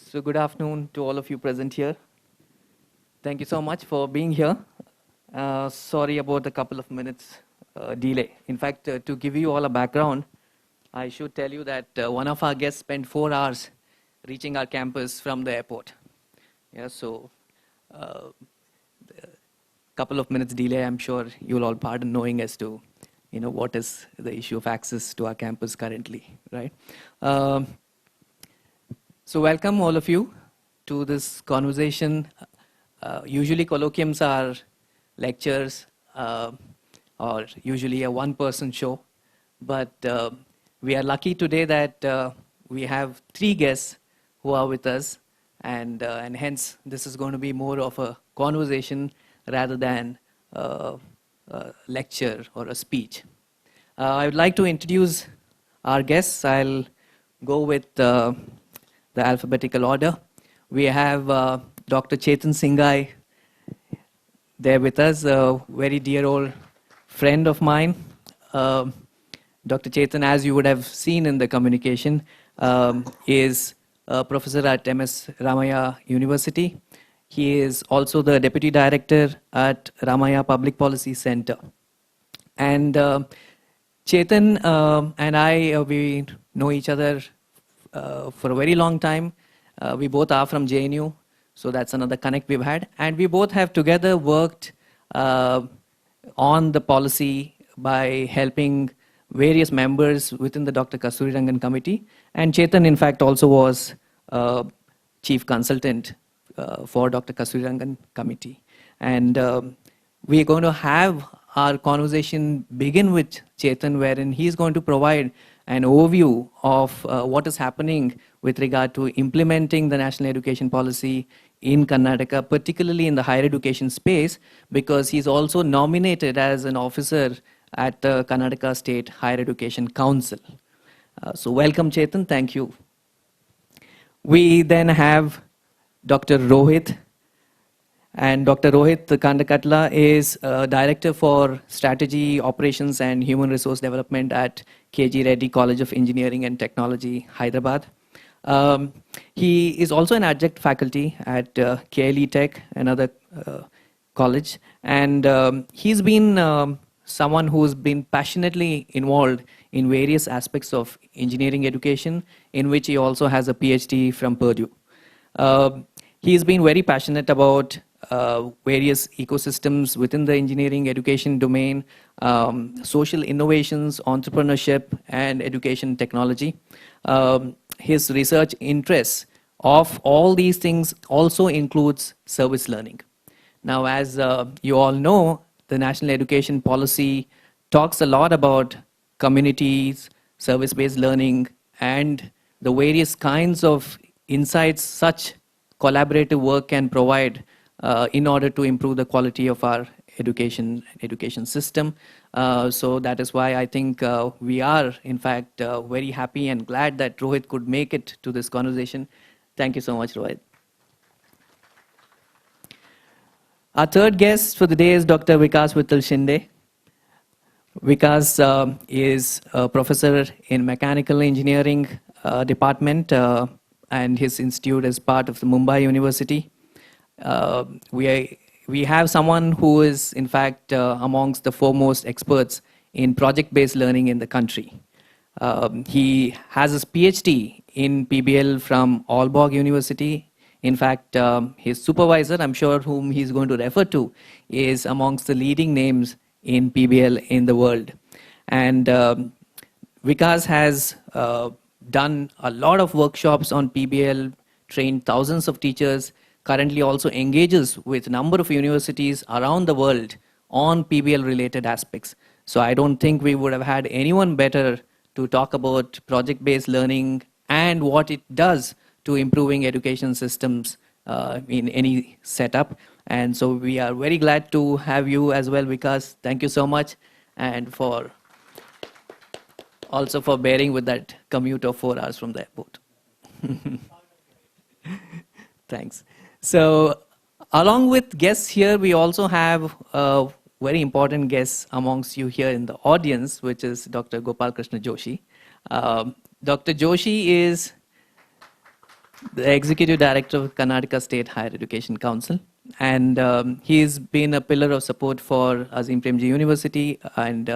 So good afternoon to all of you present here. Thank you so much for being here. Sorry about a couple of minutes delay. In fact, to give you all a background, I should tell you that one of our guests spent 4 hours reaching our campus from the airport. Yeah, so a couple of minutes delay, I'm sure you'll all pardon knowing as to, what is the issue of access to our campus currently, right? So welcome all of you to this conversation. Usually colloquiums are lectures or usually a one-person show, but we are lucky today that we have 3 guests who are with us, and hence this is going to be more of a conversation rather than a lecture or a speech. I would like to introduce our guests. I'll go with the alphabetical order. We have Dr. Chetan Singhai there with us, a very dear old friend of mine. Dr. Chetan, as you would have seen in the communication, is a professor at MS Ramaya University. He is also the Deputy Director at Ramaya Public Policy Center. And Chetan and I, we know each other for a very long time. We both are from JNU, so that's another connect we've had. And we both have together worked on the policy by helping various members within the Dr. Kasturirangan committee. And Chetan, in fact, also was chief consultant for Dr. Kasturirangan committee. And we're going to have our conversation begin with Chetan, wherein he's going to provide an overview of what is happening with regard to implementing the national education policy in Karnataka, particularly in the higher education space, because he's also nominated as an officer at the Karnataka State Higher Education Council. So welcome, Chetan. Thank you. We then have Dr. Rohit. And Dr. Rohit Kandakatla is Director for Strategy, Operations and Human Resource Development at KG Reddy College of Engineering and Technology, Hyderabad. He is also an adjunct faculty at KLE Tech, another college. And he's been someone who's been passionately involved in various aspects of engineering education, in which he also has a PhD from Purdue. He's been very passionate about various ecosystems within the engineering education domain, social innovations, entrepreneurship, and education technology. His research interests of all these things also includes service learning. Now, as you all know, the national education policy talks a lot about communities, service-based learning, and the various kinds of insights such collaborative work can provide in order to improve the quality of our education system. So that is why I think we are, in fact, very happy and glad that Rohit could make it to this conversation. Thank you so much, Rohit. Our third guest for the day is Dr. Vikas Vittal Shinde. Vikas is a professor in mechanical engineering department, and his institute is part of the Mumbai University. We have someone who is, in fact, amongst the foremost experts in project-based learning in the country. He has his PhD in PBL from Aalborg University. In fact, his supervisor, I'm sure whom he's going to refer to, is amongst the leading names in PBL in the world. And Vikas has done a lot of workshops on PBL, trained thousands of teachers, currently also engages with a number of universities around the world on PBL-related aspects. So I don't think we would have had anyone better to talk about project-based learning and what it does to improving education systems in any setup. And so we are very glad to have you as well, Vikas. Thank you so much, and for also for bearing with that commute of 4 hours from the airport. Thanks. So along with guests here, we also have a very important guest amongst you here in the audience, which is Dr. Gopal Krishna Joshi. Dr. Joshi is the Executive Director of Karnataka State Higher Education Council. And he's been a pillar of support for Azim Premji University. And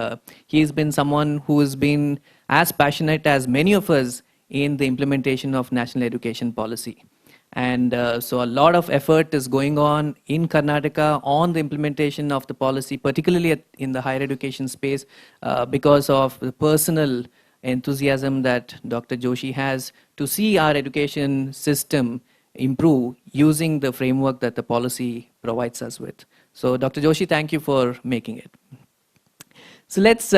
he's been someone who has been as passionate as many of us in the implementation of national education policy. And so a lot of effort is going on in Karnataka on the implementation of the policy, particularly in the higher education space, because of the personal enthusiasm that Dr. Joshi has to see our education system improve using the framework that the policy provides us with. So Dr. Joshi, thank you for making it. So let's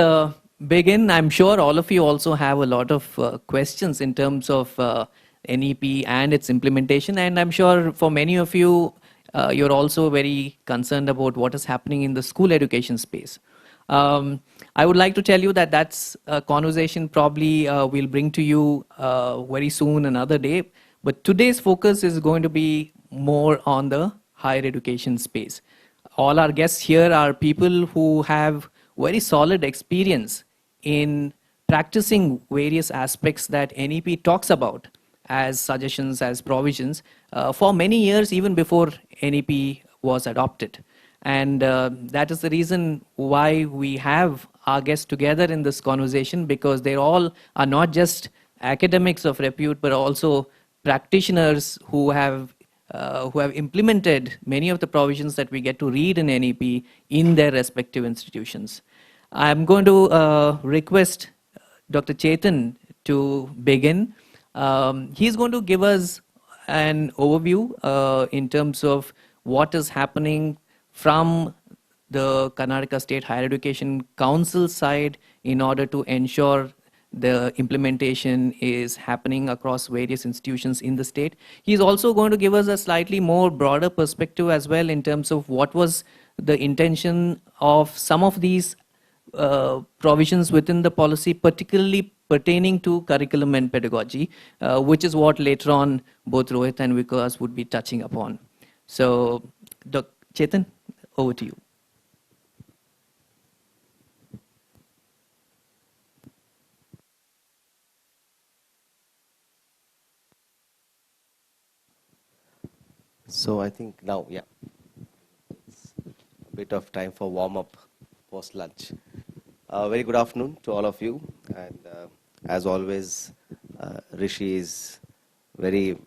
begin. I'm sure all of you also have a lot of questions in terms of NEP and its implementation. And I'm sure for many of you, you're also very concerned about what is happening in the school education space. I would like to tell you that that's a conversation probably we'll bring to you very soon, another day. But today's focus is going to be more on the higher education space. All our guests here are people who have very solid experience in practicing various aspects that NEP talks about as suggestions, as provisions, for many years, even before NEP was adopted. And that is the reason why we have our guests together in this conversation, because they all are not just academics of repute, but also practitioners who have implemented many of the provisions that we get to read in NEP in their respective institutions. I'm going to request Dr. Chetan to begin. He's going to give us an overview in terms of what is happening from the Karnataka State Higher Education Council side in order to ensure the implementation is happening across various institutions in the state. He's also going to give us a slightly more broader perspective as well in terms of what was the intention of some of these provisions within the policy, particularly pertaining to curriculum and pedagogy, which is what later on both Rohit and Vikas would be touching upon. So, Dr. Chetan, over to you. So I think now, yeah, it's a bit of time for warm-up post-lunch. Very good afternoon to all of you. And as always, Rishi is very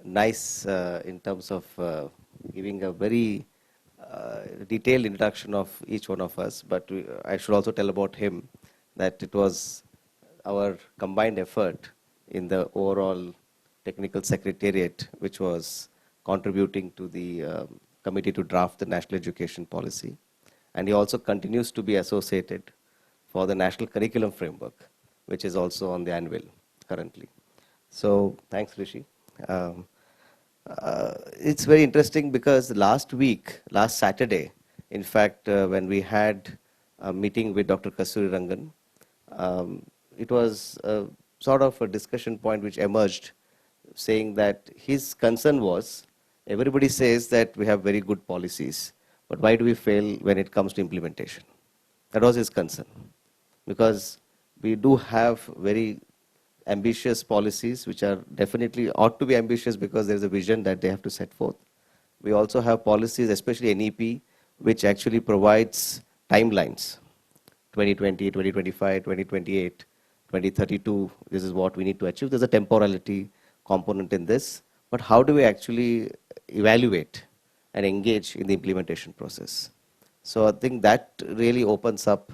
nice in terms of giving a very detailed introduction of each one of us. But I should also tell about him that it was our combined effort in the overall technical secretariat, which was contributing to the committee to draft the national education policy. And he also continues to be associated for the national curriculum framework, which is also on the anvil currently. So thanks, Rishi. It's very interesting because last Saturday, in fact, when we had a meeting with Dr. Kasturi Rangan, it was sort of a discussion point which emerged, saying that his concern was, everybody says that we have very good policies, but why do we fail when it comes to implementation? That was his concern, because we do have very ambitious policies, which are definitely ought to be ambitious because there is a vision that they have to set forth. We also have policies, especially NEP, which actually provides timelines, 2020, 2025, 2028, 2032, this is what we need to achieve. There's a temporality component in this, but how do we actually evaluate and engage in the implementation process? So I think that really opens up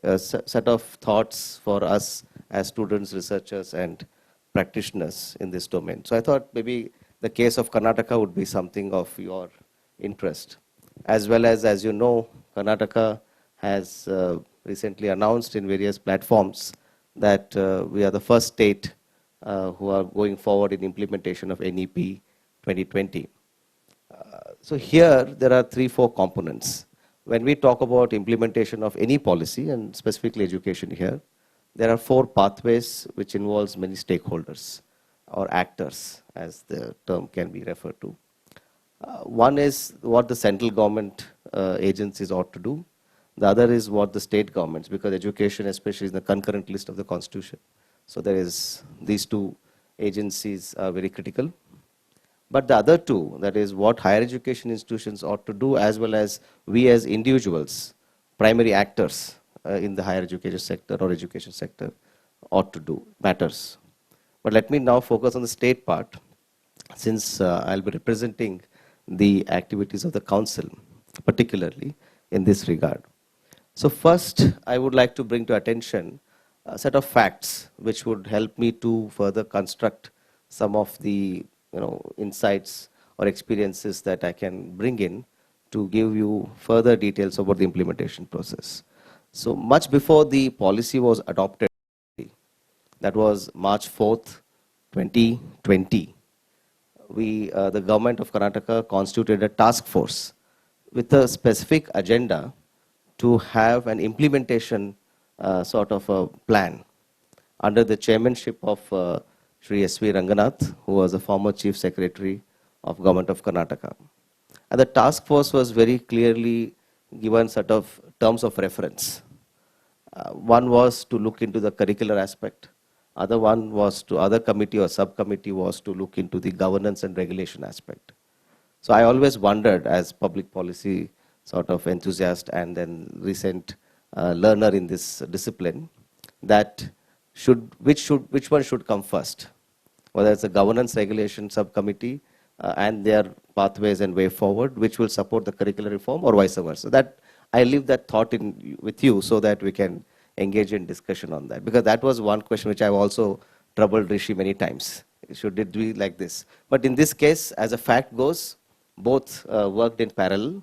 a set of thoughts for us as students, researchers, and practitioners in this domain. So I thought maybe the case of Karnataka would be something of your interest. As well as you know, Karnataka has recently announced in various platforms that we are the first state who are going forward in implementation of NEP 2020. So here there are 3-4 components. When we talk about implementation of any policy, and specifically education here, there are 4 pathways which involves many stakeholders or actors, as the term can be referred to. One is what the central government agencies ought to do. The other is what the state governments, because education especially is in the concurrent list of the constitution. So there is, these 2 agencies are very critical. But the other two, that is what higher education institutions ought to do, as well as we as individuals, primary actors in the higher education sector or education sector, ought to do, matters. But let me now focus on the state part, since I'll be representing the activities of the council, particularly in this regard. So first, I would like to bring to attention a set of facts which would help me to further construct some of the insights or experiences that I can bring in to give you further details about the implementation process. So much before the policy was adopted, that was March 4th, 2020, the government of Karnataka constituted a task force with a specific agenda to have an implementation sort of a plan under the chairmanship of Sri S.V. Ranganath, who was the former Chief Secretary of Government of Karnataka. And the task force was very clearly given set of terms of reference. One was to look into the curricular aspect. Other committee or subcommittee was to look into the governance and regulation aspect. So I always wondered, as public policy sort of enthusiast and then recent learner in this discipline, that which one should come first, whether it's a governance regulation subcommittee and their pathways and way forward, which will support the curricular reform, or vice versa. That I leave that thought with you so that we can engage in discussion on that, because that was one question which I've also troubled Rishi many times. Should it be like this? But in this case, as a fact goes, both worked in parallel,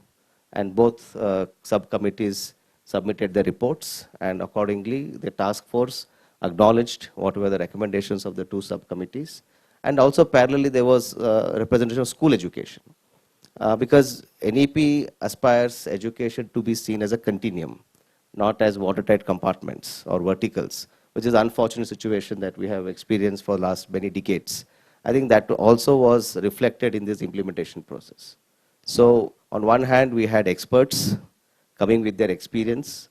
and both subcommittees submitted their reports, and accordingly the task force acknowledged what were the recommendations of the two subcommittees. And also parallelly there was representation of school education, because NEP aspires education to be seen as a continuum, not as watertight compartments or verticals, which is an unfortunate situation that we have experienced for the last many decades. I think that also was reflected in this implementation process. So on one hand, we had experts coming with their experience,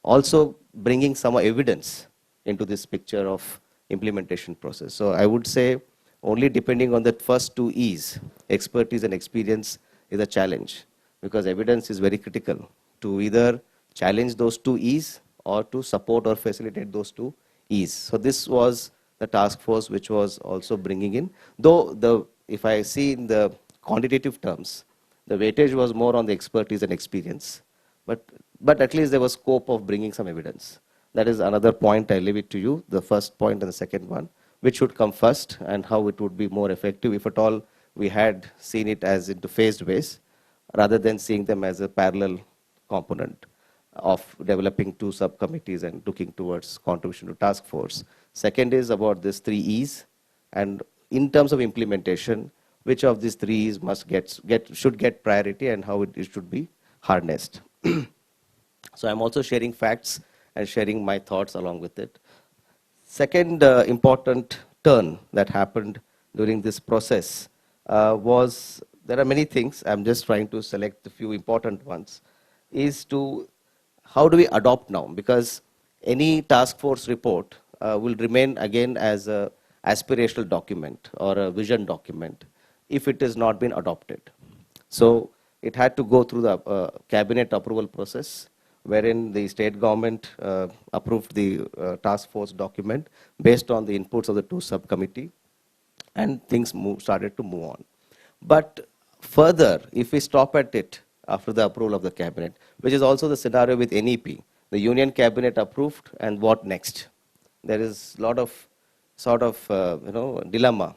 also bringing some evidence into this picture of implementation process. So I would say only depending on the first two E's, expertise and experience, is a challenge, because evidence is very critical to either challenge those two E's or to support or facilitate those two E's. So this was the task force which was also bringing in, though if I see in the quantitative terms, the weightage was more on the expertise and experience, but at least there was scope of bringing some evidence. That is another point. I leave it to you, the first point and the second one, which should come first and how it would be more effective if at all we had seen it as into phased ways, rather than seeing them as a parallel component of developing two subcommittees and looking towards contribution to task force. Second is about this three E's, and in terms of implementation, which of these three E's should get priority and how it should be harnessed. So I'm also sharing facts and sharing my thoughts along with it. Second important turn that happened during this process was, there are many things, I'm just trying to select a few important ones, is to how do we adopt now? Because any task force report will remain again as an aspirational document or a vision document if it has not been adopted. So it had to go through the cabinet approval process, wherein the state government approved the task force document based on the inputs of the two subcommittee, and things started to move on. But further, if we stop at it after the approval of the cabinet, which is also the scenario with NEP, the union cabinet approved, and what next? There is a lot of sort of dilemma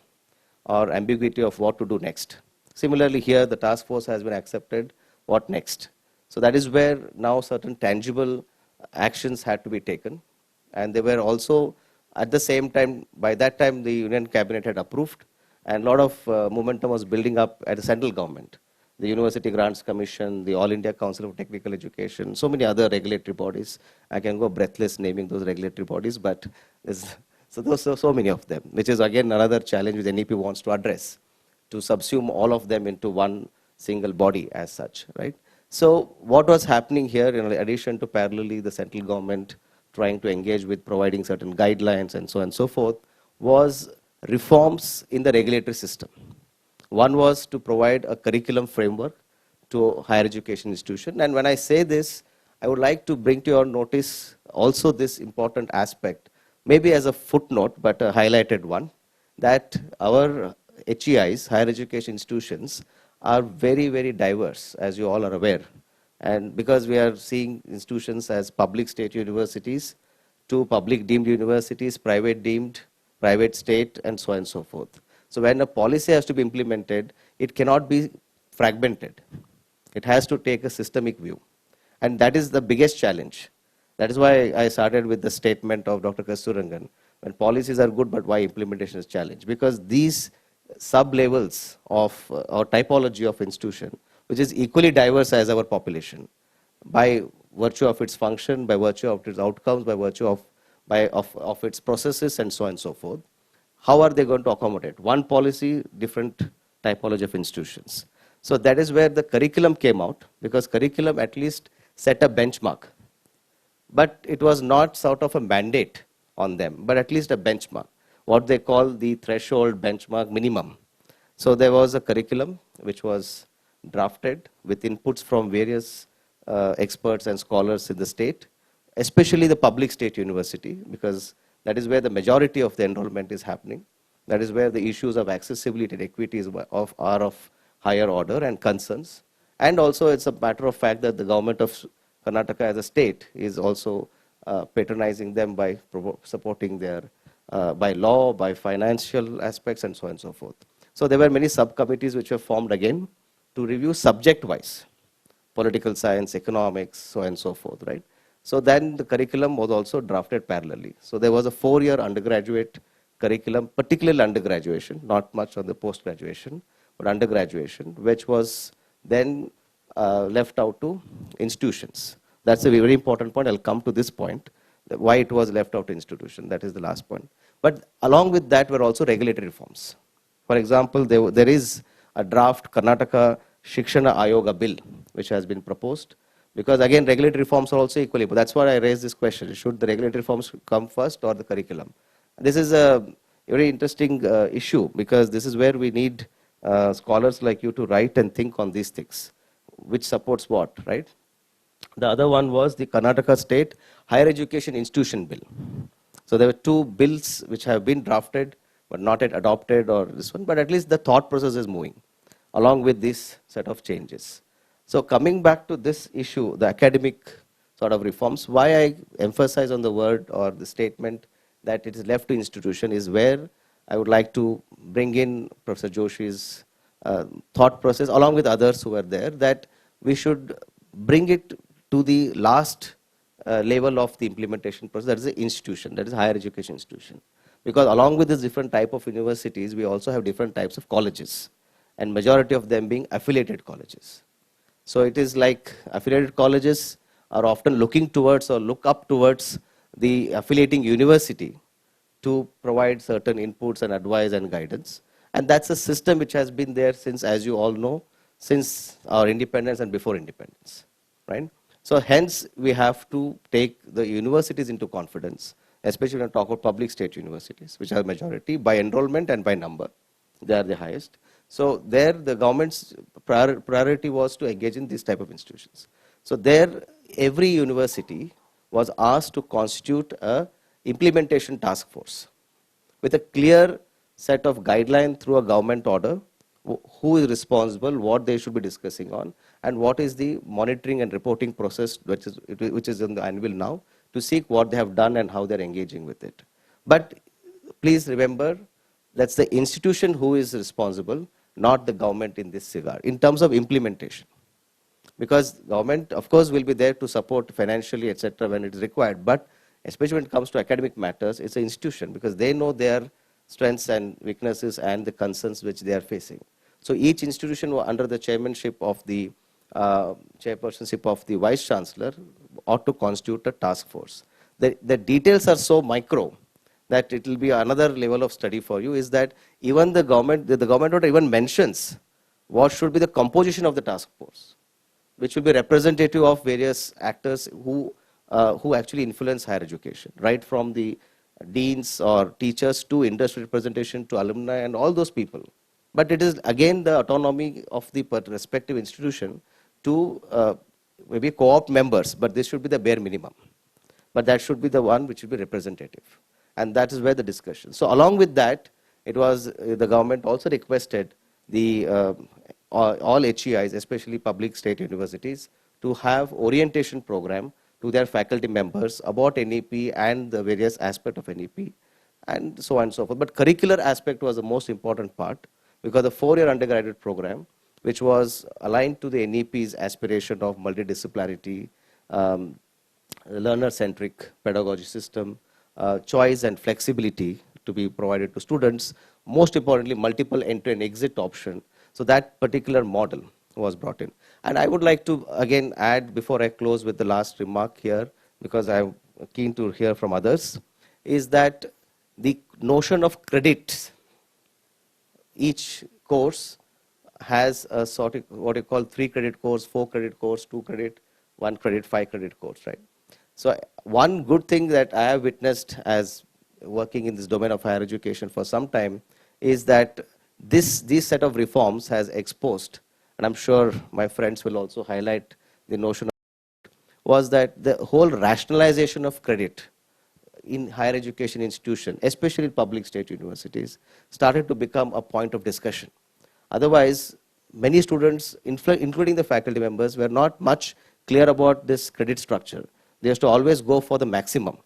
or ambiguity of what to do next. Similarly here, the task force has been accepted, what next? So that is where now certain tangible actions had to be taken, and they were also at the same time, by that time the union cabinet had approved, and a lot of momentum was building up at the central government. The University Grants Commission, the All India Council of Technical Education, so many other regulatory bodies. I can go breathless naming those regulatory bodies, but so many of them, which is again another challenge which NEP wants to address, to subsume all of them into one single body as such, right? So what was happening here, in addition to parallelly the central government trying to engage with providing certain guidelines and so on and so forth, was reforms in the regulatory system. One was to provide a curriculum framework to higher education institution. And when I say this, I would like to bring to your notice also this important aspect, maybe as a footnote, but a highlighted one, that our HEIs, higher education institutions, are very, very diverse, as you all are aware. And because we are seeing institutions as public state universities, to public deemed universities, private deemed, private state, and so on and so forth. So when a policy has to be implemented, it cannot be fragmented. It has to take a systemic view. And that is the biggest challenge. That is why I started with the statement of Dr. Kasturangan. When policies are good, but why implementation is challenged? Because these sub-levels of or typology of institution, which is equally diverse as our population, by virtue of its function, by virtue of its outcomes, by virtue of its processes, and so on and so forth, how are they going to accommodate? One policy, different typology of institutions. So that is where the curriculum came out, because curriculum at least set a benchmark. But it was not sort of a mandate on them, but at least a benchmark, what they call the threshold benchmark minimum. So there was a curriculum which was drafted with inputs from various experts and scholars in the state, especially the public state university, because that is where the majority of the enrollment is happening. That is where the issues of accessibility and equity are of higher order and concerns. And also it's a matter of fact that the government of Karnataka as a state is also patronizing them by supporting their, by law, by financial aspects, and so on and so forth. So there were many subcommittees which were formed again to review subject-wise, political science, economics, so on and so forth, right? So then the curriculum was also drafted parallelly. So there was a 4-year undergraduate curriculum, particularly undergraduation, not much on the post-graduation, but undergraduation, which was then left out to institutions. That's a very important point. I'll come to this point, why it was left out to institution. That is the last point. But along with that were also regulatory reforms. For example, there is a draft Karnataka Shikshana Ayoga bill, which has been proposed. Because again, regulatory reforms are also equally, but that's why I raised this question. Should the regulatory reforms come first or the curriculum? This is a very interesting issue, because this is where we need scholars like you to write and think on these things. Which supports what, right? The other one was the Karnataka State Higher Education Institution Bill. So there were 2 bills which have been drafted, but not yet adopted or this one, but at least the thought process is moving along with this set of changes. So coming back to this issue, the academic sort of reforms, why I emphasize on the word or the statement that it is left to institution is where I would like to bring in Professor Joshi's thought process along with others who were there, that we should bring it to the last level of the implementation process, that is the institution, that is higher education institution. Because along with this different type of universities, we also have different types of colleges, and majority of them being affiliated colleges. So it is like affiliated colleges are often looking towards or look up towards the affiliating university to provide certain inputs and advice and guidance. And that's a system which has been there since, as you all know, since our independence and before independence, right? So hence, we have to take the universities into confidence, especially when I talk about public state universities, which are the majority by enrollment and by number. They are the highest. So there, the government's priority was to engage in this type of institutions. So there, every university was asked to constitute a implementation task force with a clear set of guidelines through a government order, who is responsible, what they should be discussing on, and what is the monitoring and reporting process which is in the annual now, to seek what they have done and how they're engaging with it. But please remember, that's the institution who is responsible, not the government in this regard, in terms of implementation. Because government, of course, will be there to support financially, etc., when it is required, but especially when it comes to academic matters, it's an institution, because they know their strengths and weaknesses and the concerns which they are facing. So each institution under the chairmanship of the chairpersonship of the vice chancellor ought to constitute a task force. The details are so micro that it will be another level of study for you, is that even the government order even mentions what should be the composition of the task force, which will be representative of various actors who actually influence higher education, right from the deans or teachers to industry representation to alumni and all those people. But it is again the autonomy of the respective institution to maybe co-opt members, but this should be the bare minimum. But that should be the one which should be representative. And that is where the discussion. So along with that, it was the government also requested the all HEIs, especially public state universities, to have orientation program to their faculty members about NEP and the various aspects of NEP and so on and so forth. But curricular aspect was the most important part because the 4-year undergraduate program, which was aligned to the NEP's aspiration of multidisciplinarity, learner-centric pedagogy system, choice and flexibility to be provided to students, most importantly, multiple entry and exit option. So that particular model was brought in. And I would like to again add, before I close with the last remark here, because I'm keen to hear from others, is that the notion of credits, each course has a sort of what you call 3-credit course, 4-credit course, 2-credit, 1-credit, 5-credit course, right? So one good thing that I have witnessed as working in this domain of higher education for some time is that these set of reforms has exposed, and I'm sure my friends will also highlight the notion of, was that the whole rationalization of credit in higher education institution, especially public state universities, started to become a point of discussion. Otherwise, many students, including the faculty members, were not much clear about this credit structure. They used to always go for the maximum.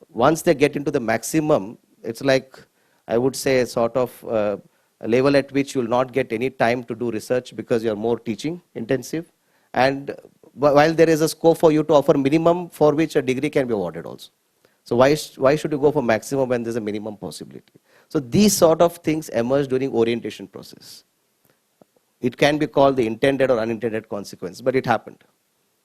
Once they get into the maximum, it's like, I would say, sort of a level at which you will not get any time to do research because you are more teaching intensive. And while there is a scope for you to offer minimum for which a degree can be awarded also. So why should you go for maximum when there's a minimum possibility? So these sort of things emerge during orientation process. It can be called the intended or unintended consequence, but it happened,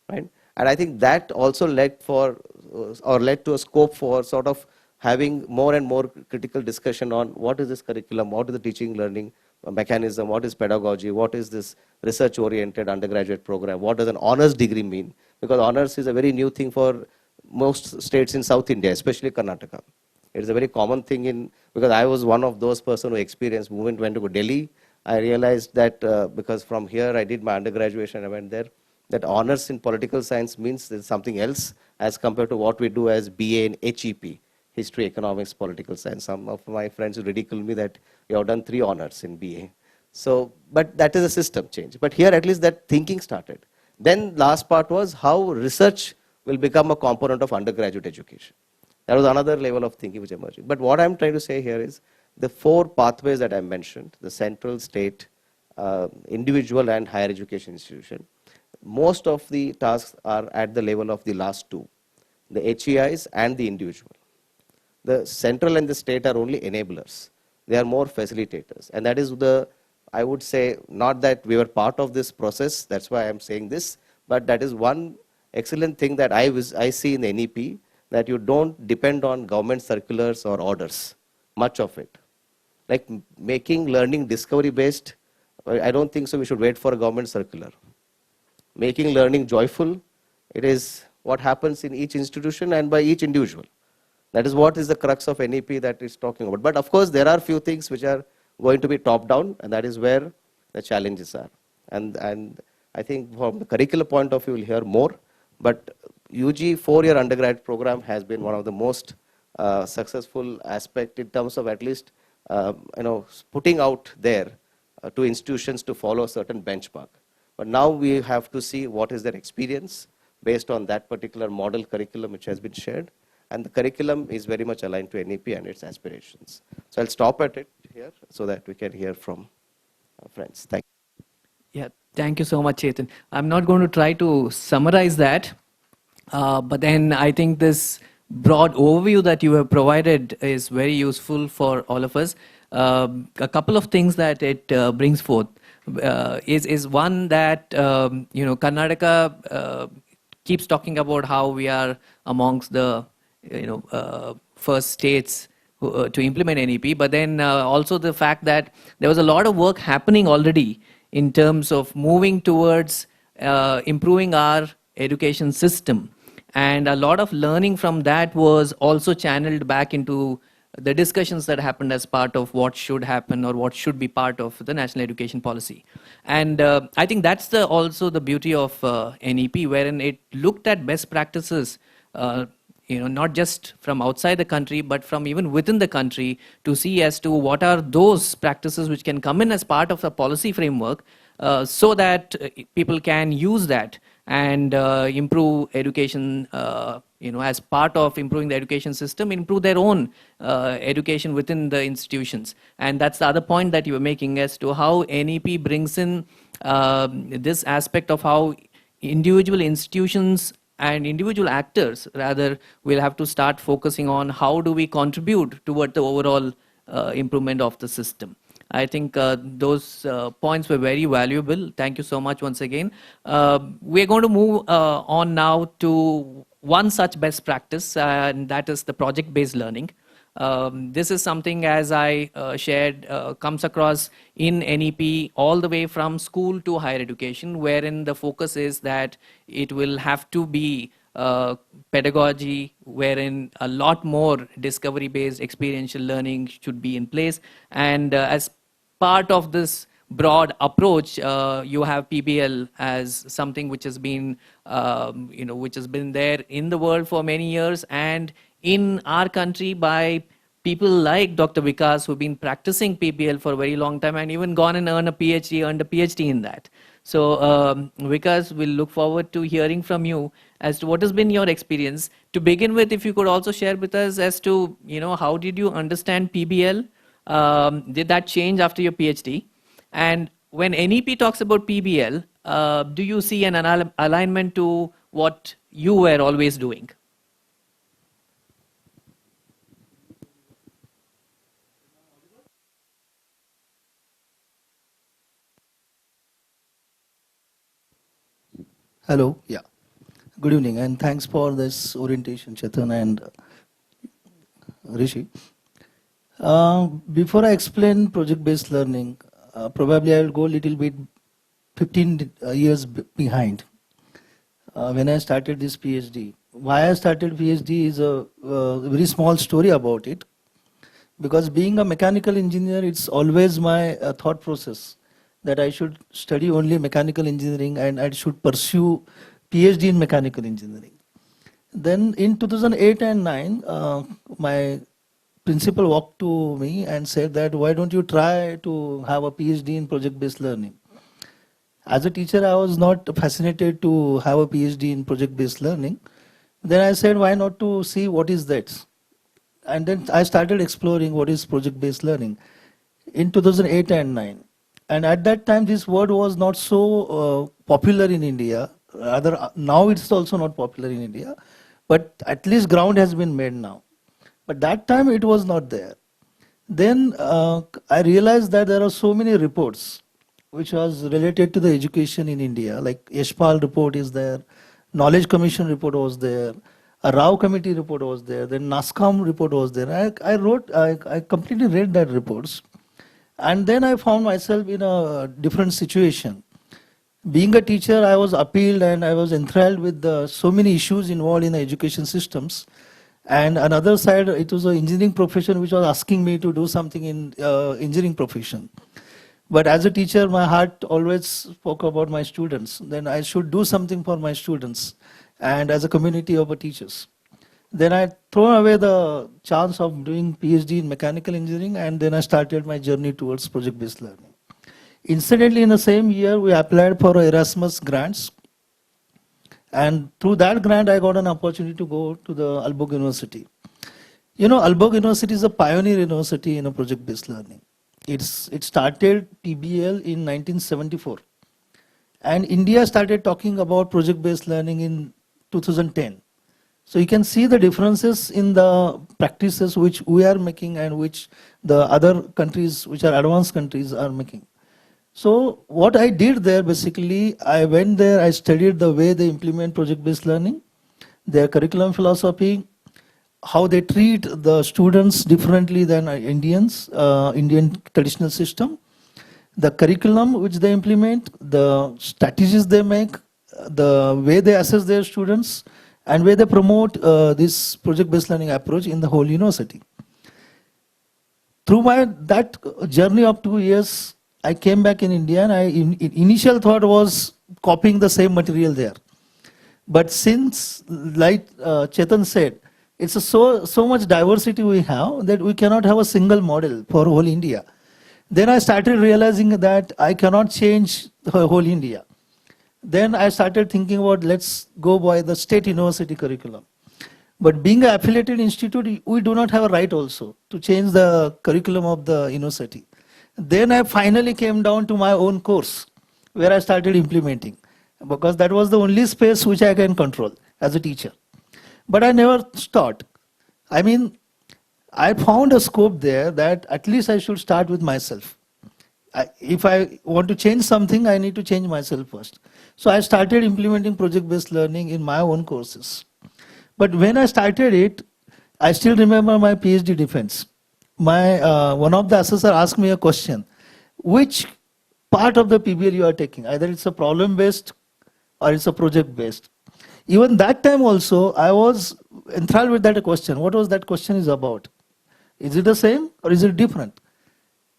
right? And I think that also led to a scope for sort of having more and more critical discussion on what is this curriculum, what is the teaching learning mechanism, what is pedagogy, what is this research-oriented undergraduate program, what does an honors degree mean? Because honors is a very new thing for most states in South India, especially Karnataka. It is a very common thing because I was one of those persons who experienced movement when to go to Delhi. I realized that because from here I did my undergraduate and I went there, that honors in political science means there's something else as compared to what we do as BA in HEP, History, Economics, Political Science. Some of my friends ridicule me that you have done 3 honors in BA. So, but that is a system change. But here at least that thinking started. Then last part was how research will become a component of undergraduate education. That was another level of thinking which emerged. But what I'm trying to say here is the 4 pathways that I mentioned, the central, state, individual and higher education institution, most of the tasks are at the level of the last 2, the HEIs and the individual. The central and the state are only enablers. They are more facilitators. And that is I would say, not that we were part of this process, that's why I'm saying this, but that is one excellent thing that I see in the NEP, that you don't depend on government circulars or orders, much of it. Like making learning discovery based, I don't think so we should wait for a government circular. Making learning joyful, it is what happens in each institution and by each individual. That is what is the crux of NEP that is talking about. But of course, there are few things which are going to be top down, and that is where the challenges are. And I think from the curricular point of view, we'll hear more. But UG 4-year undergrad program has been one of the most successful aspect in terms of at least putting out there to institutions to follow a certain benchmark. But now we have to see what is their experience based on that particular model curriculum which has been shared. And the curriculum is very much aligned to NEP and its aspirations. So I'll stop at it here so that we can hear from our friends. Thank you. Yeah, thank you so much, Chetan. I'm not going to try to summarize that, but then I think this broad overview that you have provided is very useful for all of us. A couple of things that it brings forth is one that Karnataka keeps talking about how we are amongst the first states to implement NEP, but then also the fact that there was a lot of work happening already in terms of moving towards improving our education system. And a lot of learning from that was also channeled back into the discussions that happened as part of what should happen or what should be part of the national education policy. And I think that's also the beauty of NEP, wherein it looked at best practices, not just from outside the country, but from even within the country, to see as to what are those practices which can come in as part of the policy framework, so that people can use that and improve education, as part of improving the education system, improve their own education within the institutions. And that's the other point that you were making as to how NEP brings in this aspect of how individual institutions and individual actors rather will have to start focusing on how do we contribute toward the overall improvement of the system. I think those points were very valuable. Thank you so much once again. We're going to move on now to one such best practice, and that is the project-based learning. This is something, as I shared, comes across in NEP all the way from school to higher education, wherein the focus is that it will have to be pedagogy, wherein a lot more discovery-based experiential learning should be in place. And as part of this broad approach, you have PBL as something which has been, which has been there in the world for many years, and in our country by people like Dr. Vikas, who've been practicing PBL for a very long time and even gone and earned a PhD in that. So Vikas, we'll look forward to hearing from you as to what has been your experience. To begin with, if you could also share with us as to, how did you understand PBL? Did that change after your PhD? And when NEP talks about PBL, do you see an alignment to what you were always doing? Hello, yeah. Good evening, and thanks for this orientation, Chetan and Rishi. Before I explain project-based learning, probably I will go a little bit 15 years behind when I started this PhD. Why I started PhD is a very small story about it. Because being a mechanical engineer, it's always my thought process that I should study only mechanical engineering and I should pursue PhD in mechanical engineering. Then in 2008 and 9, my principal walked to me and said that why don't you try to have a PhD in project-based learning. As a teacher, I was not fascinated to have a PhD in project-based learning. Then I said, why not to see what is that? And then I started exploring what is project-based learning in 2008 and 9. And at that time, this word was not so popular in India. Rather, now it's also not popular in India. But at least ground has been made now. But that time, it was not there. Then I realized that there are so many reports which was related to the education in India. Like Yashpal report is there, Knowledge Commission report was there, a Rao committee report was there, then NASCOM report was there. I completely read that reports. And then I found myself in a different situation. Being a teacher, I was appealed and I was enthralled with so many issues involved in the education systems. And another side, it was an engineering profession which was asking me to do something in engineering profession. But as a teacher, my heart always spoke about my students. Then I should do something for my students and as a community of teachers. Then I threw away the chance of doing PhD in mechanical engineering, and then I started my journey towards project-based learning. Incidentally, in the same year, we applied for Erasmus grants. And through that grant, I got an opportunity to go to the Aalborg University. Aalborg University is a pioneer university in a project-based learning. It started PBL in 1974. And India started talking about project-based learning in 2010. So you can see the differences in the practices which we are making and which the other countries, which are advanced countries, are making. So what I did there, basically, I went there, I studied the way they implement project-based learning, their curriculum philosophy, how they treat the students differently than Indians, Indian traditional system, the curriculum which they implement, the strategies they make, the way they assess their students, and where they promote this project-based learning approach in the whole university. through that journey of 2 years, I came back in India, and initial thought was copying the same material there. But since, like Chetan said, it's so much diversity we have that we cannot have a single model for whole India. Then I started realizing that I cannot change the whole India. Then I started thinking about, let's go by the state university curriculum. But being an affiliated institute, we do not have a right also to change the curriculum of the university. Then I finally came down to my own course, where I started implementing, because that was the only space which I can control as a teacher. But I never stopped. I mean, I found a scope there that at least I should start with myself. If I want to change something, I need to change myself first. So I started implementing project-based learning in my own courses. But when I started it, I still remember my PhD defense. One of the assessors asked me a question: which part of the PBL you are taking? Either it's a problem-based or it's a project-based. Even that time also, I was enthralled with that question. What was that question is about? Is it the same or is it different?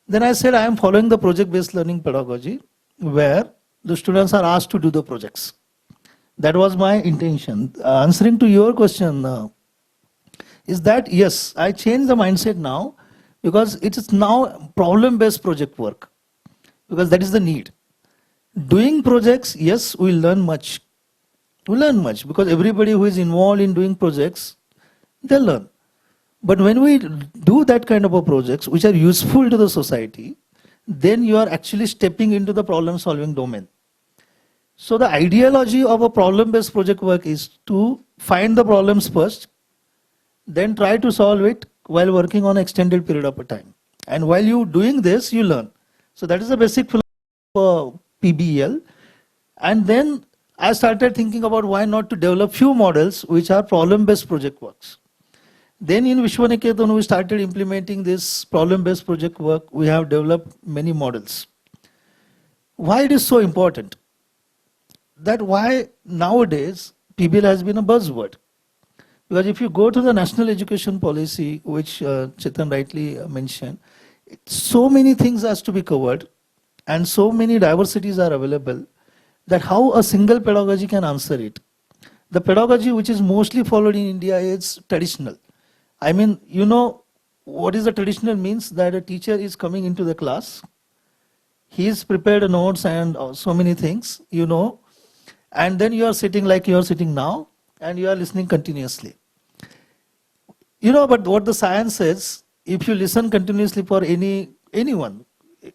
Then I said, I am following the project-based learning pedagogy, where the students are asked to do the projects. That was my intention. Answering to your question is that, yes, I changed the mindset now, because it is now problem-based project work, because that is the need. Doing projects, yes, we learn much. We learn much because everybody who is involved in doing projects, they learn. But when we do that kind of a projects which are useful to the society, then you are actually stepping into the problem-solving domain. So the ideology of a problem-based project work is to find the problems first, then try to solve it while working on an extended period of time. And while you doing this, you learn. So that is the basic philosophy of PBL. And then I started thinking about why not to develop few models which are problem-based project works. Then in Vishwaniketan, we started implementing this problem-based project work. We have developed many models. Why it is so important? That why nowadays PBL has been a buzzword. Because if you go to the national education policy, which Chetan rightly mentioned, so many things has to be covered and so many diversities are available, that how a single pedagogy can answer it. The pedagogy which is mostly followed in India is traditional. I mean, you know what is the traditional means? That a teacher is coming into the class, he is prepared notes and so many things, you know, and then you are sitting like you are sitting now and you are listening continuously. You know, but what the science says, if you listen continuously for anyone,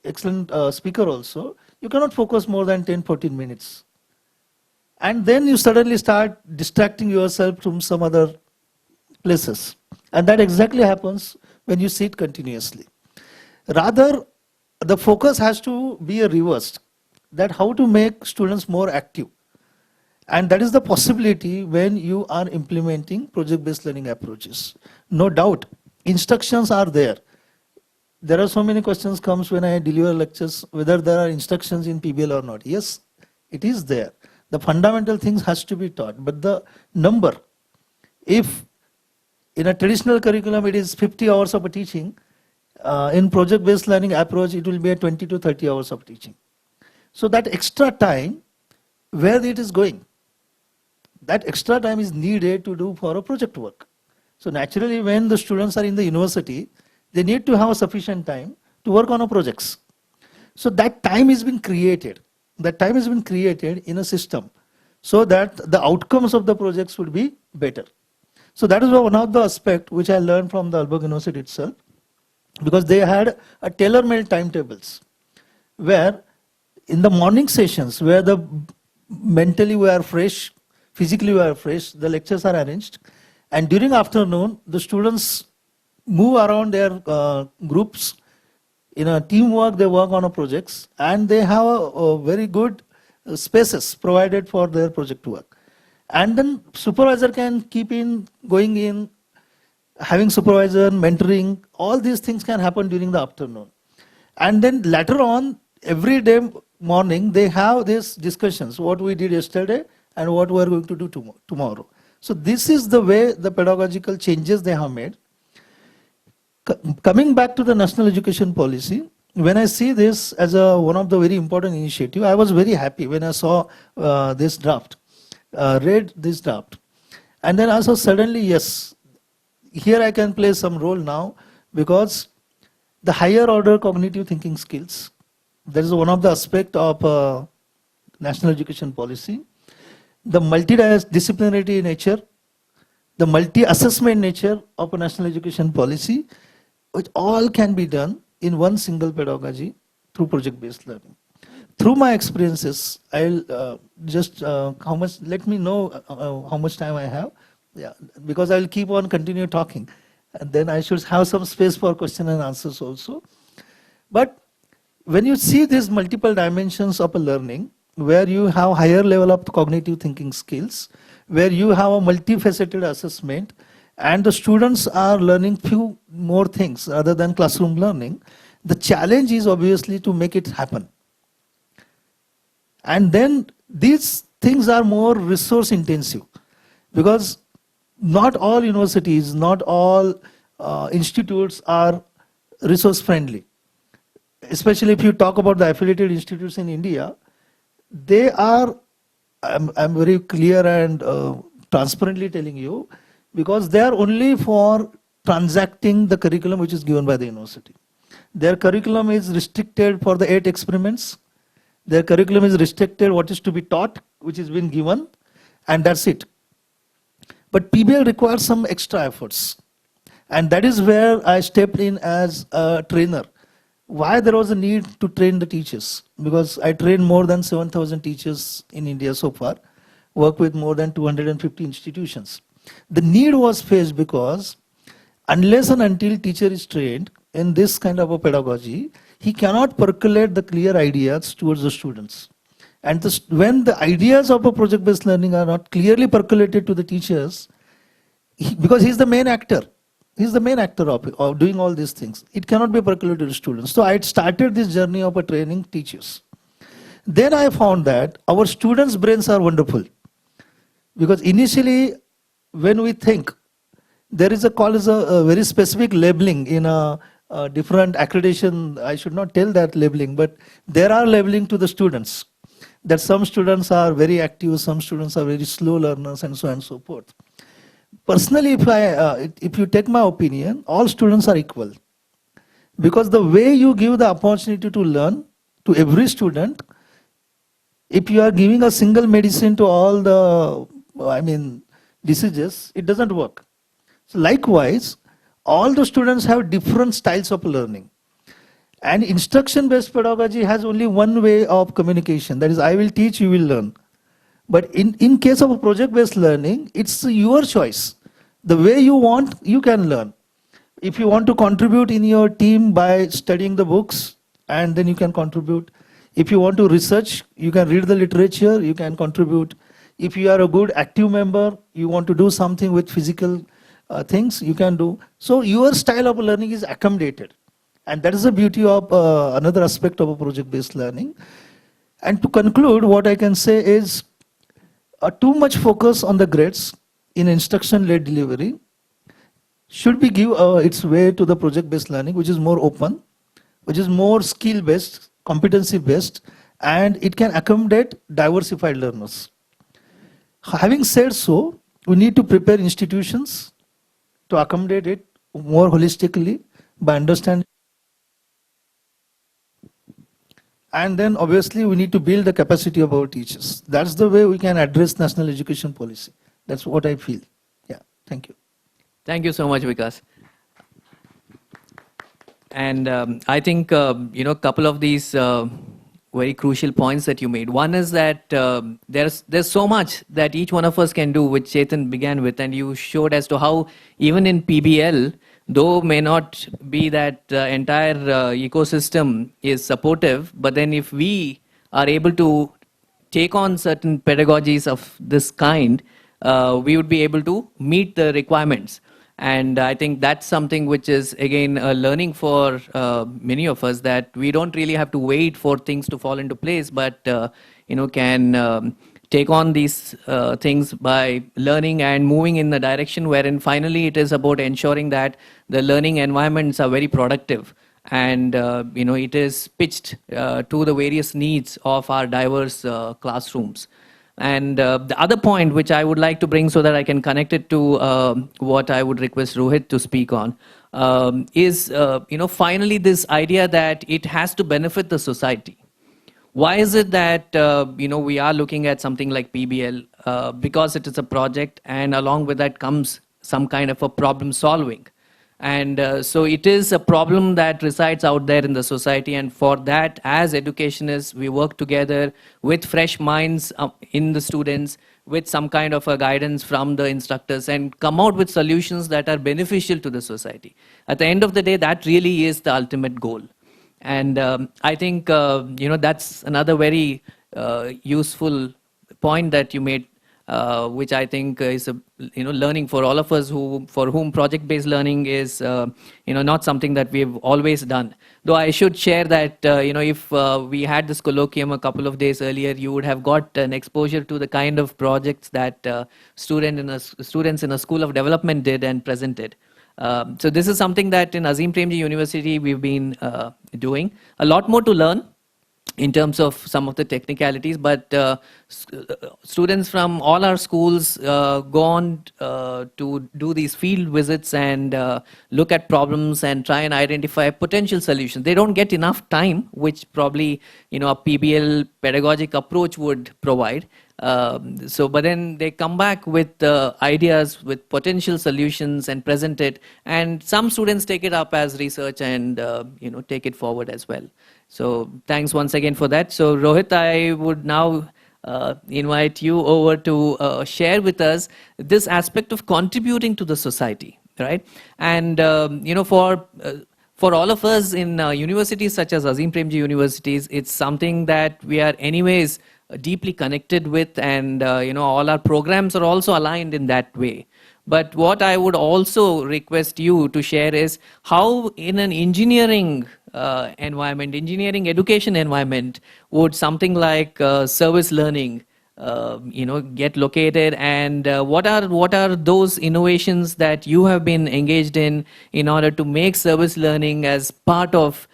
excellent speaker also, you cannot focus more than 10-14 minutes. And then you suddenly start distracting yourself from some other places. And that exactly happens when you sit continuously. Rather, the focus has to be reversed, that how to make students more active. And that is the possibility when you are implementing project-based learning approaches. No doubt, instructions are there. There are so many questions comes when I deliver lectures, whether there are instructions in PBL or not. Yes, it is there. The fundamental things has to be taught, but the number, if in a traditional curriculum it is 50 hours of teaching, in project-based learning approach it will be a 20 to 30 hours of teaching. So that extra time, where it is going? That extra time is needed to do for a project work. So naturally, when the students are in the university, they need to have a sufficient time to work on a projects. So that time has been created. That time has been created in a system so that the outcomes of the projects would be better. So that is one of the aspects which I learned from the Aalborg University itself, because they had a tailor-made timetables where in the morning sessions, where the mentally we are fresh, physically we are fresh, the lectures are arranged, and during afternoon the students move around their groups. In a teamwork, they work on a projects, and they have a very good spaces provided for their project work. And then supervisor can keep in, going in, having supervisor, mentoring, all these things can happen during the afternoon. And then later on, every day morning, they have these discussions, what we did yesterday and what we are going to do tomorrow. So this is the way the pedagogical changes they have made. Coming back to the national education policy, when I see this as one of the very important initiative, I was very happy when I saw this draft, read this draft. And then also suddenly, yes, here I can play some role now, because the higher order cognitive thinking skills, that is one of the aspect of national education policy. The multidisciplinary nature, the multi-assessment nature of a national education policy, which all can be done in one single pedagogy through project-based learning. Through my experiences, I'll let me know how much time I have. Yeah, because I'll keep on continue talking. And then I should have some space for question and answers also. But when you see these multiple dimensions of a learning, where you have higher level of cognitive thinking skills, where you have a multifaceted assessment, and the students are learning few more things other than classroom learning, the challenge is obviously to make it happen. And then these things are more resource intensive, because not all universities, not all institutes are resource friendly. Especially if you talk about the affiliated institutes in India, they are, I'm very clear and transparently telling you, because they are only for transacting the curriculum which is given by the university. Their curriculum is restricted for the 8 experiments. Their curriculum is restricted what is to be taught, which is been given, and that's it. But PBL requires some extra efforts. And that is where I stepped in as a trainer. Why there was a need to train the teachers? Because I trained more than 7,000 teachers in India so far, work with more than 250 institutions. The need was faced because unless and until teacher is trained in this kind of a pedagogy, he cannot percolate the clear ideas towards the students. And when the ideas of a project-based learning are not clearly percolated to the teachers, because he's the main actor. He's the main actor of doing all these things. It cannot be percolated to students. So I started this journey of training teachers. Then I found that our students' brains are wonderful. Because initially, when we think, there is a very specific labeling in a different accreditation. I should not tell that labeling, but there are labeling to the students. That some students are very active, some students are very slow learners, and so on and so forth. Personally, if you take my opinion, all students are equal. Because the way you give the opportunity to learn to every student, if you are giving a single medicine to all the, diseases, it doesn't work. So likewise, all the students have different styles of learning. And instruction-based pedagogy has only one way of communication. That is, I will teach, you will learn. But in case of a project-based learning, it's your choice. The way you want, you can learn. If you want to contribute in your team by studying the books, and then you can contribute. If you want to research, you can read the literature, you can contribute. If you are a good active member, you want to do something with physical things, you can do. So your style of learning is accommodated. And that is the beauty of another aspect of a project-based learning. And to conclude, what I can say is too much focus on the grades in instruction-led delivery should be give its way to the project-based learning, which is more open, which is more skill-based, competency-based, and it can accommodate diversified learners. Having said so, we need to prepare institutions to accommodate it more holistically by understanding. And then obviously we need to build the capacity of our teachers. That's the way we can address national education policy. That's what I feel. Yeah, thank you. Thank you so much, Vikas. And I think, a couple of these very crucial points that you made. One is that there's so much that each one of us can do, which Chetan began with, and you showed as to how even in PBL, though may not be that entire ecosystem is supportive, but then if we are able to take on certain pedagogies of this kind, we would be able to meet the requirements. And I think that's something which is, again, a learning for many of us, that we don't really have to wait for things to fall into place, but can take on these things by learning and moving in the direction wherein finally it is about ensuring that the learning environments are very productive, and it is pitched to the various needs of our diverse classrooms. And the other point which I would like to bring so that I can connect it to what I would request Rohit to speak on is finally this idea that it has to benefit the society. Why is it that we are looking at something like PBL? Because it is a project, and along with that comes some kind of a problem solving. And so it is a problem that resides out there in the society, and for that, as educationists, we work together with fresh minds in the students, with some kind of a guidance from the instructors, and come out with solutions that are beneficial to the society. At the end of the day, that really is the ultimate goal. And I think that's another very useful point that you made, which I think is a learning for all of us for whom project-based learning is not something that we've always done. Though I should share that if we had this colloquium a couple of days earlier, you would have got an exposure to the kind of projects that students in a school of development did and presented. So this is something that in Azim Premji University we've been doing. A lot more to learn in terms of some of the technicalities, but students from all our schools go on to do these field visits and look at problems and try and identify potential solutions. They don't get enough time, which probably a PBL pedagogic approach would provide. But then they come back with ideas, with potential solutions, and present it. And some students take it up as research and take it forward as well. So thanks once again for that. So Rohit, I would now invite you over to share with us this aspect of contributing to the society, right? And for all of us in universities such as Azim Premji universities, it's something that we are anyways deeply connected with, and all our programs are also aligned in that way. But what I would also request you to share is how in an engineering engineering education environment, would something like service learning get located, and what are those innovations that you have been engaged in order to make service learning as part of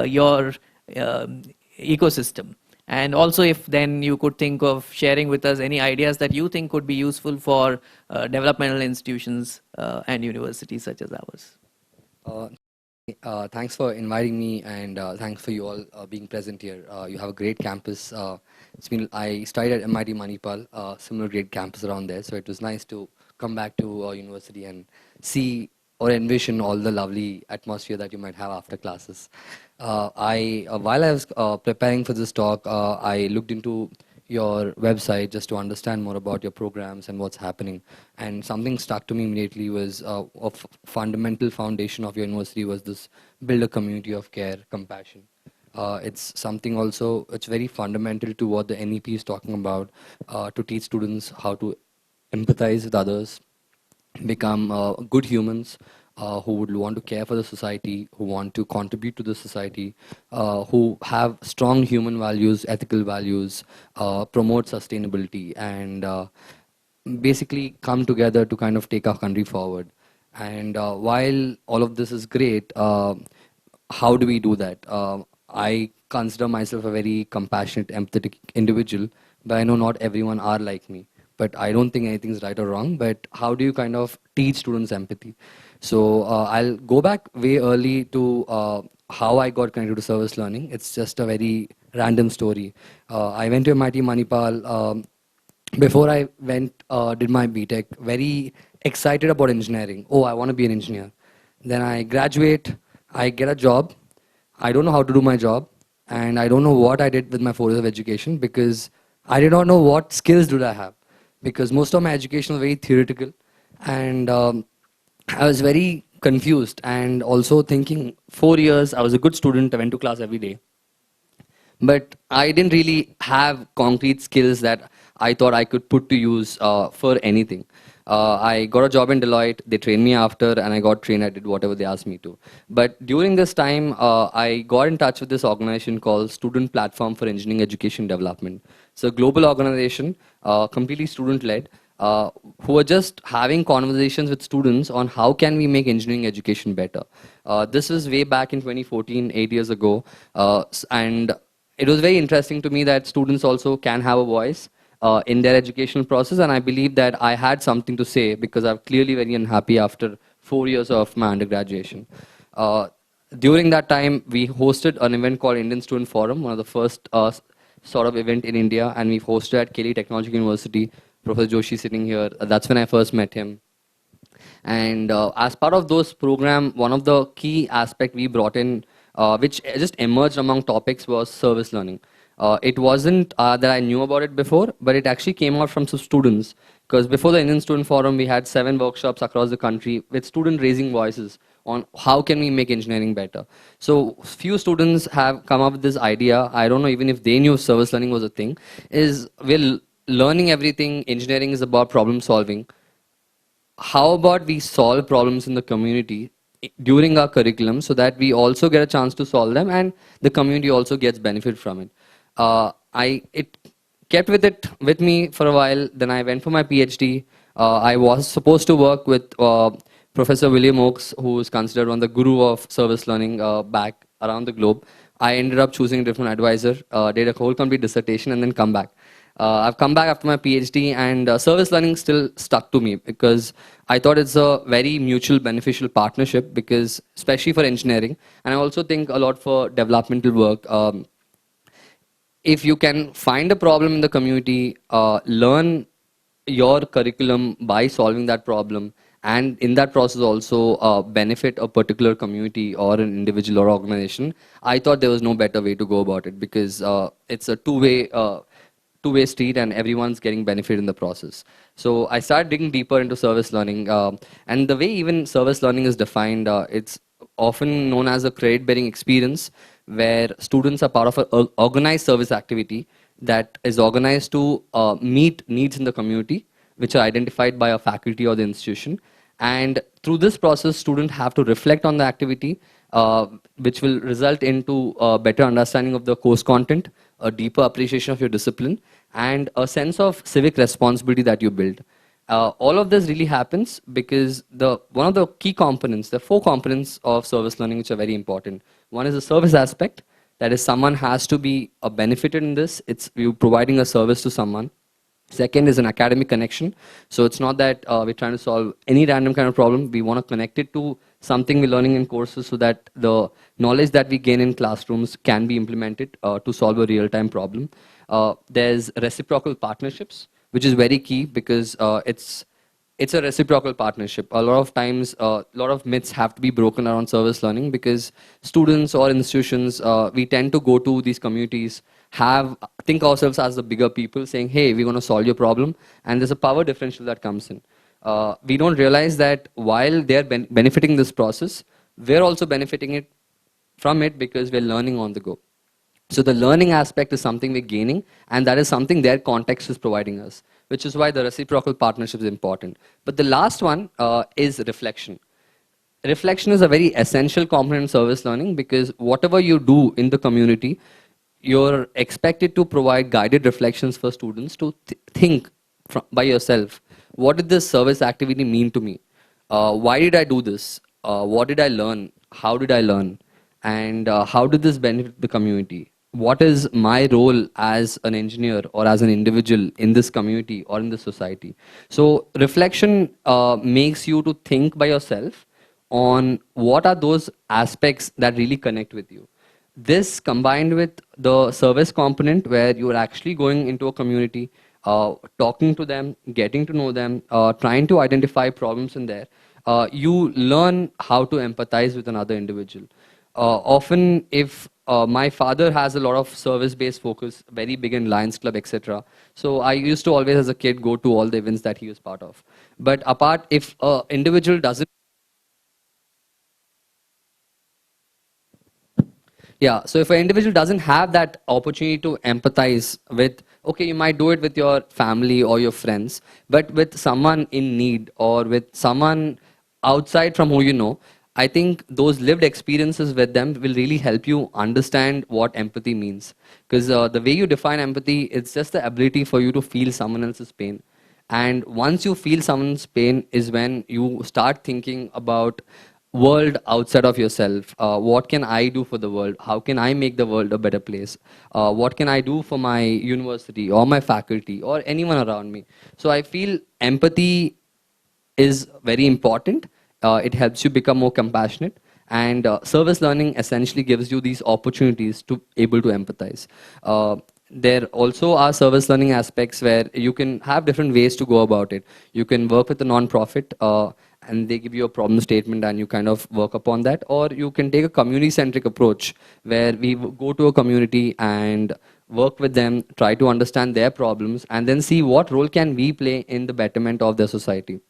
your ecosystem? And also, if then you could think of sharing with us any ideas that you think could be useful for developmental institutions and universities such as ours. Thanks for inviting me, and thanks for you all being present here. You have a great campus. I studied at MIT Manipal, similar great campus around there, so it was nice to come back to university and see or envision all the lovely atmosphere that you might have after classes. While I was preparing for this talk, I looked into your website just to understand more about your programs and what's happening. And something stuck to me immediately was a fundamental foundation of your university was this build a community of care, compassion. It's something also, it's very fundamental to what the NEP is talking about, to teach students how to empathize with others, become good humans, who would want to care for the society, who want to contribute to the society, who have strong human values, ethical values, promote sustainability, and basically come together to kind of take our country forward. And while all of this is great, how do we do that? I consider myself a very compassionate, empathetic individual, but I know not everyone are like me. But I don't think anything's right or wrong, but how do you kind of teach students empathy? So I'll go back way early to how I got connected to service learning. It's just a very random story. I went to MIT Manipal. Before I did my BTech, very excited about engineering. Oh, I want to be an engineer. Then I graduate, I get a job. I don't know how to do my job, and I don't know what I did with my 4 years of education, because I did not know what skills did I have, because most of my education was very theoretical, and I was very confused, and also thinking 4 years, I was a good student, I went to class every day. But I didn't really have concrete skills that I thought I could put to use for anything. I got a job in Deloitte. They trained me after, and I got trained. I did whatever they asked me to. But during this time, I got in touch with this organization called Student Platform for Engineering Education Development. It's a global organization, completely student-led, who are just having conversations with students on how can we make engineering education better. This was way back in 2014, 8 years ago, and it was very interesting to me that students also can have a voice in their educational process, and I believe that I had something to say because I'm clearly very unhappy after 4 years of my undergraduation. Uh, During that time, we hosted an event called Indian Student Forum, one of the first sort of event in India, and we've hosted at Kelly Technological University. Professor Joshi sitting here. That's when I first met him. And as part of those program, one of the key aspect we brought in, which just emerged among topics, was service learning. It wasn't that I knew about it before, but it actually came out from some students. Because before the Indian Student Forum, we had 7 workshops across the country with students raising voices on how can we make engineering better. So few students have come up with this idea. I don't know even if they knew service learning was a thing. Is we're learning everything. Engineering is about problem solving. How about we solve problems in the community during our curriculum so that we also get a chance to solve them and the community also gets benefit from it. It kept with me for a while. Then I went for my PhD. I was supposed to work with Professor William Oakes, who is considered one of the guru of service learning back around the globe. I ended up choosing a different advisor, did a whole complete dissertation, and then come back. I've come back after my PhD, and service learning still stuck to me because I thought it's a very mutual beneficial partnership, because especially for engineering, and I also think a lot for developmental work. If you can find a problem in the community, learn your curriculum by solving that problem, and in that process also benefit a particular community or an individual or organization, I thought there was no better way to go about it, because it's a two-way street and everyone's getting benefit in the process. So I started digging deeper into service learning, and the way even service learning is defined, it's often known as a credit-bearing experience where students are part of an organized service activity that is organized to meet needs in the community, which are identified by a faculty or the institution. And through this process, students have to reflect on the activity, which will result into a better understanding of the course content, a deeper appreciation of your discipline, and a sense of civic responsibility that you build. All of this really happens because one of the key components, the 4 components of service learning which are very important. One is the service aspect, that is someone has to be benefited in this. It's you providing a service to someone. Second is an academic connection. So it's not that we're trying to solve any random kind of problem. We want to connect it to something we're learning in courses so that the knowledge that we gain in classrooms can be implemented to solve a real-time problem. There's reciprocal partnerships, which is very key because it's a reciprocal partnership. A lot of times, a lot of myths have to be broken around service learning because students or institutions, we tend to go to these communities, think ourselves as the bigger people, saying, hey, we're going to solve your problem, and there's a power differential that comes in. We don't realize that while they're benefiting this process, we're also benefiting from it because we're learning on the go. So the learning aspect is something we're gaining, and that is something their context is providing us, which is why the reciprocal partnership is important. But the last one is reflection. Reflection is a very essential component in service learning because whatever you do in the community, you're expected to provide guided reflections for students to think by yourself. What did this service activity mean to me? Why did I do this? What did I learn? How did I learn? And how did this benefit the community? What is my role as an engineer or as an individual in this community or in this society? So reflection makes you to think by yourself on what are those aspects that really connect with you. This combined with the service component where you're actually going into a community, talking to them, getting to know them, trying to identify problems in there, you learn how to empathize with another individual. Often if my father has a lot of service-based focus, very big in Lions Club, etc. So I used to always, as a kid, go to all the events that he was part of. But apart, if an individual doesn't Yeah, so if an individual doesn't have that opportunity to empathize with, okay, you might do it with your family or your friends, but with someone in need or with someone outside from who you know, I think those lived experiences with them will really help you understand what empathy means. Because the way you define empathy, it's just the ability for you to feel someone else's pain. And once you feel someone's pain is when you start thinking about world outside of yourself. What can I do for the world? How can I make the world a better place? What can I do for my university or my faculty or anyone around me? So I feel empathy is very important. It helps you become more compassionate. And service learning essentially gives you these opportunities to able to empathize. There also are service learning aspects where you can have different ways to go about it. You can work with a non-profit and they give you a problem statement and you kind of work upon that, or you can take a community-centric approach where we go to a community and work with them, try to understand their problems, and then see what role can we play in the betterment of their society.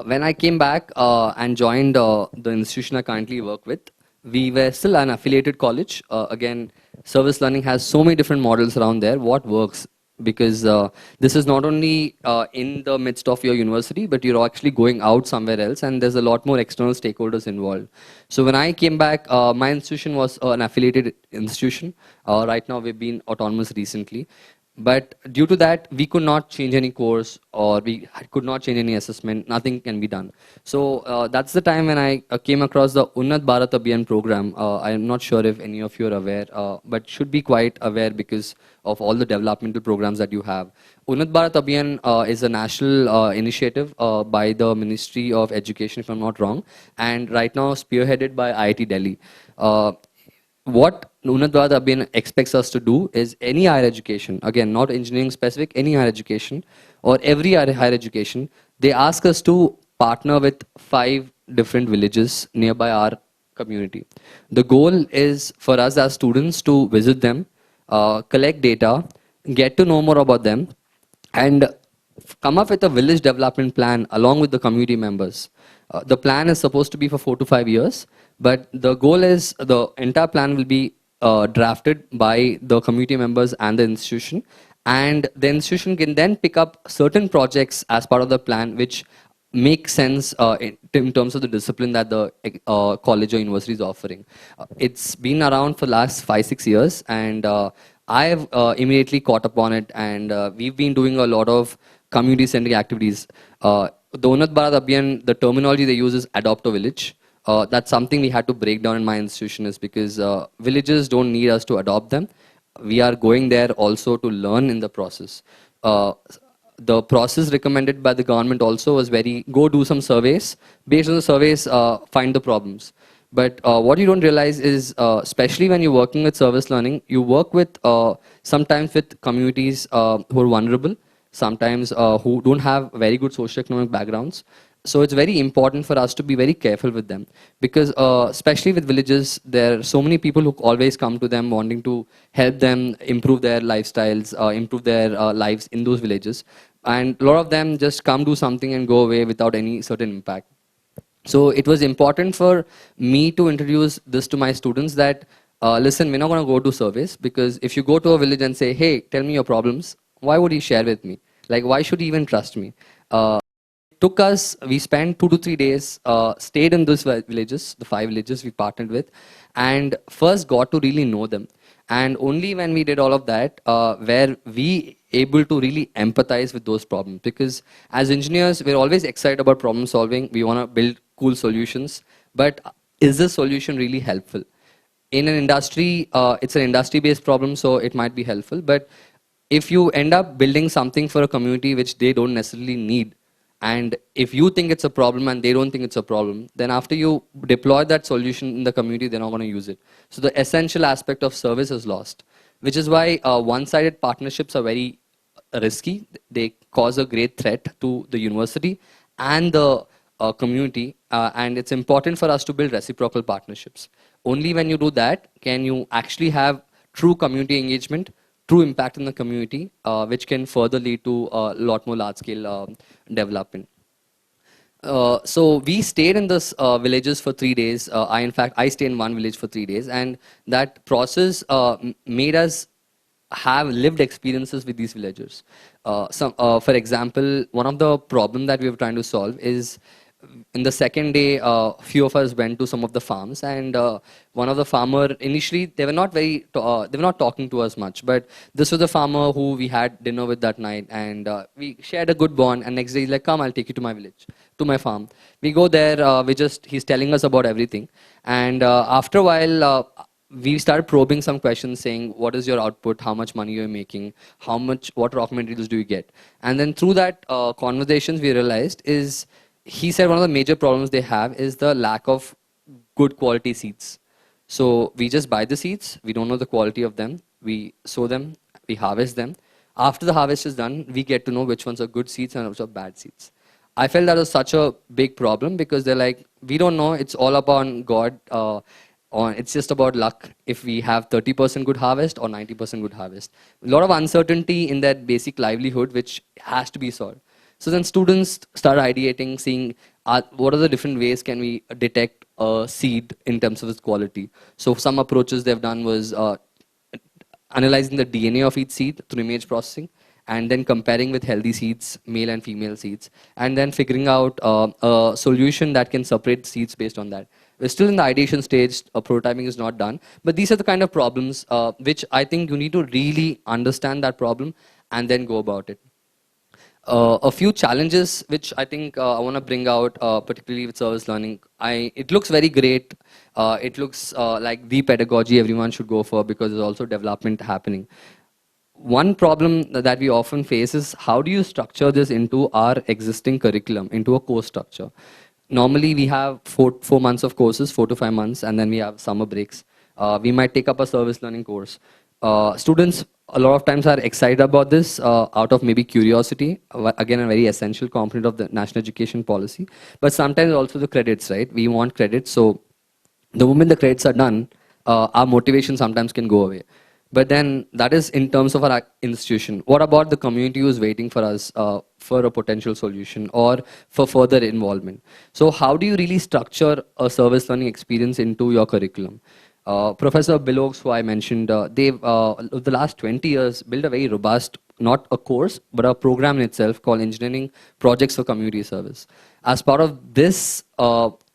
When I came back and joined the institution I currently work with, we were still an affiliated college. Again, service learning has so many different models around there. What works? Because this is not only in the midst of your university, but you're actually going out somewhere else, and there's a lot more external stakeholders involved. So when I came back, my institution was an affiliated institution. Right now, we've been autonomous recently. But due to that, we could not change any course or we could not change any assessment. Nothing can be done. So that's the time when I came across the Unnat Bharat Abhiyan program. I am not sure if any of you are aware, but should be quite aware because of all the developmental programs that you have. Unnat Bharat Abhiyan is a national initiative by the Ministry of Education, if I'm not wrong, and right now spearheaded by IIT Delhi. What Unat Bharat Abhiyan expects us to do is any higher education, again, not engineering specific, any higher education or every higher education, they ask us to partner with 5 different villages nearby our community. The goal is for us as students to visit them, collect data, get to know more about them, and come up with a village development plan along with the community members. The plan is supposed to be for 4 to 5 years, but the goal is the entire plan will be drafted by the community members and the institution, and the institution can then pick up certain projects as part of the plan which make sense in terms of the discipline that the college or university is offering. It's been around for the last 5-6 years, and I have immediately caught upon it, and we've been doing a lot of community-centric activities. The Unnat Bharat Abhiyan, the terminology they use is adopt a village. That's something we had to break down in my institution is because villages don't need us to adopt them. We are going there also to learn in the process. The process recommended by the government also was very, go do some surveys. Based on the surveys, find the problems. But what you don't realize is, especially when you're working with service learning, you work with sometimes with communities who are vulnerable, sometimes who don't have very good socioeconomic backgrounds. So it's very important for us to be very careful with them because especially with villages, there are so many people who always come to them wanting to help them improve their lifestyles, improve their lives in those villages. And a lot of them just come do something and go away without any certain impact. So it was important for me to introduce this to my students that, listen, we're not going to go to surveys because if you go to a village and say, hey, tell me your problems, why would he share with me? Like, why should he even trust me? Took us, we spent 2 to 3 days, stayed in those villages, the 5 villages we partnered with, and first got to really know them. And only when we did all of that, were we able to really empathize with those problems. Because as engineers, we're always excited about problem solving. We want to build cool solutions. But is this solution really helpful? In an industry, it's an industry-based problem, so it might be helpful. But if you end up building something for a community which they don't necessarily need, and if you think it's a problem and they don't think it's a problem, then after you deploy that solution in the community, they're not going to use it. So the essential aspect of service is lost, which is why one-sided partnerships are very risky. They cause a great threat to the university and the community. And it's important for us to build reciprocal partnerships. Only when you do that can you actually have true community engagement, true impact in the community, which can further lead to a lot more large-scale development. So we stayed in this villages for 3 days. In fact, I stayed in one village for 3 days, and that process made us have lived experiences with these villagers. For example, one of the problem that we were trying to solve is in the second day, few of us went to some of the farms, and one of the farmer initially they were not they were not talking to us much, but this was the farmer who we had dinner with that night, and we shared a good bond. And next day he's like, "Come, I'll take you to my village, to my farm." We go there. He's telling us about everything, and after a while. We started probing some questions saying, what is your output, how much money you're making, what raw materials do you get? And then through that conversations we realized is, he said one of the major problems they have is the lack of good quality seeds. So we just buy the seeds, we don't know the quality of them, we sow them, we harvest them. After the harvest is done, we get to know which ones are good seeds and which are bad seeds. I felt that was such a big problem because they're like, we don't know, it's all upon God. It's just about luck if we have 30% good harvest or 90% good harvest. A lot of uncertainty in that basic livelihood which has to be solved. So then students start ideating, seeing what are the different ways can we detect a seed in terms of its quality. So some approaches they've done was analyzing the DNA of each seed through image processing, and then comparing with healthy seeds, male and female seeds, and then figuring out a solution that can separate seeds based on that. We're still in the ideation stage, prototyping is not done, but these are the kind of problems which I think you need to really understand that problem and then go about it. A few challenges which I think I want to bring out, particularly with service learning. It looks very great. It looks like the pedagogy everyone should go for because there's also development happening. One problem that we often face is how do you structure this into our existing curriculum, into a course structure? Normally we have 4 months of courses, 4 to 5 months, and then we have summer breaks. We might take up a service learning course. Students a lot of times are excited about this out of maybe curiosity, again a very essential component of the national education policy, but sometimes also the credits, right? We want credits, so the moment the credits are done, our motivation sometimes can go away. But then that is in terms of our institution. What about the community who is waiting for us for a potential solution or for further involvement? So how do you really structure a service learning experience into your curriculum? Professor Billows, who I mentioned, they've, the last 20 years, built a very robust, not a course, but a program in itself called Engineering Projects for Community Service. As part of this,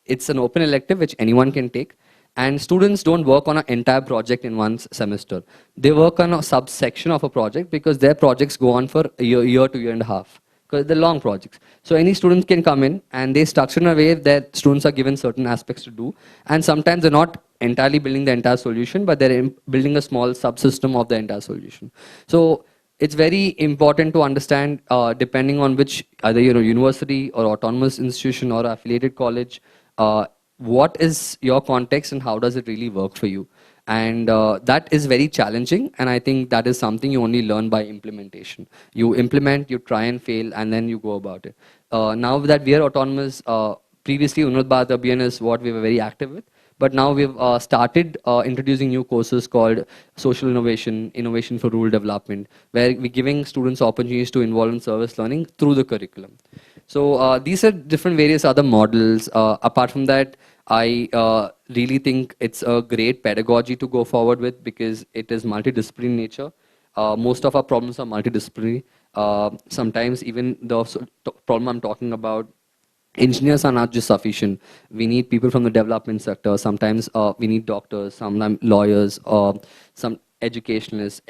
it's an open elective which anyone can take. And students don't work on an entire project in one semester. They work on a subsection of a project because their projects go on for a year to year and a half. Because they're long projects. So any students can come in and they structure in a way that students are given certain aspects to do. And sometimes they're not entirely building the entire solution, but they're building a small subsystem of the entire solution. So it's very important to understand, depending on which either university or autonomous institution or affiliated college, what is your context and how does it really work for you? And that is very challenging, and I think that is something you only learn by implementation. You implement, you try and fail, and then you go about it. Now that we are autonomous, previously Unvat Bharat Abhiyan is what we were very active with, but now we've started introducing new courses called Social Innovation, Innovation for Rural Development, where we're giving students opportunities to involve in service learning through the curriculum. So these are different various other models. Apart from that, I really think it's a great pedagogy to go forward with because it is multidisciplinary in nature. Most of our problems are multidisciplinary. Sometimes even the problem I'm talking about, engineers are not just sufficient. We need people from the development sector. Sometimes we need doctors, sometimes lawyers, some educationalists.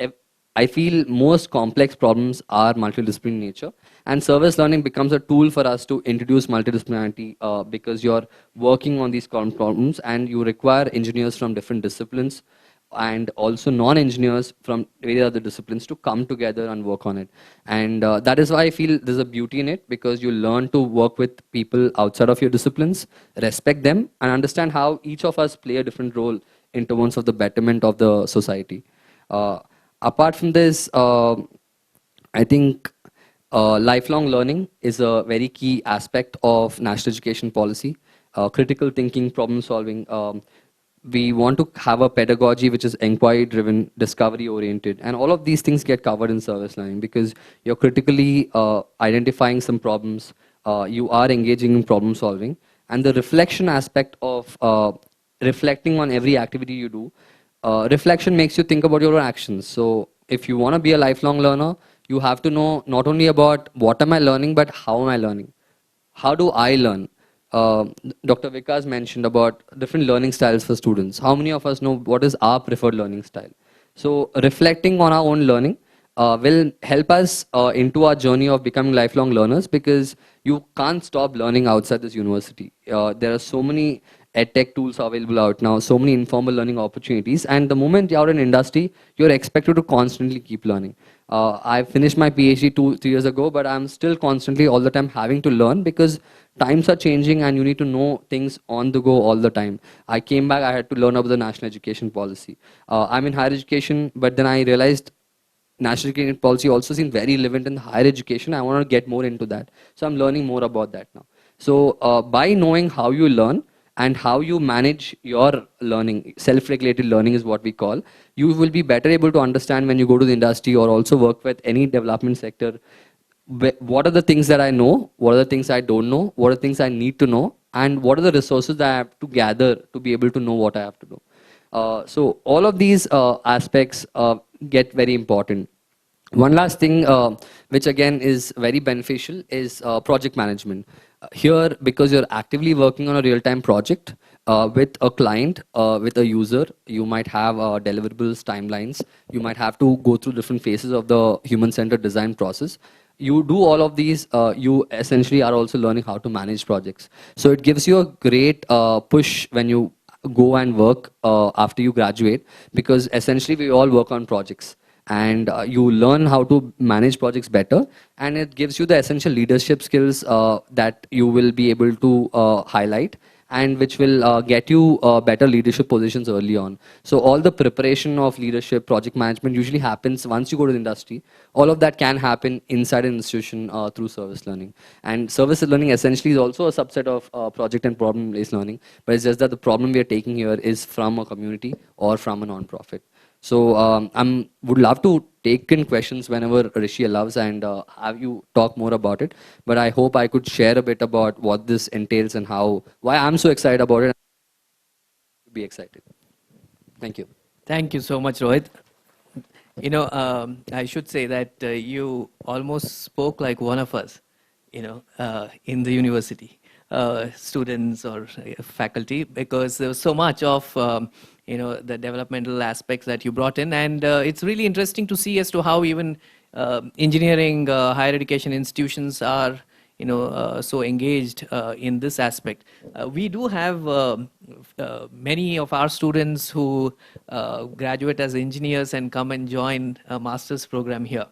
I feel most complex problems are multidisciplinary in nature, and service learning becomes a tool for us to introduce multidisciplinarity because you're working on these problems and you require engineers from different disciplines and also non-engineers from various other disciplines to come together and work on it. And that is why I feel there's a beauty in it, because you learn to work with people outside of your disciplines, respect them, and understand how each of us play a different role in terms of the betterment of the society. Apart from this, I think lifelong learning is a very key aspect of national education policy. Critical thinking, problem solving. We want to have a pedagogy which is inquiry driven, discovery oriented, and all of these things get covered in service learning because you're critically identifying some problems you are engaging in problem solving, and the reflection aspect of reflecting on every activity you do. Reflection makes you think about your own actions. So if you want to be a lifelong learner, you have to know not only about what am I learning, but how am I learning. How do I learn? Uh, Dr. Vikas mentioned about different learning styles for students. How many of us know what is our preferred learning style? So reflecting on our own learning will help us into our journey of becoming lifelong learners, because you can't stop learning outside this university. There are so many edtech tools available out now, so many informal learning opportunities, and the moment you're in industry, you're expected to constantly keep learning. I finished my PhD 2 3 years ago, but I'm still constantly all the time having to learn, because times are changing and you need to know things on the go all the time. I came back, I had to learn about the national education policy. I'm in higher education, but then I realized national education policy also seems very relevant in higher education. I want to get more into that. So I'm learning more about that now. So by knowing how you learn and how you manage your learning, self-regulated learning is what we call, you will be better able to understand when you go to the industry or also work with any development sector, what are the things that I know, what are the things I don't know, what are the things I need to know, and what are the resources that I have to gather to be able to know what I have to do. So all of these aspects get very important. One last thing, which again is very beneficial, is project management. Here, because you're actively working on a real-time project with a client, with a user, you might have deliverables, timelines. You might have to go through different phases of the human-centered design process. You do all of these, you essentially are also learning how to manage projects. So it gives you a great push when you go and work after you graduate, because essentially we all work on projects, and you learn how to manage projects better, and it gives you the essential leadership skills that you will be able to highlight, and which will get you better leadership positions early on. So all the preparation of leadership, project management usually happens once you go to the industry. All of that can happen inside an institution through service learning. And service learning essentially is also a subset of project and problem-based learning, but it's just that the problem we are taking here is from a community or from a non-profit. So I would love to take in questions whenever Rishi allows, and have you talk more about it. But I hope I could share a bit about what this entails and why I'm so excited about it. Be excited. Thank you. Thank you so much, Rohit. I should say that you almost spoke like one of us, in the university, students or faculty, because there was so much of, the developmental aspects that you brought in. And it's really interesting to see as to how even engineering, higher education institutions are, so engaged in this aspect. We do have many of our students who graduate as engineers and come and join a master's program here.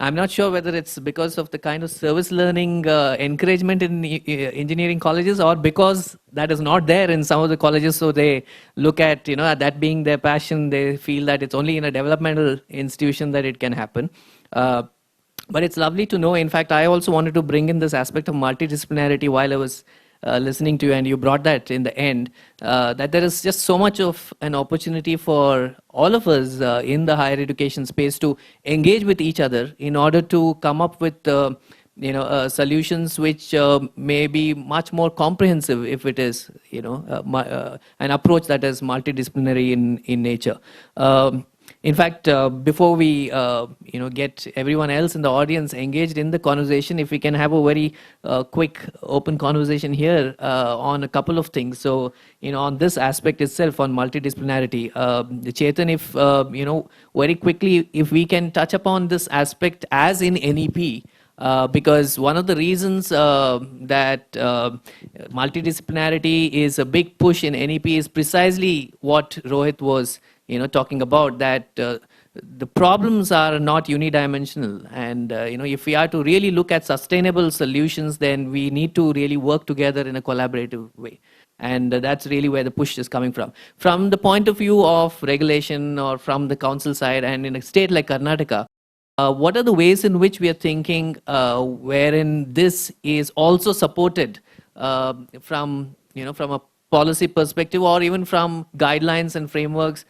I'm not sure whether it's because of the kind of service learning encouragement in engineering colleges, or because that is not there in some of the colleges, so they look at, that being their passion. They feel that it's only in a developmental institution that it can happen. But it's lovely to know. In fact, I also wanted to bring in this aspect of multidisciplinarity while I was listening to you, and you brought that in the end, that there is just so much of an opportunity for all of us in the higher education space to engage with each other in order to come up with solutions which may be much more comprehensive if it is an approach that is multidisciplinary in nature. In fact, before we get everyone else in the audience engaged in the conversation, if we can have a very quick open conversation here on a couple of things. So on this aspect itself, on multidisciplinarity, Chetan, if very quickly, if we can touch upon this aspect as in NEP. Because one of the reasons that multidisciplinarity is a big push in NEP is precisely what Rohit was talking about, that the problems are not unidimensional. And if we are to really look at sustainable solutions, then we need to really work together in a collaborative way. And that's really where the push is coming from. From the point of view of regulation, or from the council side, and in a state like Karnataka, what are the ways in which we are thinking wherein this is also supported from a policy perspective, or even from guidelines and frameworks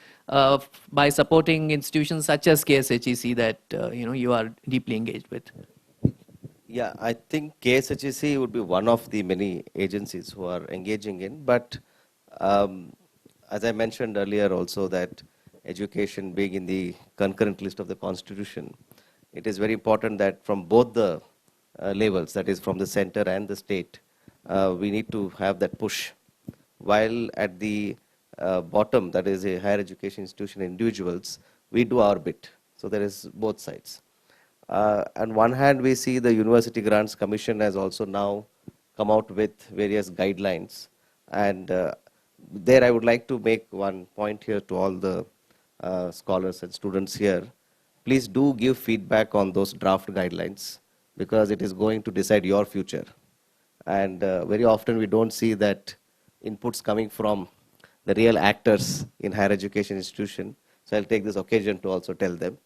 by supporting institutions such as KSHEC that you are deeply engaged with? Yeah, I think KSHEC would be one of the many agencies who are engaging in, but um, as I mentioned earlier also that education being in the concurrent list of the Constitution, it is very important that from both the levels, that is from the center and the state, we need to have that push. While at the bottom, that is a higher education institution individuals, we do our bit. So there is both sides. On one hand, we see the University Grants Commission has also now come out with various guidelines. And there I would like to make one point here to all the scholars and students here. Please do give feedback on those draft guidelines because it is going to decide your future. And very often we don't see that inputs coming from the real actors in higher education institution. So I'll take this occasion to also tell them.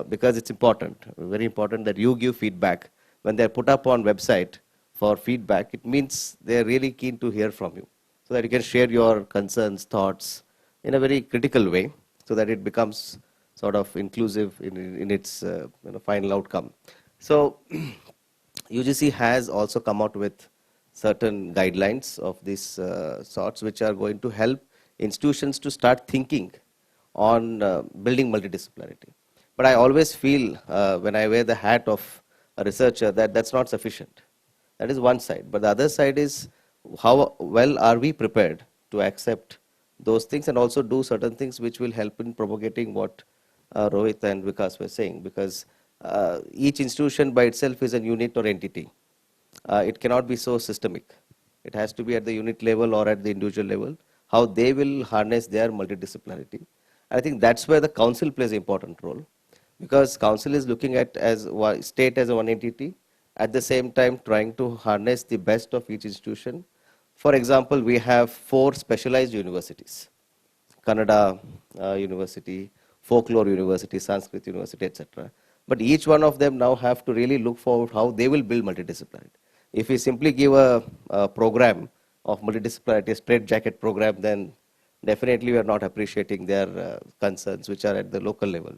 Because it's important, very important that you give feedback. When they're put up on website for feedback, it means they're really keen to hear from you, so that you can share your concerns, thoughts in a very critical way, so that it becomes sort of inclusive in its final outcome. So UGC has also come out with certain guidelines of these sorts, which are going to help institutions to start thinking on building multidisciplinarity. But I always feel when I wear the hat of a researcher that that's not sufficient. That is one side. But the other side is how well are we prepared to accept those things and also do certain things which will help in propagating what Rohit and Vikas were saying. Because each institution by itself is a unit or entity. It cannot be so systemic. It has to be at the unit level or at the individual level, how they will harness their multidisciplinarity. I think that's where the council plays an important role. Because council is looking at state as a one entity, at the same time trying to harness the best of each institution. For example, we have 4 specialized universities: Kannada University, Folklore University, Sanskrit University, etc. But each one of them now have to really look forward how they will build multidisciplinarity. If we simply give a program of multidisciplinarity, a straight-jacket program, then definitely we are not appreciating their concerns, which are at the local level.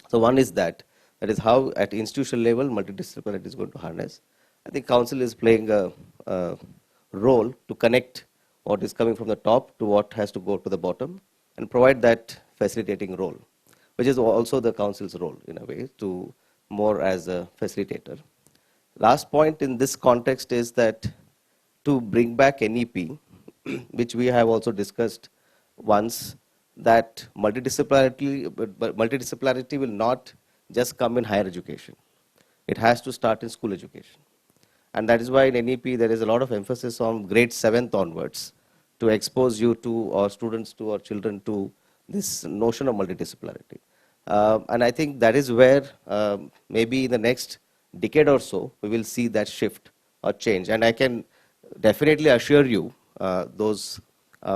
So one is that is how at institutional level multidisciplinarity is going to harness. I think council is playing a role to connect what is coming from the top to what has to go to the bottom and provide that facilitating role, which is also the council's role in a way, to more as a facilitator. Last point in this context is that to bring back NEP, which we have also discussed once, that multidisciplinarity will not just come in higher education. It has to start in school education. And that is why in NEP there is a lot of emphasis on grade 7th onwards to expose you to, or students to, or children to this notion of multidisciplinarity. And I think that is where maybe in the next decade or so we will see that shift or change. And I can definitely assure you, those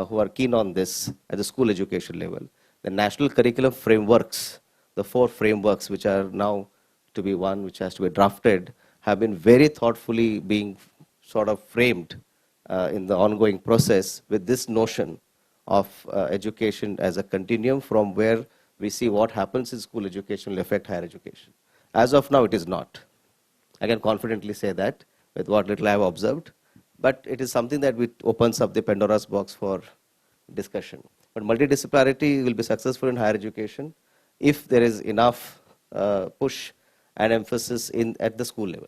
who are keen on this at the school education level, the national curriculum frameworks, the 4 frameworks which are now to be one, which has to be drafted, have been very thoughtfully being sort of framed in the ongoing process with this notion of education as a continuum from where we see what happens in school education will affect higher education. As of now, it is not. I can confidently say that with what little I have observed. But it is something that opens up the Pandora's box for discussion. But multidisciplinarity will be successful in higher education if there is enough push and emphasis at the school level.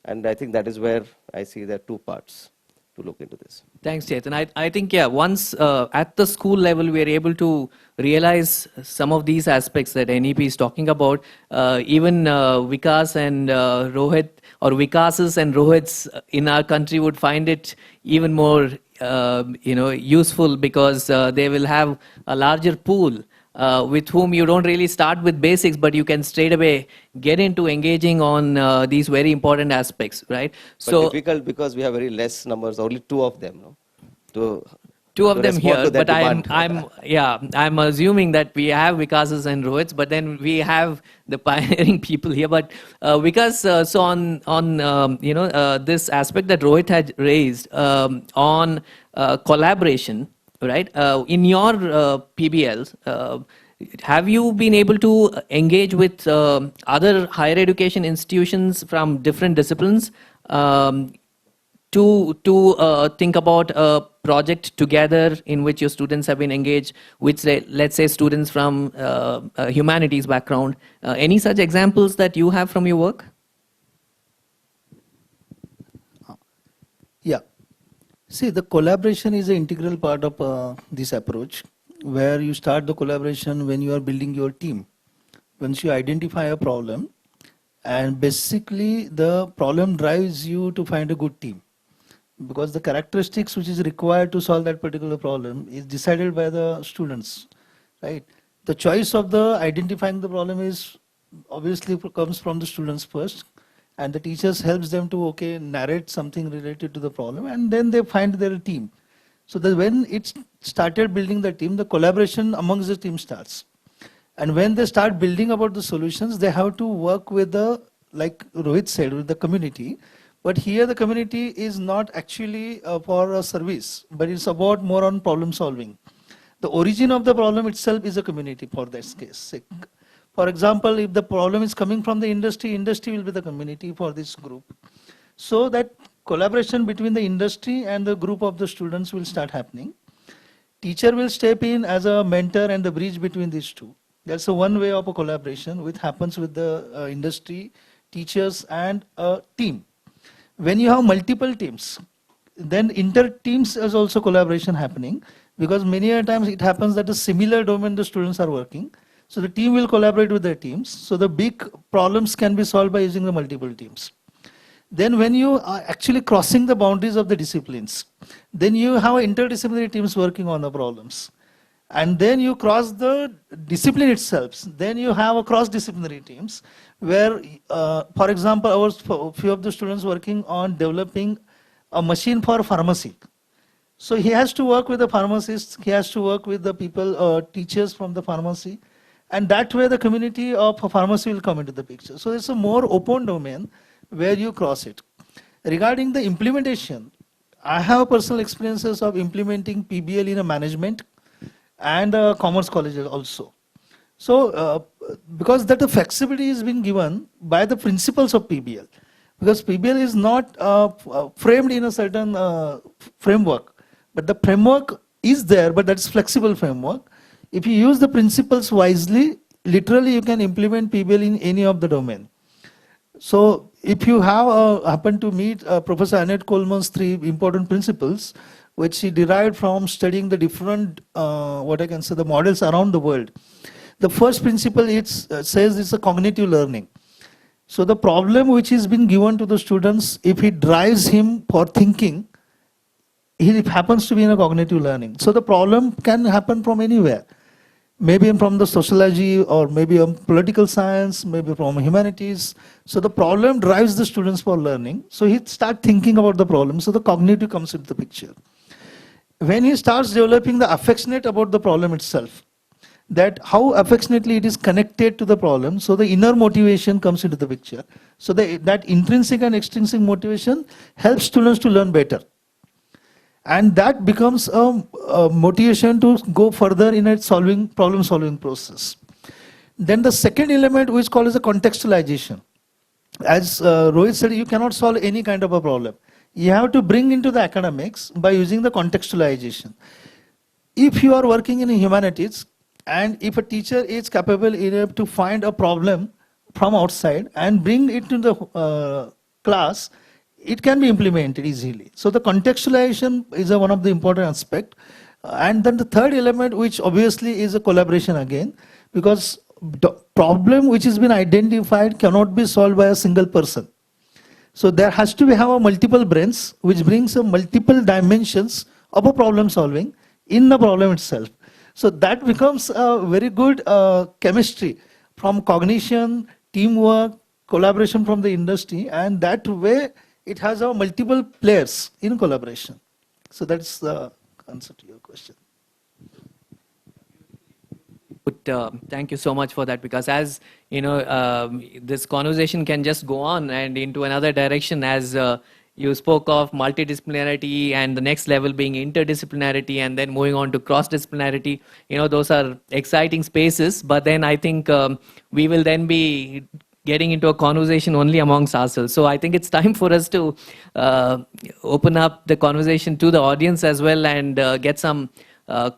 And I think that is where I see there are 2 parts to look into this. Thanks, Chetan. I think, yeah, once at the school level we are able to realize some of these aspects that NEP is talking about, even Vikas and Rohit, or Vikases and Rohits in our country would find it even more useful, because they will have a larger pool with whom you don't really start with basics, but you can straight away get into engaging on these very important aspects, right? But difficult because we have very less numbers, only 2 of them, no? Two of them here, but demand. I'm assuming that we have Vikasas and Rohits, but then we have the pioneering people here. But Vikas, so on this aspect that Rohit had raised on collaboration, right? In your PBLs, Have you been able to engage with other higher education institutions from different disciplines to think about a project together in which your students have been engaged with, say, let's say, students from humanities background? Any such examples that you have from your work? Yeah. See, the collaboration is an integral part of this approach, where you start the collaboration when you are building your team. Once you identify a problem, and basically the problem drives you to find a good team, because the characteristics which is required to solve that particular problem is decided by the students, right? The choice of the identifying the problem is obviously comes from the students first, and the teachers helps them to narrate something related to the problem, and then they find their team. So that when it started building the team, the collaboration amongst the team starts. And when they start building about the solutions, they have to work with the, like Rohit said, with the community. But here the community is not actually for a service, but it's about more on problem solving. The origin of the problem itself is a community for this case. For example, if the problem is coming from the industry, industry will be the community for this group. So that collaboration between the industry and the group of the students will start happening. Teacher will step in as a mentor and the bridge between these two. That's one way of a collaboration which happens with the industry, teachers and a team. When you have multiple teams, then inter-teams is also collaboration happening, because many a times it happens that a similar domain the students are working. So the team will collaborate with their teams. So the big problems can be solved by using the multiple teams. Then when you are actually crossing the boundaries of the disciplines, then you have interdisciplinary teams working on the problems. And then you cross the discipline itself. Then you have a cross-disciplinary teams where, for example, few of the students working on developing a machine for pharmacy. So he has to work with the pharmacists, he has to work with the people, teachers from the pharmacy, and that way the community of pharmacy will come into the picture. So it's a more open domain where you cross it. Regarding the implementation, I have personal experiences of implementing PBL in a management and commerce colleges also. So because that the flexibility is being given by the principles of PBL, because PBL is not framed in a certain framework, but the framework is there, but that's flexible framework. If you use the principles wisely, literally you can implement PBL in any of the domain. So if you have happen to meet Professor Annette Coleman's 3 important principles, which she derived from studying the different, the models around the world. The first principle says it's a cognitive learning. So the problem which is being given to the students, if it drives him for thinking, it happens to be in a cognitive learning. So the problem can happen from anywhere. Maybe from the sociology, or maybe political science, maybe from humanities. So the problem drives the students for learning. So he starts thinking about the problem. So the cognitive comes into the picture. When he starts developing the affectionate about the problem itself, that how affectionately it is connected to the problem, so the inner motivation comes into the picture. So that intrinsic and extrinsic motivation helps students to learn better. And that becomes a motivation to go further in a problem solving process. Then the second element, which is called as a contextualization. As Rohit said, you cannot solve any kind of a problem. You have to bring into the academics by using the contextualization. If you are working in humanities, and if a teacher is capable enough to find a problem from outside and bring it to the class, it can be implemented easily. So the contextualization is one of the important aspects. And then the third element, which obviously is a collaboration again, because the problem which has been identified cannot be solved by a single person. So there has to be have a multiple brains, which brings a multiple dimensions of a problem solving in the problem itself. So that becomes a very good chemistry from cognition, teamwork, collaboration from the industry, and that way it has multiple players in collaboration. So that's the answer to your question. Thank you so much for that, because as you know, this conversation can just go on and into another direction as you spoke of multidisciplinarity and the next level being interdisciplinarity and then moving on to cross-disciplinarity. Those are exciting spaces, but then I think we will then be getting into a conversation only amongst ourselves. So I think it's time for us to open up the conversation to the audience as well and get some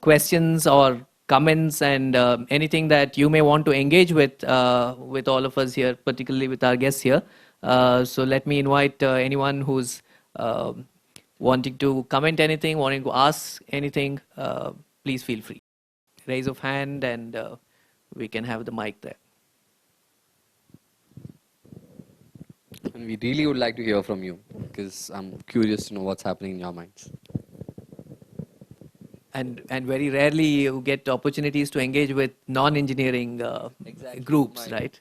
questions or comments and anything that you may want to engage with all of us here, particularly with our guests here. So let me invite anyone who's wanting to comment anything, wanting to ask anything, please feel free. Raise of hand and we can have the mic there. And we really would like to hear from you because I'm curious to know what's happening in your minds. And very rarely you get opportunities to engage with non-engineering groups, right?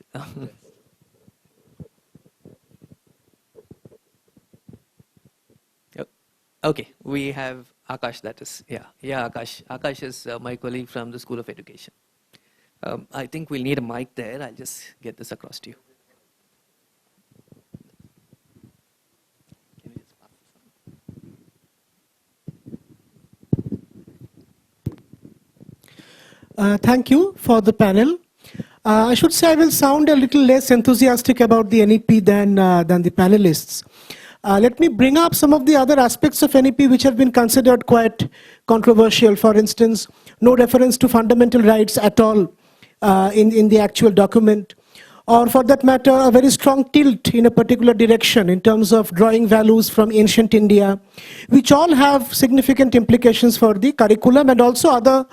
Yes. Okay, we have Akash, that is, yeah, Akash. Akash is my colleague from the School of Education. I think we'll need a mic there. I'll just get this across to you. Can you just pass this on? Thank you for the panel. I should say I will sound a little less enthusiastic about the NEP than the panelists. Let me bring up some of the other aspects of NEP which have been considered quite controversial. For instance, no reference to fundamental rights at all in the actual document. Or for that matter, a very strong tilt in a particular direction in terms of drawing values from ancient India, which all have significant implications for the curriculum and also other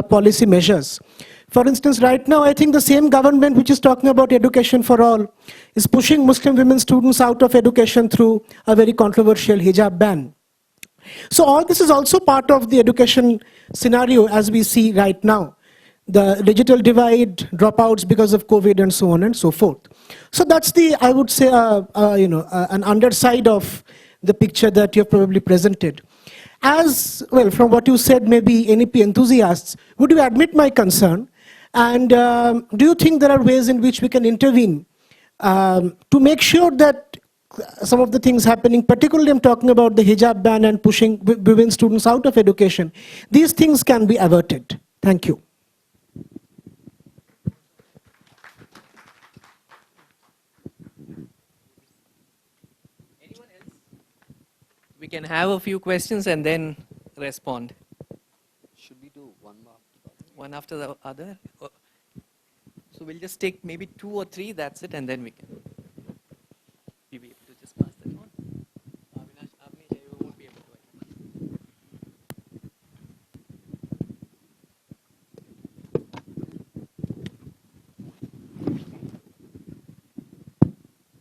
policy measures. For instance, right now, I think the same government which is talking about education for all is pushing Muslim women students out of education through a very controversial hijab ban. So all this is also part of the education scenario as we see right now. The digital divide, dropouts because of COVID and so on and so forth. So that's the, I would say, an underside of the picture that you've probably presented. As well, from what you said, maybe NEP enthusiasts, would you admit my concern? And do you think there are ways in which we can intervene to make sure that some of the things happening, particularly I'm talking about the hijab ban and pushing women students out of education, these things can be averted? Thank you. Anyone else? We can have a few questions and then respond. Should we do one more? One after the other? So we'll just take maybe 2 or 3, that's it, and then we can be able to just pass that on. Avinash, Avnish, I won't be able to.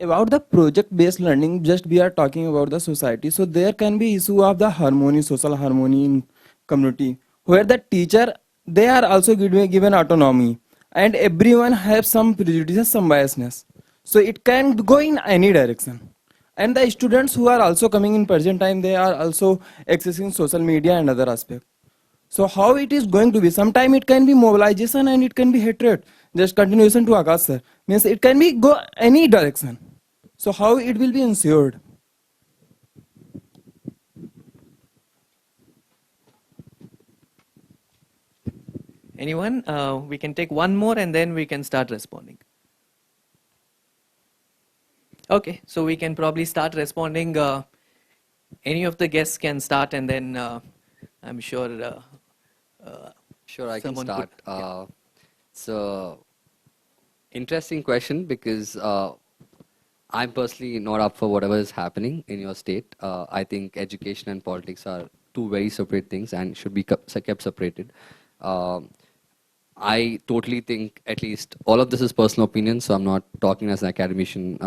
About the project based learning, just we are talking about the society, so there can be issue of the harmony, social harmony in community, where the teacher, they are also given autonomy and everyone has some prejudices, some biasness, so it can go in any direction. And the students who are also coming in present time, they are also accessing social media and other aspects. So how it is going to be? Sometime it can be mobilization and it can be hatred. Just continuation to Akash sir. Means it can be go any direction. So how it will be ensured? Anyone? We can take one more and then we can start responding. Okay, so we can probably start responding. Any of the guests can start and then I'm sure Sure, I can someone start. could- yeah. So, interesting question because I'm personally not up for whatever is happening in your state. I think education and politics are two very separate things and should be kept separated. I totally think, at least all of this is personal opinion, so I'm not talking as an academician.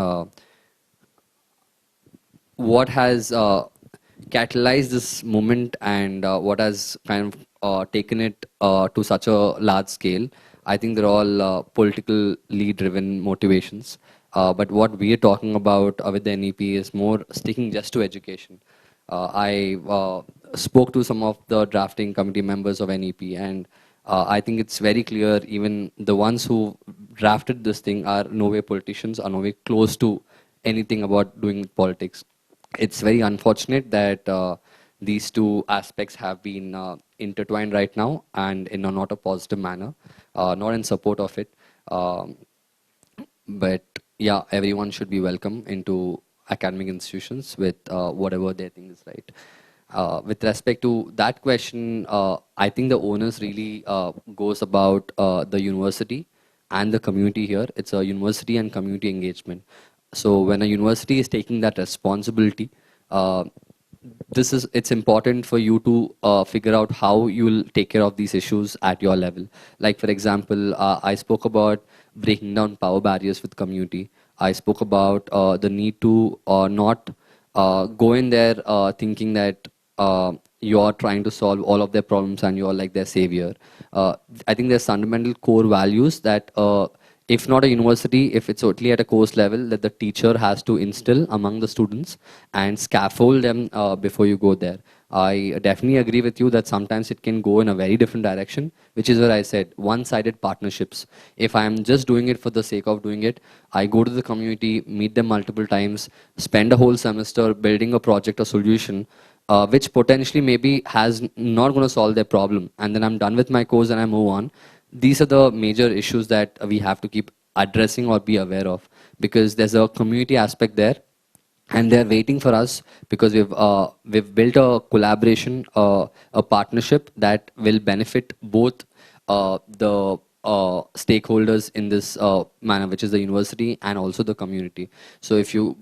What has catalyzed this movement and what has kind of taken it to such a large scale? I think they're all politically driven motivations. But what we are talking about with the NEP is more sticking just to education. I spoke to some of the drafting committee members of NEP, and I think it's very clear even the ones who drafted this thing are no way politicians, are no way close to anything about doing politics. it's very unfortunate that these two aspects have been intertwined right now and in a not a positive manner, not in support of it. Um, but yeah, everyone should be welcome into academic institutions with whatever they think is right. With respect to that question, I think the onus really goes about the university and the community here. It's a university and community engagement. So when a university is taking that responsibility, uh, it's important for you to figure out how you will take care of these issues at your level. Like for example, I spoke about breaking down power barriers with community. I spoke about the need to not go in there thinking that you're trying to solve all of their problems and you're like their savior. I think there's fundamental core values that if not a university, if it's totally at a course level, that the teacher has to instill among the students and scaffold them before you go there. I definitely agree with you that sometimes it can go in a very different direction, which is where I said one-sided partnerships. If I'm just doing it for the sake of doing it, I go to the community, meet them multiple times, spend a whole semester building a project or solution, which potentially maybe has not going to solve their problem, and then I'm done with my course and I move on. These are the major issues that we have to keep addressing or be aware of, because there's a community aspect there and they're waiting for us, because we've built a collaboration, a partnership that will benefit both the stakeholders in this manner, which is the university and also the community. So if you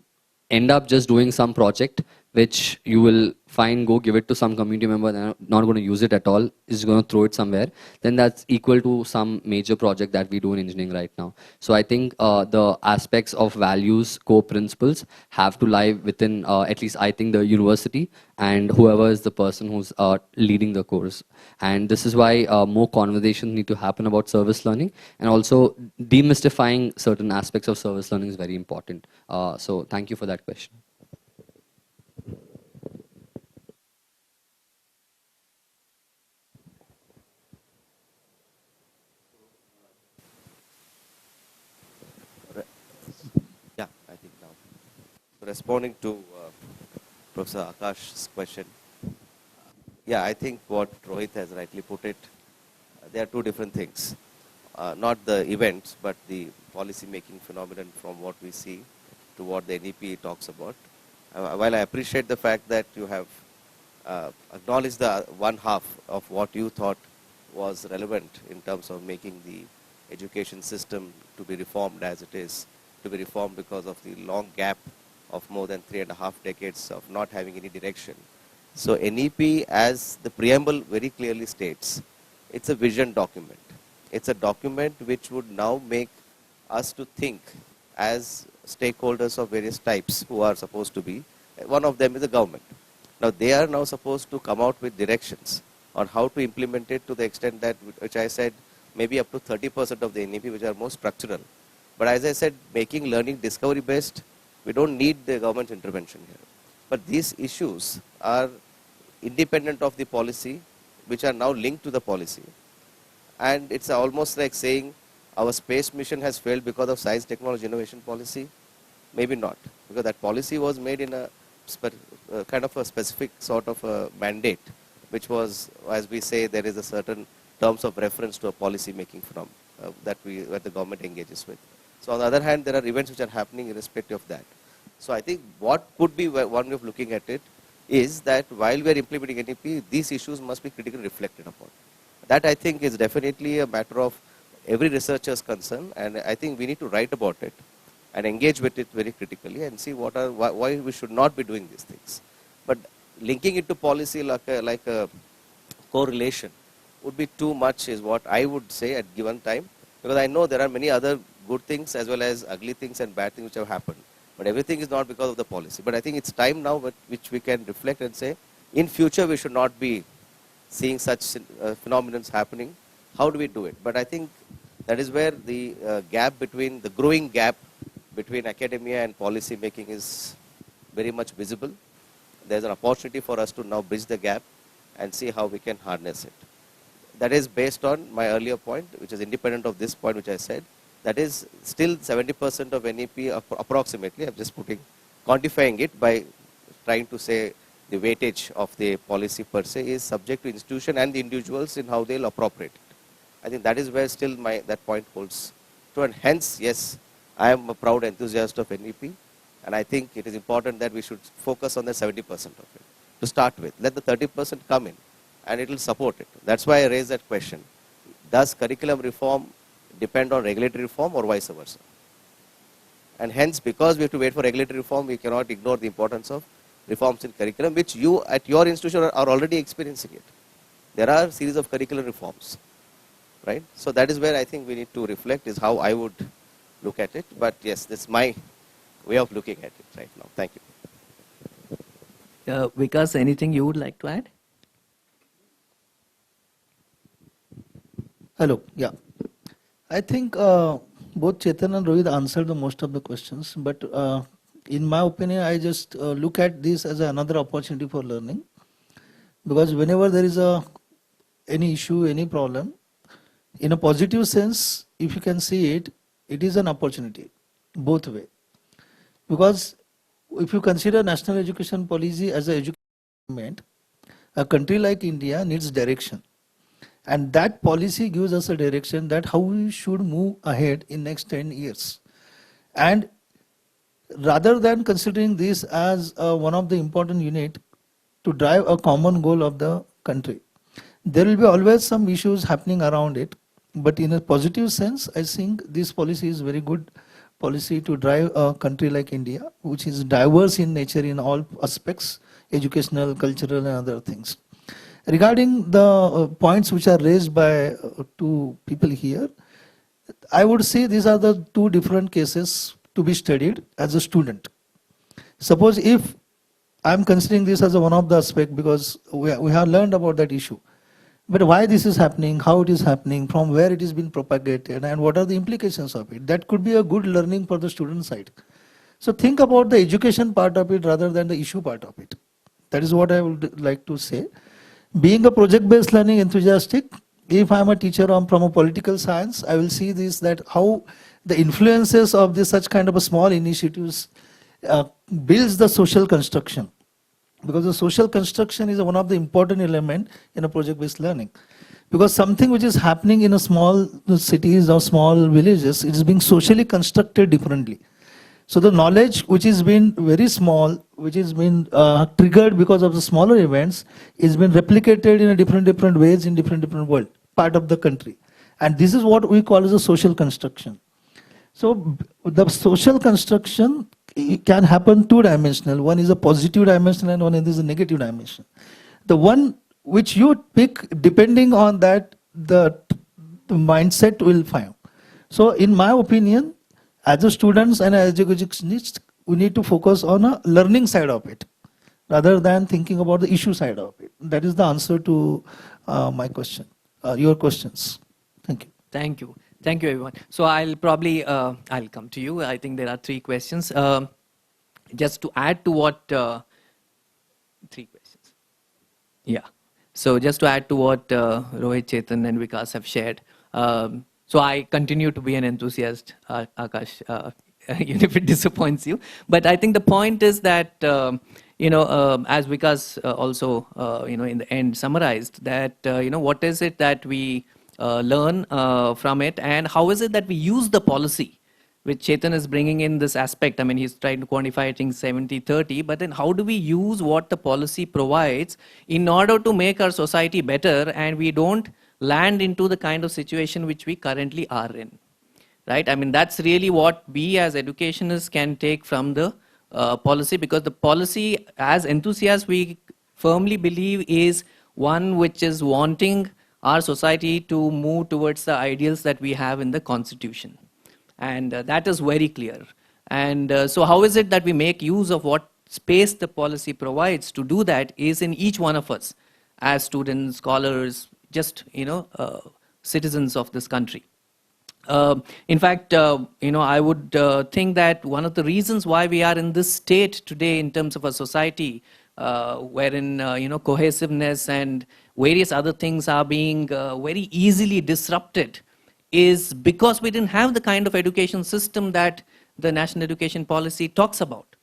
end up just doing some project which you will find, go give it to some community member, they're not going to use it at all, is going to throw it somewhere, then that's equal to some major project that we do in engineering right now. So I think the aspects of values, core principles have to lie within at least I think the university and whoever is the person who's leading the course. And this is why more conversations need to happen about service learning, and also demystifying certain aspects of service learning is very important. So thank you for that question. Yeah, I think now. So responding to Professor Akash's question, yeah, I think what Rohit has rightly put it, there are two different things. Not the events, but the policy making phenomenon from what we see to what the NEP talks about. While I appreciate the fact that you have acknowledged the one half of what you thought was relevant in terms of making the education system to be reformed as it is, to be reformed because of the long gap of more than 3.5 decades of not having any direction. So NEP, as the preamble very clearly states, it's a vision document. It's a document which would now make us to think as stakeholders of various types who are supposed to be. One of them is the government. Now they are now supposed to come out with directions on how to implement it to the extent that, which I said, maybe up to 30% of the NEP, which are more structural. But as I said, making learning discovery based, we don't need the government's intervention here. But these issues are independent of the policy, which are now linked to the policy. And it's almost like saying our space mission has failed because of science, technology, innovation policy. Maybe not, because that policy was made in a kind of a specific sort of a mandate, which was, as we say, there is a certain terms of reference to a policy making from that the government engages with. So on the other hand, there are events which are happening irrespective of that. So I think what could be one way of looking at it is that while we are implementing NEP, these issues must be critically reflected upon. That I think is definitely a matter of every researcher's concern, and I think we need to write about it and engage with it very critically and see why we should not be doing these things. But linking it to policy like a correlation would be too much, is what I would say at given time, because I know there are many other good things as well as ugly things and bad things which have happened. But everything is not because of the policy. But I think it's time now which we can reflect and say, in future we should not be seeing such phenomena happening. How do we do it? But I think that is where the the growing gap between academia and policy making is very much visible. There's an opportunity for us to now bridge the gap and see how we can harness it. That is based on my earlier point, which is independent of this point which I said. That is still 70% of NEP approximately, I'm just quantifying it by trying to say the weightage of the policy per se is subject to institution and the individuals in how they'll appropriate it. I think that is where still that point holds true, and hence, yes, I am a proud enthusiast of NEP, and I think it is important that we should focus on the 70% of it to start with. Let the 30% come in, and it will support it. That's why I raised that question. Does curriculum reform depend on regulatory reform or vice versa? And hence, because we have to wait for regulatory reform, we cannot ignore the importance of reforms in curriculum, which you at your institution are already experiencing it. There are series of curriculum reforms, right? So that is where I think we need to reflect, is how I would look at it. But yes, this is my way of looking at it right now. Thank you. Vikas, anything you would like to add? Hello. Yeah. I think both Chetan and Rohit answered the most of the questions, but in my opinion, I just look at this as another opportunity for learning, because whenever there is any issue, any problem, in a positive sense, if you can see it, it is an opportunity, both way. Because if you consider national education policy as an education movement, a country like India needs direction. And that policy gives us a direction that how we should move ahead in next 10 years. And rather than considering this as one of the important unit to drive a common goal of the country, there will be always some issues happening around it. But in a positive sense, I think this policy is very good policy to drive a country like India, which is diverse in nature in all aspects, educational, cultural and other things. Regarding the points which are raised by two people here, I would say these are the two different cases to be studied as a student. Suppose if I'm considering this as one of the aspects, because we have learned about that issue. But why this is happening, how it is happening, from where it is being propagated, and what are the implications of it. That could be a good learning for the student side. So think about the education part of it rather than the issue part of it. That is what I would like to say. Being a project-based learning enthusiastic, if I'm a teacher from a political science, I will see this, that how the influences of this such kind of a small initiatives builds the social construction. Because the social construction is one of the important element in a project-based learning. Because something which is happening in a small cities or small villages, it is being socially constructed differently. So the knowledge which is been very small, which has been triggered because of the smaller events, is been replicated in a different ways in different world, part of the country. And this is what we call as a social construction. So the social construction can happen two-dimensional. One is a positive dimension and one is a negative dimension. The one which you pick, depending on that, the mindset will find. So in my opinion, as a students and as educationists, we need to focus on a learning side of it, rather than thinking about the issue side of it. That is the answer to my question, your questions. Thank you. Thank you. Thank you, everyone. So I'll probably, I'll come to you. I think there are three questions. Just to add to what, three questions. Yeah. So just to add to what Rohit, Chetan and Vikas have shared. So I continue to be an enthusiast, Akash, even if it disappoints you. But I think the point is that, as Vikas also, in the end summarized, that, what is it that we learn from it, and how is it that we use the policy, which Chetan is bringing in this aspect. I mean, he's trying to quantify, I think, 70-30, but then how do we use what the policy provides in order to make our society better, and we don't land into the kind of situation which we currently are in, right? I mean, that's really what we as educationists can take from the policy, because the policy, as enthusiasts, we firmly believe is one which is wanting our society to move towards the ideals that we have in the Constitution. And that is very clear. And so how is it that we make use of what space the policy provides to do that is in each one of us as students, scholars, just, citizens of this country. In fact, I would think that one of the reasons why we are in this state today in terms of a society wherein, cohesiveness and various other things are being very easily disrupted is because we didn't have the kind of education system that the national education policy talks about.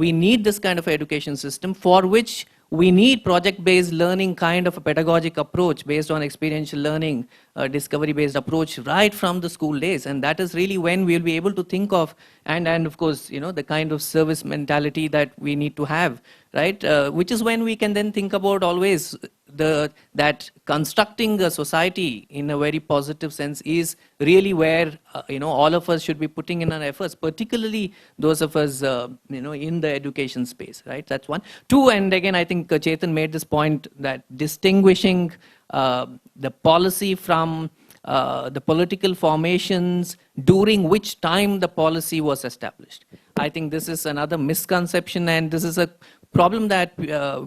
we need this kind of education system for which we need project-based learning kind of a pedagogic approach based on experiential learning, discovery-based approach right from the school days. And that is really when we'll be able to think of, and of course, the kind of service mentality that we need to have, right? Which is when we can then think about always that constructing a society in a very positive sense is really where all of us should be putting in our efforts, particularly those of us in the education space, right? That's one. Two, and again I think Chetan made this point that distinguishing the policy from the political formations during which time the policy was established. I think this is another misconception, and this is a problem that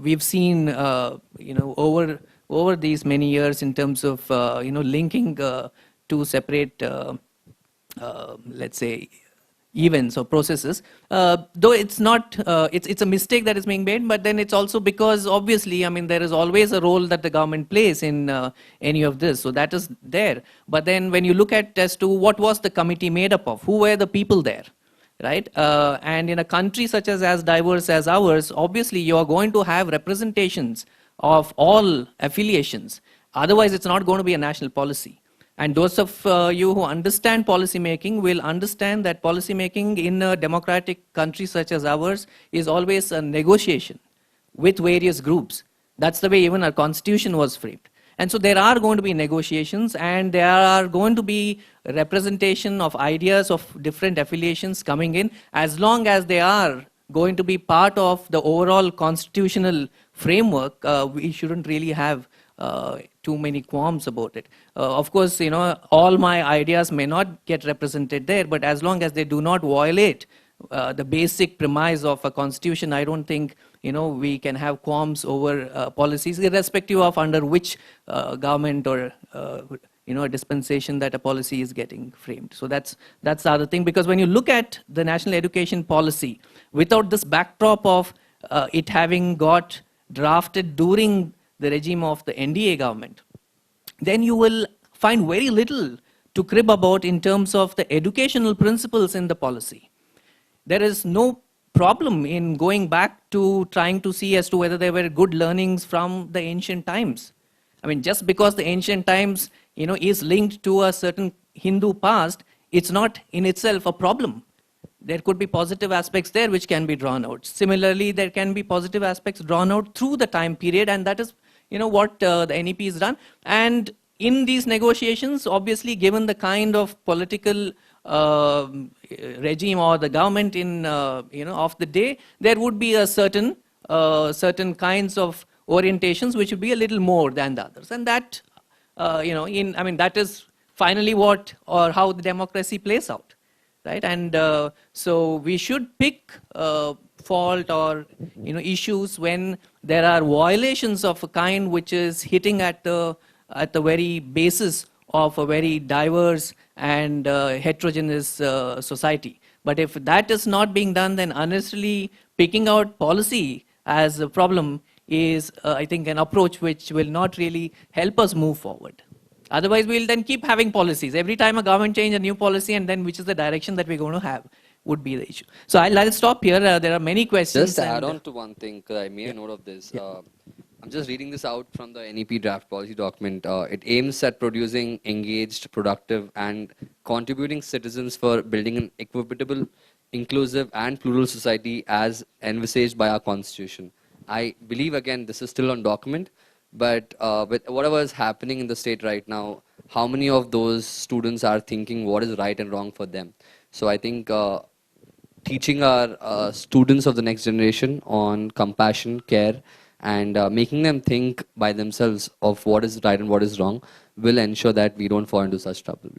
we've seen, over these many years in terms of, linking two separate, let's say, events or processes. Though it's not, it's a mistake that is being made, but then it's also because obviously, there is always a role that the government plays in any of this. So that is there. But then when you look at as to what was the committee made up of, who were the people there? Right? And in a country such as diverse as ours, obviously you are going to have representations of all affiliations. Otherwise, it's not going to be a national policy. And those of you who understand policy making will understand that policy making in a democratic country such as ours is always a negotiation with various groups. That's the way even our constitution was framed. And so there are going to be negotiations, and there are going to be representation of ideas of different affiliations coming in, as long as they are going to be part of the overall constitutional framework. We shouldn't really have too many qualms about it. Of course, all my ideas may not get represented there, but as long as they do not violate the basic premise of a constitution, I don't think we can have qualms over policies, irrespective of under which government or a dispensation that a policy is getting framed. So that's the other thing, because when you look at the national education policy, without this backdrop of it having got drafted during the regime of the NDA government, then you will find very little to crib about in terms of the educational principles in the policy. There is no problem in going back to trying to see as to whether there were good learnings from the ancient times. Just because the ancient times, is linked to a certain Hindu past, it's not in itself a problem. There could be positive aspects there which can be drawn out. Similarly, there can be positive aspects drawn out through the time period, and that is, what the NEP has done. And in these negotiations, obviously, given the kind of political regime or the government in of the day, there would be a certain kinds of orientations which would be a little more than the others, and that that is finally what or how the democracy plays out, right? And so we should pick fault or issues when there are violations of a kind which is hitting at the very basis of a very diverse and heterogeneous society. But if that is not being done, then unnecessarily picking out policy as a problem is, I think, an approach which will not really help us move forward. Otherwise, we'll then keep having policies. Every time a government change a new policy, and then which is the direction that we're going to have, would be the issue. So I'll stop here. There are many questions. Just to add on to one thing, because I made a note of this. I'm just reading this out from the NEP draft policy document. It aims at producing engaged, productive, and contributing citizens for building an equitable, inclusive, and plural society as envisaged by our constitution. I believe, again, this is still on document, but with whatever is happening in the state right now, how many of those students are thinking what is right and wrong for them? So I think teaching our students of the next generation on compassion, care, and making them think by themselves of what is right and what is wrong will ensure that we don't fall into such trouble.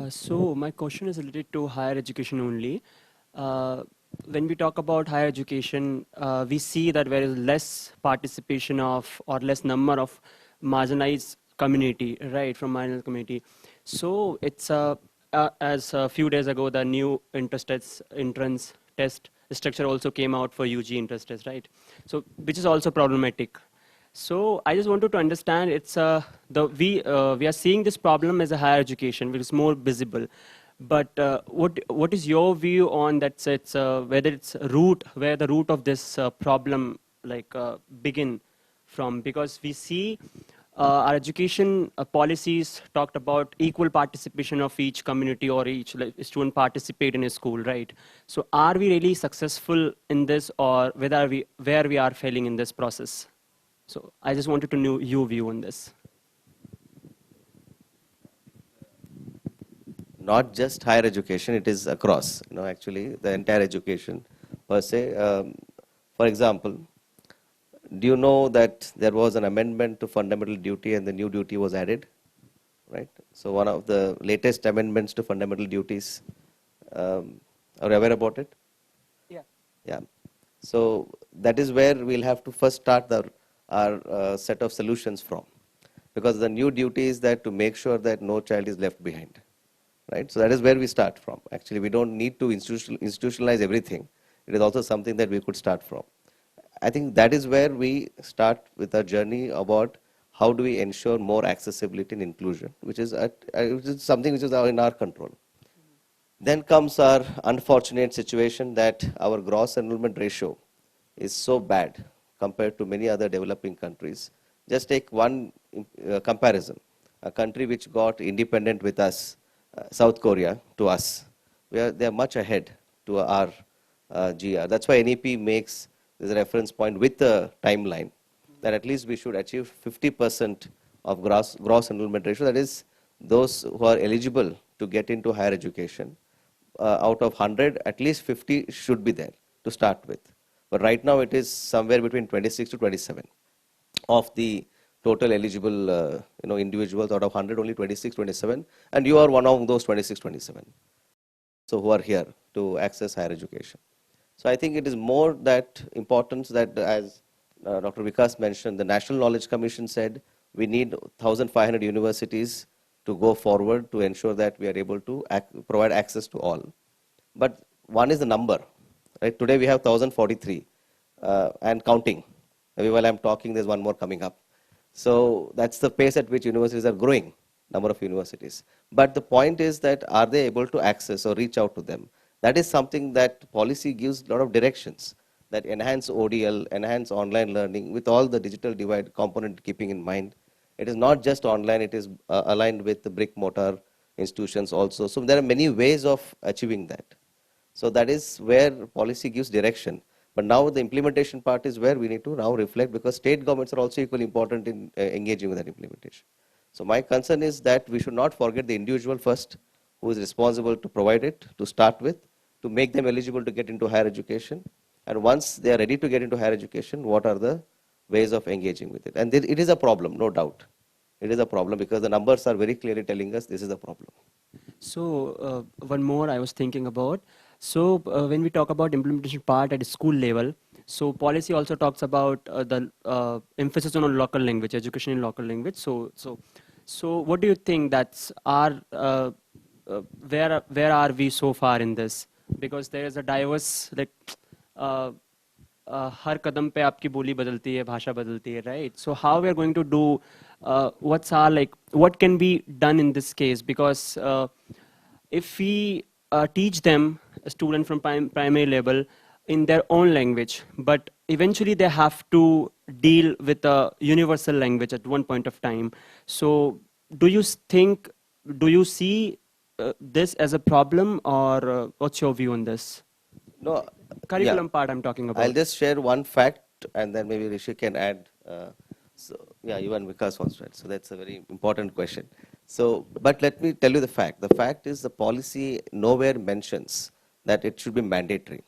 So my question is related to higher education only. When we talk about higher education, we see that there is less participation of or less number of marginalized community, right, from marginal community. So it's as a few days ago, the new entrance test structure also came out for UG entrance test, right? So which is also problematic. So I just wanted to understand, it's we are seeing this problem as a higher education, which is more visible. But what is your view on that? It's whether it's root where the root of this problem begin from? Because we see our education policies talked about equal participation of each community or each student participate in a school, right? So are we really successful in this, or where we are failing in this process? So I just wanted to know your view on this. Not just higher education, it is across, actually the entire education per se. For example, do you know that there was an amendment to fundamental duty and the new duty was added, right? So one of the latest amendments to fundamental duties, are you aware about it? Yeah. Yeah. So that is where we'll have to first start our set of solutions from, because the new duty is that to make sure that no child is left behind. Right? So that is where we start from. Actually, we don't need to institutionalize everything. It is also something that we could start from. I think that is where we start with our journey about how do we ensure more accessibility and inclusion, which is something which is in our control. Then comes our unfortunate situation that our gross enrollment ratio is so bad compared to many other developing countries. Just take one comparison. A country which got independent with us, South Korea, to us, they are much ahead to our GR. That's why NEP makes this reference point with the timeline that at least we should achieve 50% of gross enrollment ratio. That is, those who are eligible to get into higher education, out of 100, at least 50 should be there to start with. But right now it is somewhere between 26 to 27 of the total eligible individuals. Out of 100, only 26, 27, and you are one of those 26, 27. So who are here to access higher education. So I think it is more that importance that, as Dr. Vikas mentioned, the National Knowledge Commission said we need 1,500 universities to go forward to ensure that we are able to provide access to all. But one is the number. Right? Today we have 1,043 and counting. Maybe while I'm talking, there's one more coming up. So that's the pace at which universities are growing, number of universities. But the point is that are they able to access or reach out to them? That is something that policy gives a lot of directions, that enhance ODL, enhance online learning with all the digital divide component keeping in mind. It is not just online, it is aligned with the brick mortar institutions also. So there are many ways of achieving that. So that is where policy gives direction. But now the implementation part is where we need to now reflect, because state governments are also equally important in engaging with that implementation. So my concern is that we should not forget the individual first, who is responsible to provide it, to start with, to make them eligible to get into higher education. And once they are ready to get into higher education, what are the ways of engaging with it? And it is a problem, no doubt. It is a problem because the numbers are very clearly telling us this is a problem. So one more I was thinking about. So when we talk about implementation part at school level, so policy also talks about the emphasis on local language, education in local language. So what do you think that's our where are we so far in this? Because there is a diverse हर कदम पे आपकी बोली बदलती है, भाषा बदलती है, right? So how we are going to do, what can be done in this case? Because if we teach them, a student from primary level, in their own language, but eventually they have to deal with a universal language at one point of time. So do you see this as a problem, or what's your view on this? No, Curriculum part I'm talking about. I'll just share one fact, and then maybe Rishi can add. Even Vikas wants to add. So that's a very important question. So, but let me tell you the fact. The fact is the policy nowhere mentions that it should be mandatory,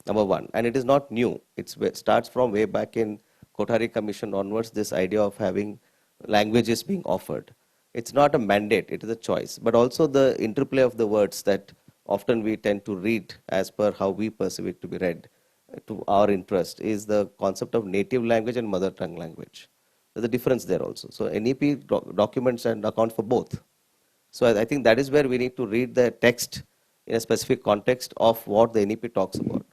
number one. And it is not new. It starts from way back in Kothari Commission onwards, this idea of having languages being offered. It's not a mandate, it is a choice. But also the interplay of the words that often we tend to read as per how we perceive it to be read to our interest is the concept of native language and mother tongue language. There's a difference there also. So NEP documents and account for both. So I think that is where we need to read the text in a specific context of what the NEP talks about.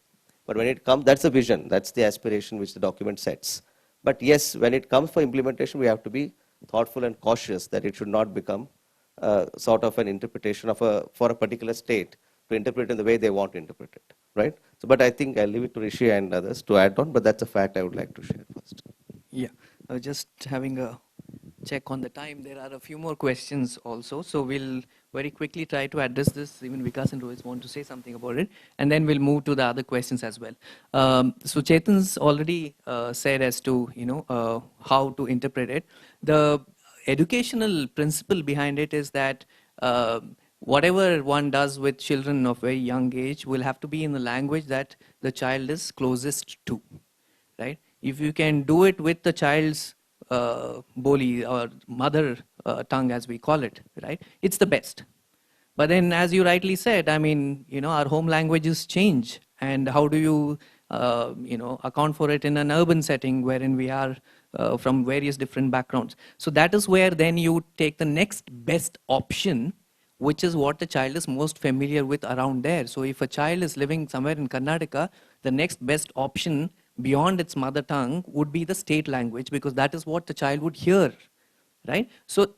But when it comes, that's the vision, that's the aspiration which the document sets. But yes, when it comes for implementation, we have to be thoughtful and cautious that it should not become sort of an interpretation of for a particular state to interpret in the way they want to interpret it, right? So, but I think I'll leave it to Rishi and others to add on, but that's a fact I would like to share first. Yeah, just having a check on the time. There are a few more questions also, so we'll very quickly try to address this. Even Vikas and Rohit want to say something about it, and then we'll move to the other questions as well. So Chetan's already said as to how to interpret it. The educational principle behind it is that whatever one does with children of very young age will have to be in the language that the child is closest to, right? If you can do it with the child's boli or mother tongue, as we call it, right? It's the best. But then, as you rightly said, I mean, our home languages change, and how do you, account for it in an urban setting wherein we are from various different backgrounds? So that is where then you take the next best option, which is what the child is most familiar with around there. So if a child is living somewhere in Karnataka, the next best option beyond its mother tongue would be the state language, because that is what the child would hear, right? So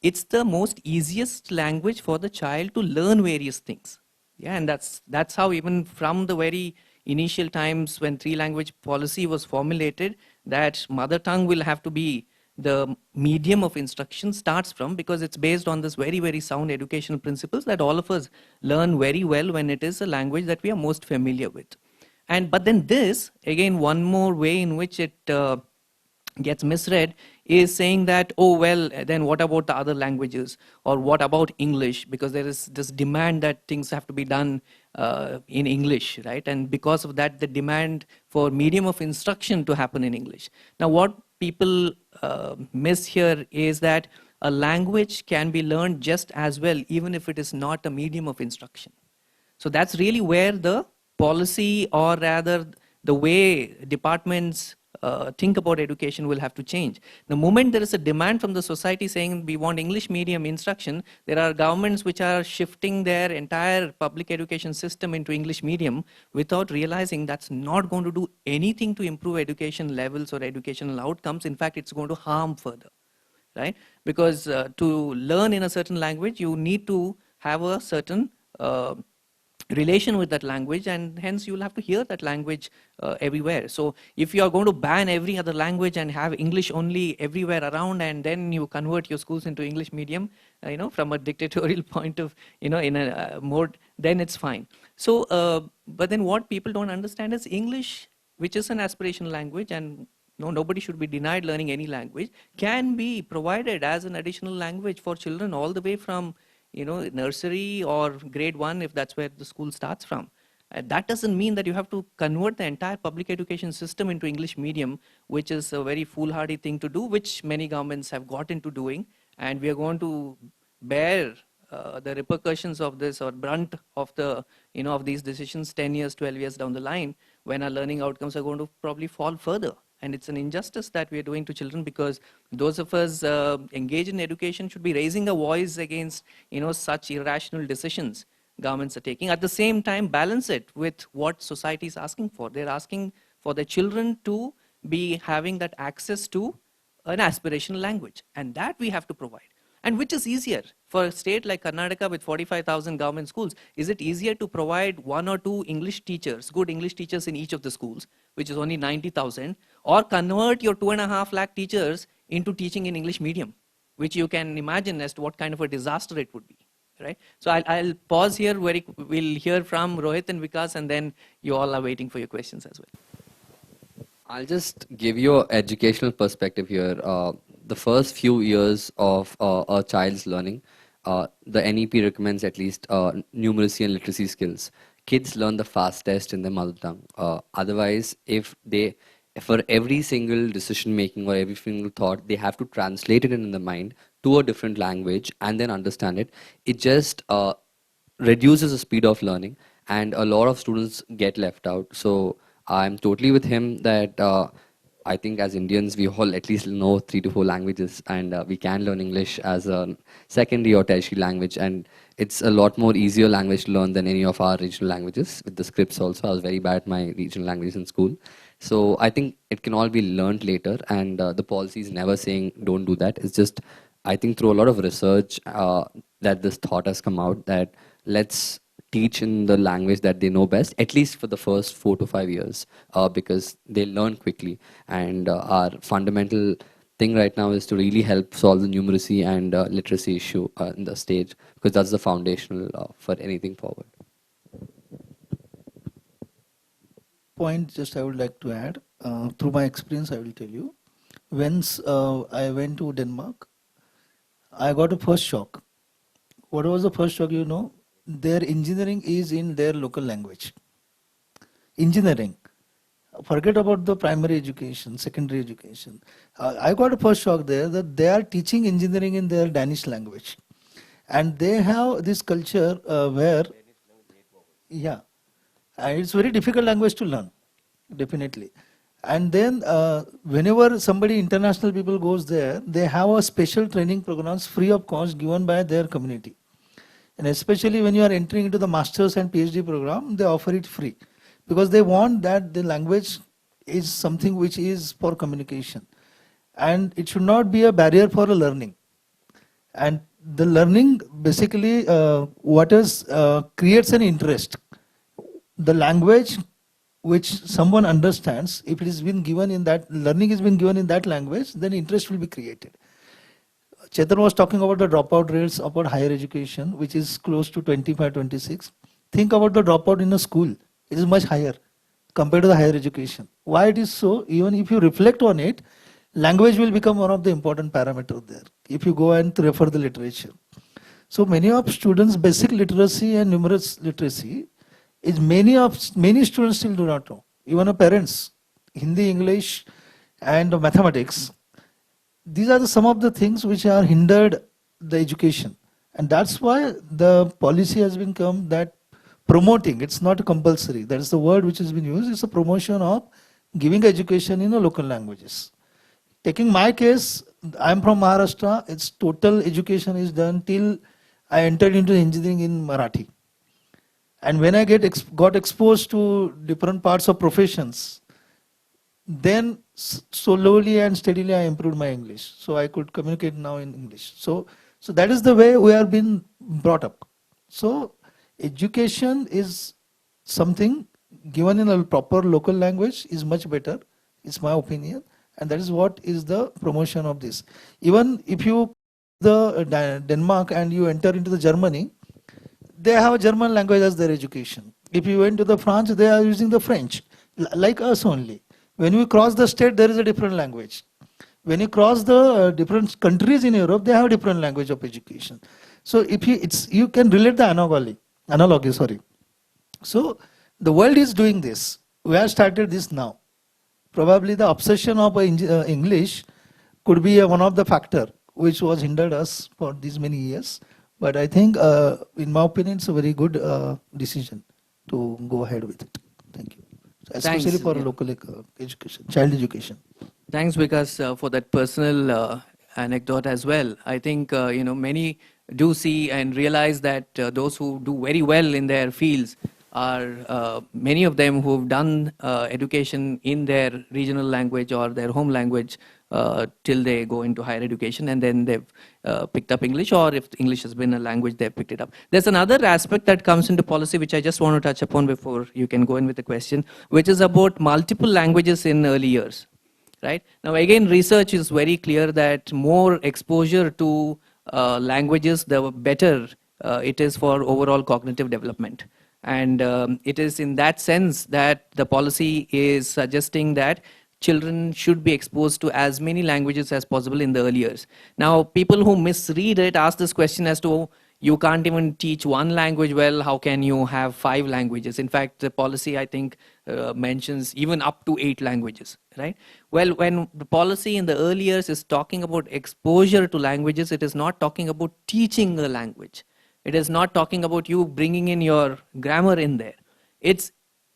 it's the most easiest language for the child to learn various things. Yeah, and that's how even from the very initial times when three language policy was formulated, that mother tongue will have to be the medium of instruction starts from, because it's based on this very, very sound educational principles that all of us learn very well when it is a language that we are most familiar with. But then this, again, one more way in which it gets misread is saying that, oh, well, then what about the other languages? Or what about English? Because there is this demand that things have to be done in English, right? And because of that, the demand for medium of instruction to happen in English. Now, what people miss here is that a language can be learned just as well, even if it is not a medium of instruction. So that's really where the policy, or rather the way departments think about education, will have to change. The moment there is a demand from the society saying we want English medium instruction, there are governments which are shifting their entire public education system into English medium without realizing that's not going to do anything to improve education levels or educational outcomes. In fact, it's going to harm further, right? Because to learn in a certain language, you need to have a certain relation with that language, and hence you'll have to hear that language everywhere. So if you are going to ban every other language and have English only everywhere around, and then you convert your schools into English medium, from a dictatorial point of, in a mode, then it's fine. So, but then what people don't understand is English, which is an aspirational language, and nobody should be denied learning any language, can be provided as an additional language for children all the way from nursery or grade 1, if that's where the school starts from. That doesn't mean that you have to convert the entire public education system into English medium, which is a very foolhardy thing to do, which many governments have got into doing. And we are going to bear the repercussions of this, or brunt of the, of these decisions 10 years, 12 years down the line, when our learning outcomes are going to probably fall further. And it's an injustice that we are doing to children, because those of us engaged in education should be raising a voice against, such irrational decisions governments are taking. At the same time, balance it with what society is asking for. They're asking for their children to be having that access to an aspirational language, and that we have to provide. And which is easier for a state like Karnataka with 45,000 government schools? Is it easier to provide 1 or 2 English teachers, good English teachers in each of the schools, which is only 90,000, or convert your 2.5 lakh teachers into teaching in English medium, which you can imagine as to what kind of a disaster it would be, right? So I'll pause here. We'll hear from Rohit and Vikas, and then you all are waiting for your questions as well. I'll just give you an educational perspective here. The first few years of a child's learning, the NEP recommends at least numeracy and literacy skills. Kids learn the fastest in their mother tongue. Otherwise, for every single decision making or every single thought, they have to translate it in the mind to a different language and then understand it. It just reduces the speed of learning, and a lot of students get left out. So I'm totally with him that I think as Indians, we all at least know 3 to 4 languages, and we can learn English as a secondary or tertiary language. And it's a lot more easier language to learn than any of our regional languages. With the scripts also, I was very bad at my regional languages in school. So I think it can all be learned later, and the policy is never saying don't do that. It's just I think through a lot of research that this thought has come out that let's teach in the language that they know best, at least for the first 4 to 5 years, because they learn quickly. And our fundamental thing right now is to really help solve the numeracy and literacy issue in the stage, because that's the foundational for anything forward. Point just I would like to add. Through my experience, I will tell you. Once I went to Denmark, I got a first shock. What was the first shock? You know, their engineering is in their local language. Engineering. Forget about the primary education, secondary education. I got a first shock there that they are teaching engineering in their Danish language. And they have this culture where, yeah, and it's very difficult language to learn, definitely. And then whenever somebody, international people goes there, they have a special training programs free of cost given by their community. And especially when you are entering into the master's and PhD program, they offer it free. Because they want that the language is something which is for communication. And it should not be a barrier for a learning. And the learning basically creates an interest. The language which someone understands, if it has been given in that, learning has been given in that language, then interest will be created. Chetan was talking about the dropout rates about higher education, which is close to 25, 26. Think about the dropout in a school. It is much higher compared to the higher education. Why it is so? Even if you reflect on it, language will become one of the important parameters there, if you go and refer the literature. So many of students' basic literacy and numerous literacy is many students still do not know. Even parents, Hindi, English, and mathematics. These are some of the things which are hindered the education, and that's why the policy has been come that promoting. It's not compulsory. That is the word which has been used. It's a promotion of giving education in the local languages. Taking my case, I'm from Maharashtra. Its total education is done till I entered into engineering in Marathi. And when I got exposed to different parts of professions, then slowly and steadily I improved my English. So I could communicate now in English. So that is the way we are being brought up. So education is something given in a proper local language is much better. It's my opinion. And that is what is the promotion of this. Even if you the Denmark and you enter into the Germany, they have a German language as their education. If you went to the France, they are using the French, like us only. When you cross the state, there is a different language. When you cross the different countries in Europe, they have a different language of education. So if you can relate the analogy. So the world is doing this. We have started this now. Probably the obsession of English could be one of the factor which was hindered us for these many years. But I think, in my opinion, it's a very good decision to go ahead with it. Thank you. Especially for local education, child education. Thanks, Vikas, for that personal anecdote as well. I think many do see and realize that those who do very well in their fields are many of them who've done education in their regional language or their home language till they go into higher education, and then they've picked up English, or if English has been a language, they've picked it up. There's another aspect that comes into policy which I just want to touch upon before you can go in with the question, which is about multiple languages in early years. Right? Now again, research is very clear that more exposure to languages, the better it is for overall cognitive development. And it is in that sense that the policy is suggesting that children should be exposed to as many languages as possible in the early years. Now, people who misread it ask this question as to, you can't even teach one language well, how can you have 5 languages? In fact, the policy, I think, mentions even up to 8 languages, right? Well, when the policy in the early years is talking about exposure to languages, it is not talking about teaching a language. It is not talking about you bringing in your grammar in there.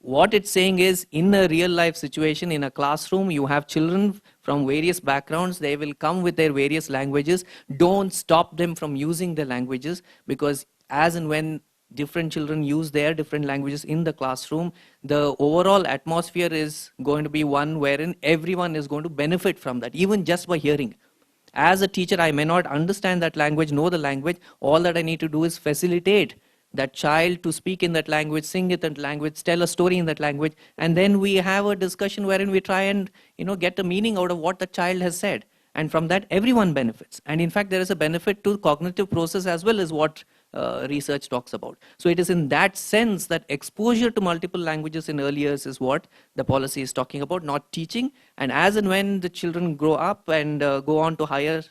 What it's saying is, in a real life situation, in a classroom, you have children from various backgrounds. They will come with their various languages. Don't stop them from using the languages, because as and when different children use their different languages in the classroom, the overall atmosphere is going to be one wherein everyone is going to benefit from that, even just by hearing. As a teacher, I may not understand that language, know the language. All that I need to do is facilitate that child to speak in that language, sing in that language, tell a story in that language, and then we have a discussion wherein we try and get the meaning out of what the child has said. And from that, everyone benefits. And in fact, there is a benefit to cognitive process as well as what research talks about. So it is in that sense that exposure to multiple languages in early years is what the policy is talking about, not teaching. And as and when the children grow up and go on to higher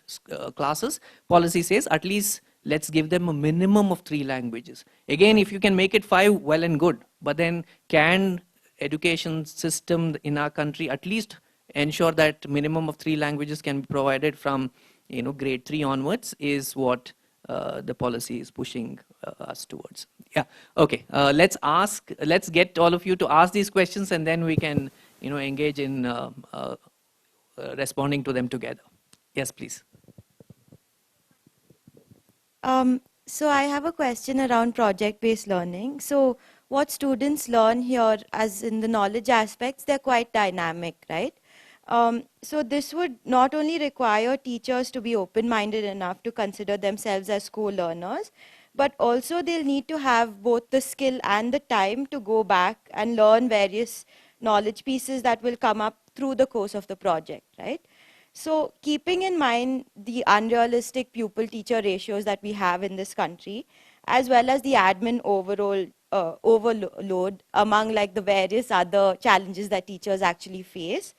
classes, policy says at least let's give them a minimum of 3 languages. Again, if you can make it 5, well and good. But then can education system in our country at least ensure that minimum of 3 languages can be provided from grade 3 onwards is what the policy is pushing us towards. Yeah. Okay. Let's get all of you to ask these questions, and then we can engage in responding to them together. Yes, please. So I have a question around project-based learning. So what students learn here, as in the knowledge aspects, they're quite dynamic, right? So this would not only require teachers to be open-minded enough to consider themselves as co-learners, but also they'll need to have both the skill and the time to go back and learn various knowledge pieces that will come up through the course of the project, right? So keeping in mind the unrealistic pupil-teacher ratios that we have in this country, as well as the admin overall overload among like the various other challenges that teachers actually face,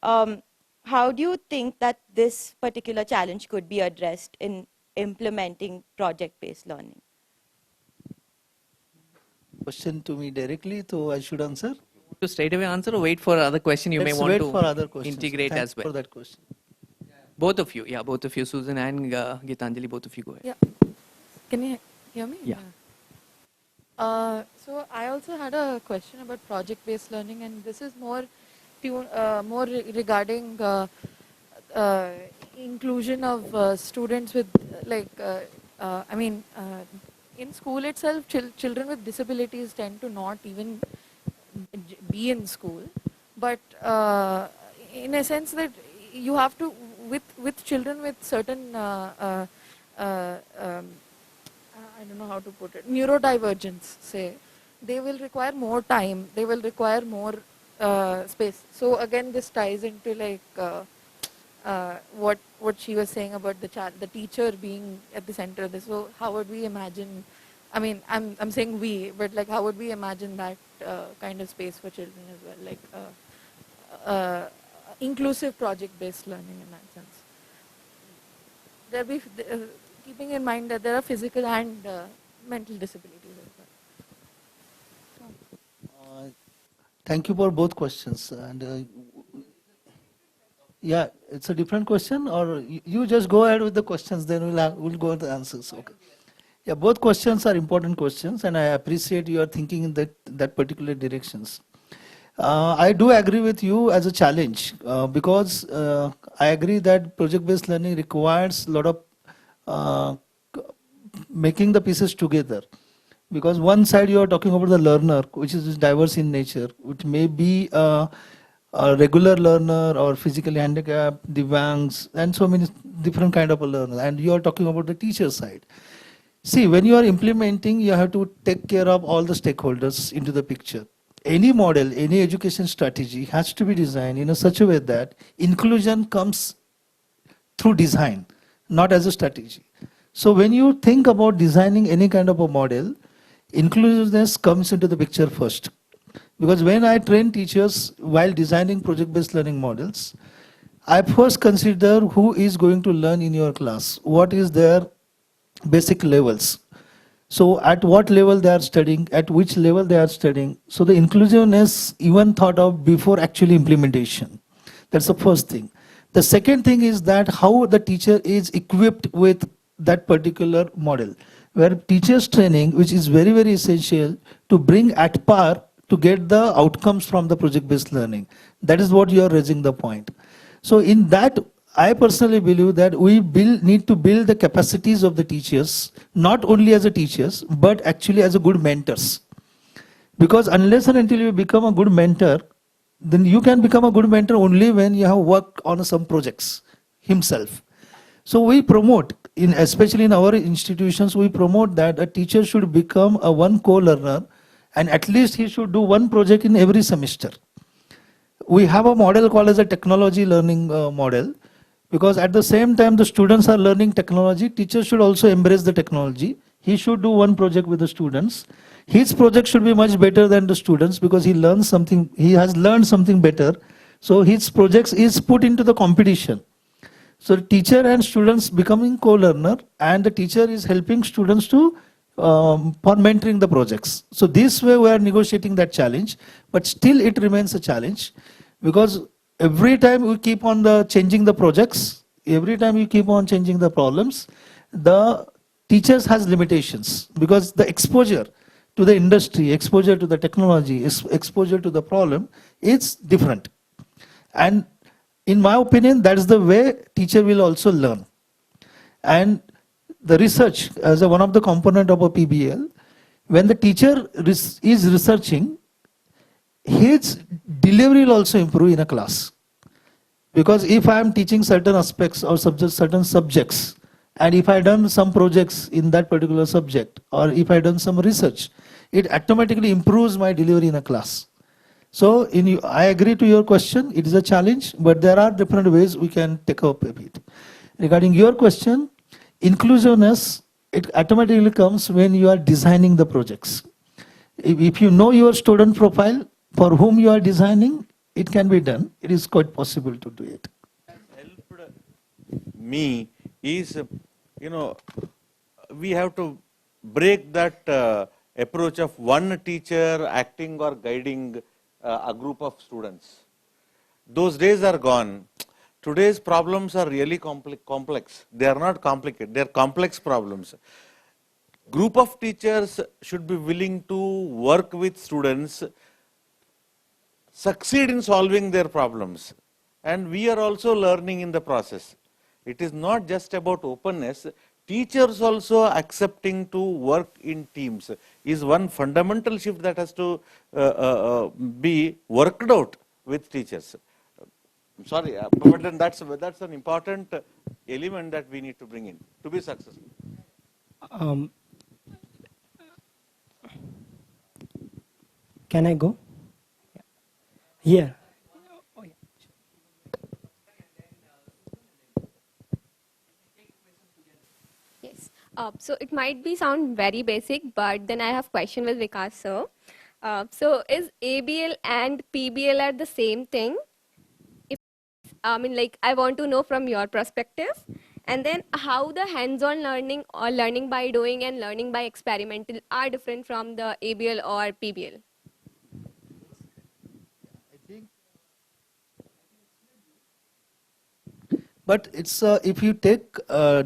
how do you think that this particular challenge could be addressed in implementing project-based learning? Question to me directly, so I should answer? To straight away answer or wait for other question you Let's may want wait to for other questions. integrate Thanks as well. for that question. Both of you, yeah, both of you, Susan and Gitanjali, both of you go ahead. Yeah. Can you hear me? Yeah. So I also had a question about project-based learning, and this is more regarding inclusion of students with in school itself, children with disabilities tend to not even be in school, but in a sense that you have to with children with certain I don't know how to put it, neurodivergence, say, they will require more time, they will require more space. So again, this ties into like what she was saying about the teacher being at the center of this. So how would we imagine? I mean, I'm saying we, but like how would we imagine that kind of space for children as well, like inclusive project-based learning in that sense. There be keeping in mind that there are physical and mental disabilities as well. Thank you for both questions. And yeah, it's a different question, or you just go ahead with the questions, then we'll go with the answers. Okay. Yeah, both questions are important questions, and I appreciate your thinking in that particular directions. I do agree with you as a challenge because I agree that project-based learning requires a lot of making the pieces together. Because one side you are talking about the learner, which is diverse in nature, which may be a regular learner or physically handicapped, divangs, and so many different kind of a learner. And you are talking about the teacher side. See, when you are implementing, you have to take care of all the stakeholders into the picture. Any model, any education strategy has to be designed in such a way that inclusion comes through design, not as a strategy. So when you think about designing any kind of a model, inclusiveness comes into the picture first. Because when I train teachers while designing project-based learning models, I first consider who is going to learn in your class, what is their basic levels. So at what level they are studying, at which level they are studying. So the inclusiveness even thought of before actually implementation. That's the first thing. The second thing is that how the teacher is equipped with that particular model, where teachers training, which is very, very essential to bring at par to get the outcomes from the project-based learning. That is what you are raising the point. So in that, I personally believe that we need to build the capacities of the teachers, not only as a teachers, but actually as a good mentors. Because unless and until you become a good mentor, then you can become a good mentor only when you have worked on some projects himself. So we promote, especially in our institutions, we promote that a teacher should become a one co-learner, and at least he should do one project in every semester. We have a model called as a technology learning model, because at the same time the students are learning technology, teachers should also embrace the technology. He should do one project with the students. His project should be much better than the students, because he has learned something better. So his projects is put into the competition. So the teacher and students becoming co-learner, and the teacher is helping students to for mentoring the projects. So this way we are negotiating that challenge, but still it remains a challenge, because every time we keep on changing the projects, every time we keep on changing the problems, the teachers has limitations, because the exposure to the industry, exposure to the technology, exposure to the problem, it's different. And in my opinion, that is the way teacher will also learn. And the research as one of the component of a PBL, when the teacher is researching, his delivery will also improve in a class. Because if I am teaching certain aspects or certain subjects, and if I done some projects in that particular subject, or if I done some research, it automatically improves my delivery in a class. So I agree to your question, it is a challenge, but there are different ways we can take up a bit. Regarding your question, inclusiveness, it automatically comes when you are designing the projects. If you know your student profile for whom you are designing, it can be done. It is quite possible to do it. Helped me is, we have to break that approach of one teacher acting or guiding a group of students. Those days are gone. Today's problems are really complex. They are not complicated. They are complex problems. Group of teachers should be willing to work with students, succeed in solving their problems. And we are also learning in the process. It is not just about openness. Teachers also accepting to work in teams is one fundamental shift that has to be worked out with teachers. I'm sorry, but then that's an important element that we need to bring in to be successful. Can I go? Here. Yes. So it might be sound very basic, but then I have question with Vikas sir. So is ABL and PBL are the same thing? I want to know from your perspective, and then how the hands-on learning or learning by doing and learning by experimental are different from the ABL or PBL. But it's if you take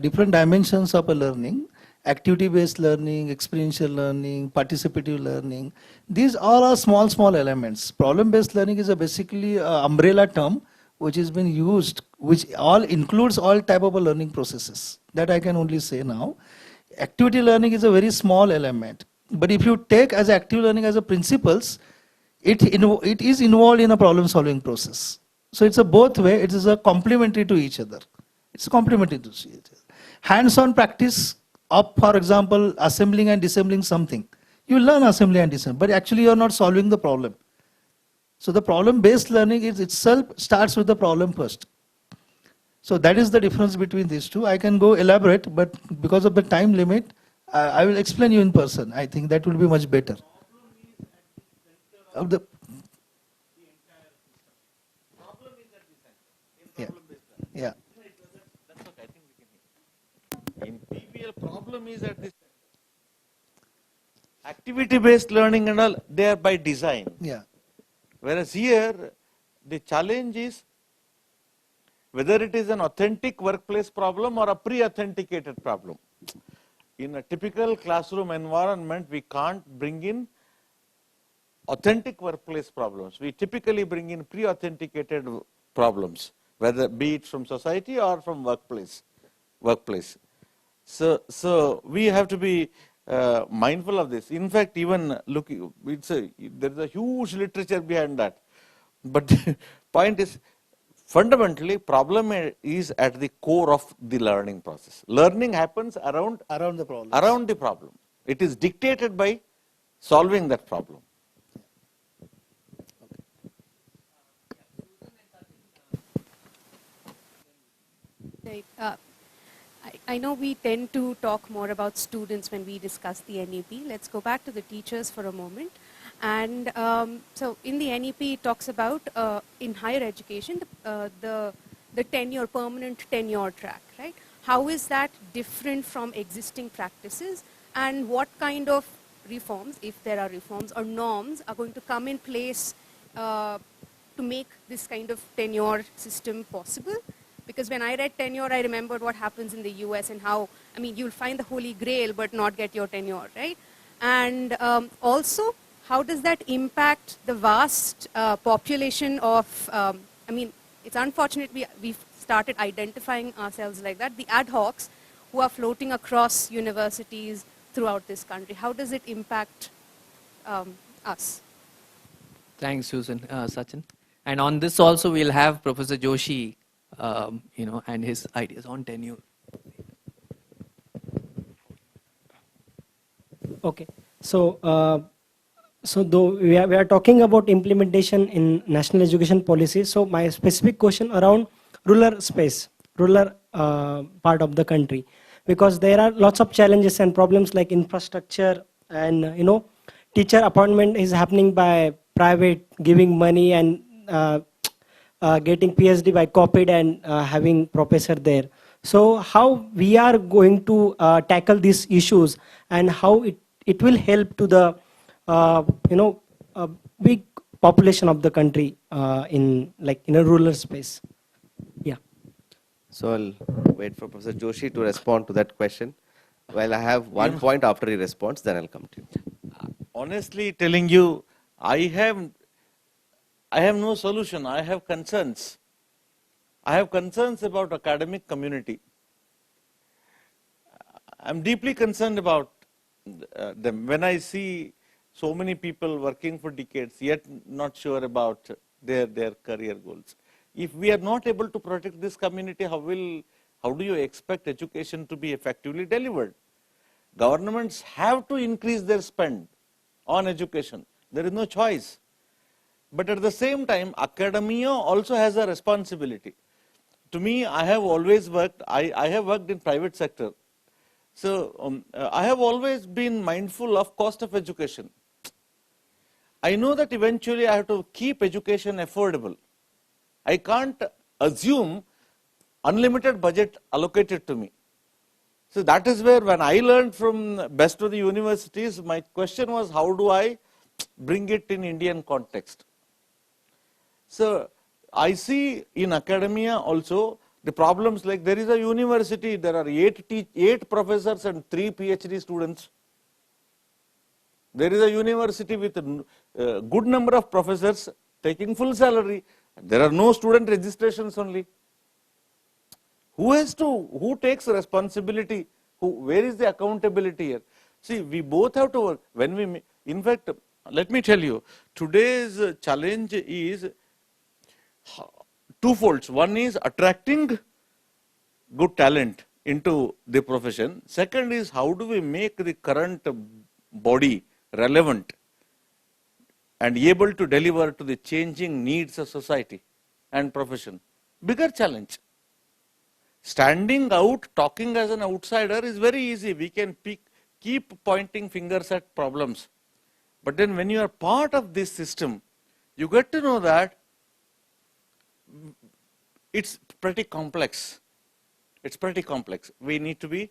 different dimensions of a learning, activity-based learning, experiential learning, participative learning, these all are small elements. Problem-based learning is basically an umbrella term which has been used, which all includes all type of learning processes. That I can only say now. Activity learning is a very small element. But if you take as active learning as a principles, it is involved in a problem-solving process. So it's a both way, it is a complementary to each other. It's complementary to each other. Hands-on practice of, for example, assembling and disassembling something. You learn assembly and disassembly, but actually you are not solving the problem. So the problem-based learning is itself starts with the problem first. So that is the difference between these two. I can go elaborate, but because of the time limit, I will explain you in person. I think that will be much better. Of the yeah. That's okay, I think we can hear. In PBL, problem is at this activity-based learning and all, they are by design. Yeah. Whereas here, the challenge is whether it is an authentic workplace problem or a pre-authenticated problem. In a typical classroom environment, we can't bring in authentic workplace problems. We typically bring in pre-authenticated problems, whether be it from society or from workplace. So we have to be mindful of this. In fact, even looking, there is a huge literature behind that. But the point is, fundamentally problem is at the core of the learning process. Learning happens around the problem. around the problem. It is dictated by solving that problem. Right. I know we tend to talk more about students when we discuss the NEP. Let's go back to the teachers for a moment. And so in the NEP, it talks about in higher education, the tenure, permanent tenure track, right? How is that different from existing practices? And what kind of reforms, if there are reforms or norms, are going to come in place to make this kind of tenure system possible? Because when I read tenure, I remembered what happens in the US and how, I mean, you'll find the holy grail but not get your tenure, right? And also, how does that impact the vast population of, I mean, it's unfortunate we've started identifying ourselves like that, the ad hocs who are floating across universities throughout this country. How does it impact us? Thanks, Susan, Sachin. And on this also, we'll have Professor Joshi, and his ideas on tenure. Okay. So, so though we are talking about implementation in national education policy, so my specific question around rural space, rural part of the country, because there are lots of challenges and problems like infrastructure and, teacher appointment is happening by private, giving money and getting PhD by copied and having professor there. So how we are going to tackle these issues and how it will help to the big population of the country in a rural space. Yeah. So I'll wait for Professor Joshi to respond to that question. Well, I have one point after he responds, then I'll come to you. Honestly telling you, I have no solution. I have concerns. I have concerns about academic community. I'm deeply concerned about them. When I see so many people working for decades, yet not sure about their career goals. If we are not able to protect this community, how do you expect education to be effectively delivered? Governments have to increase their spend on education. There is no choice. But at the same time, academia also has a responsibility. To me, I have always worked, I have worked in private sector. So I have always been mindful of cost of education. I know that eventually I have to keep education affordable. I can't assume unlimited budget allocated to me. So that is where when I learned from best of the universities, my question was how do I bring it in Indian context? So I see in academia also the problems like there is a university, there are 8 professors and 3 PhD students. There is a university with a good number of professors taking full salary. There are no student registrations only. Who takes responsibility? Where is the accountability here? See, we both have to work. In fact, let me tell you, today's challenge is twofold. One is attracting good talent into the profession. Second is how do we make the current body relevant and able to deliver to the changing needs of society and profession. Bigger challenge. Standing out, talking as an outsider is very easy. We can keep pointing fingers at problems. But then when you are part of this system, you get to know that it's pretty complex. It's pretty complex. We need to be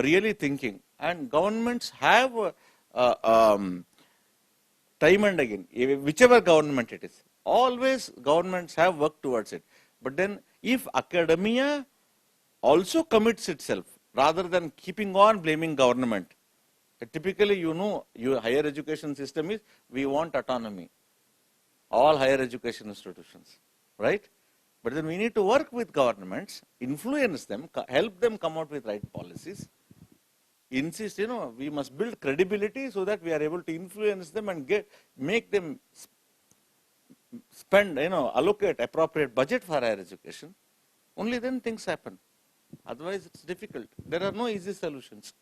really thinking. And governments have time and again, whichever government it is, always governments have worked towards it. But then if academia also commits itself, rather than keeping on blaming government, typically your higher education system is, we want autonomy. All higher education institutions, right? But then we need to work with governments, influence them, help them come out with right policies, insist, we must build credibility so that we are able to influence them and make them spend, allocate appropriate budget for higher education, only then things happen. Otherwise, it's difficult. There are no easy solutions.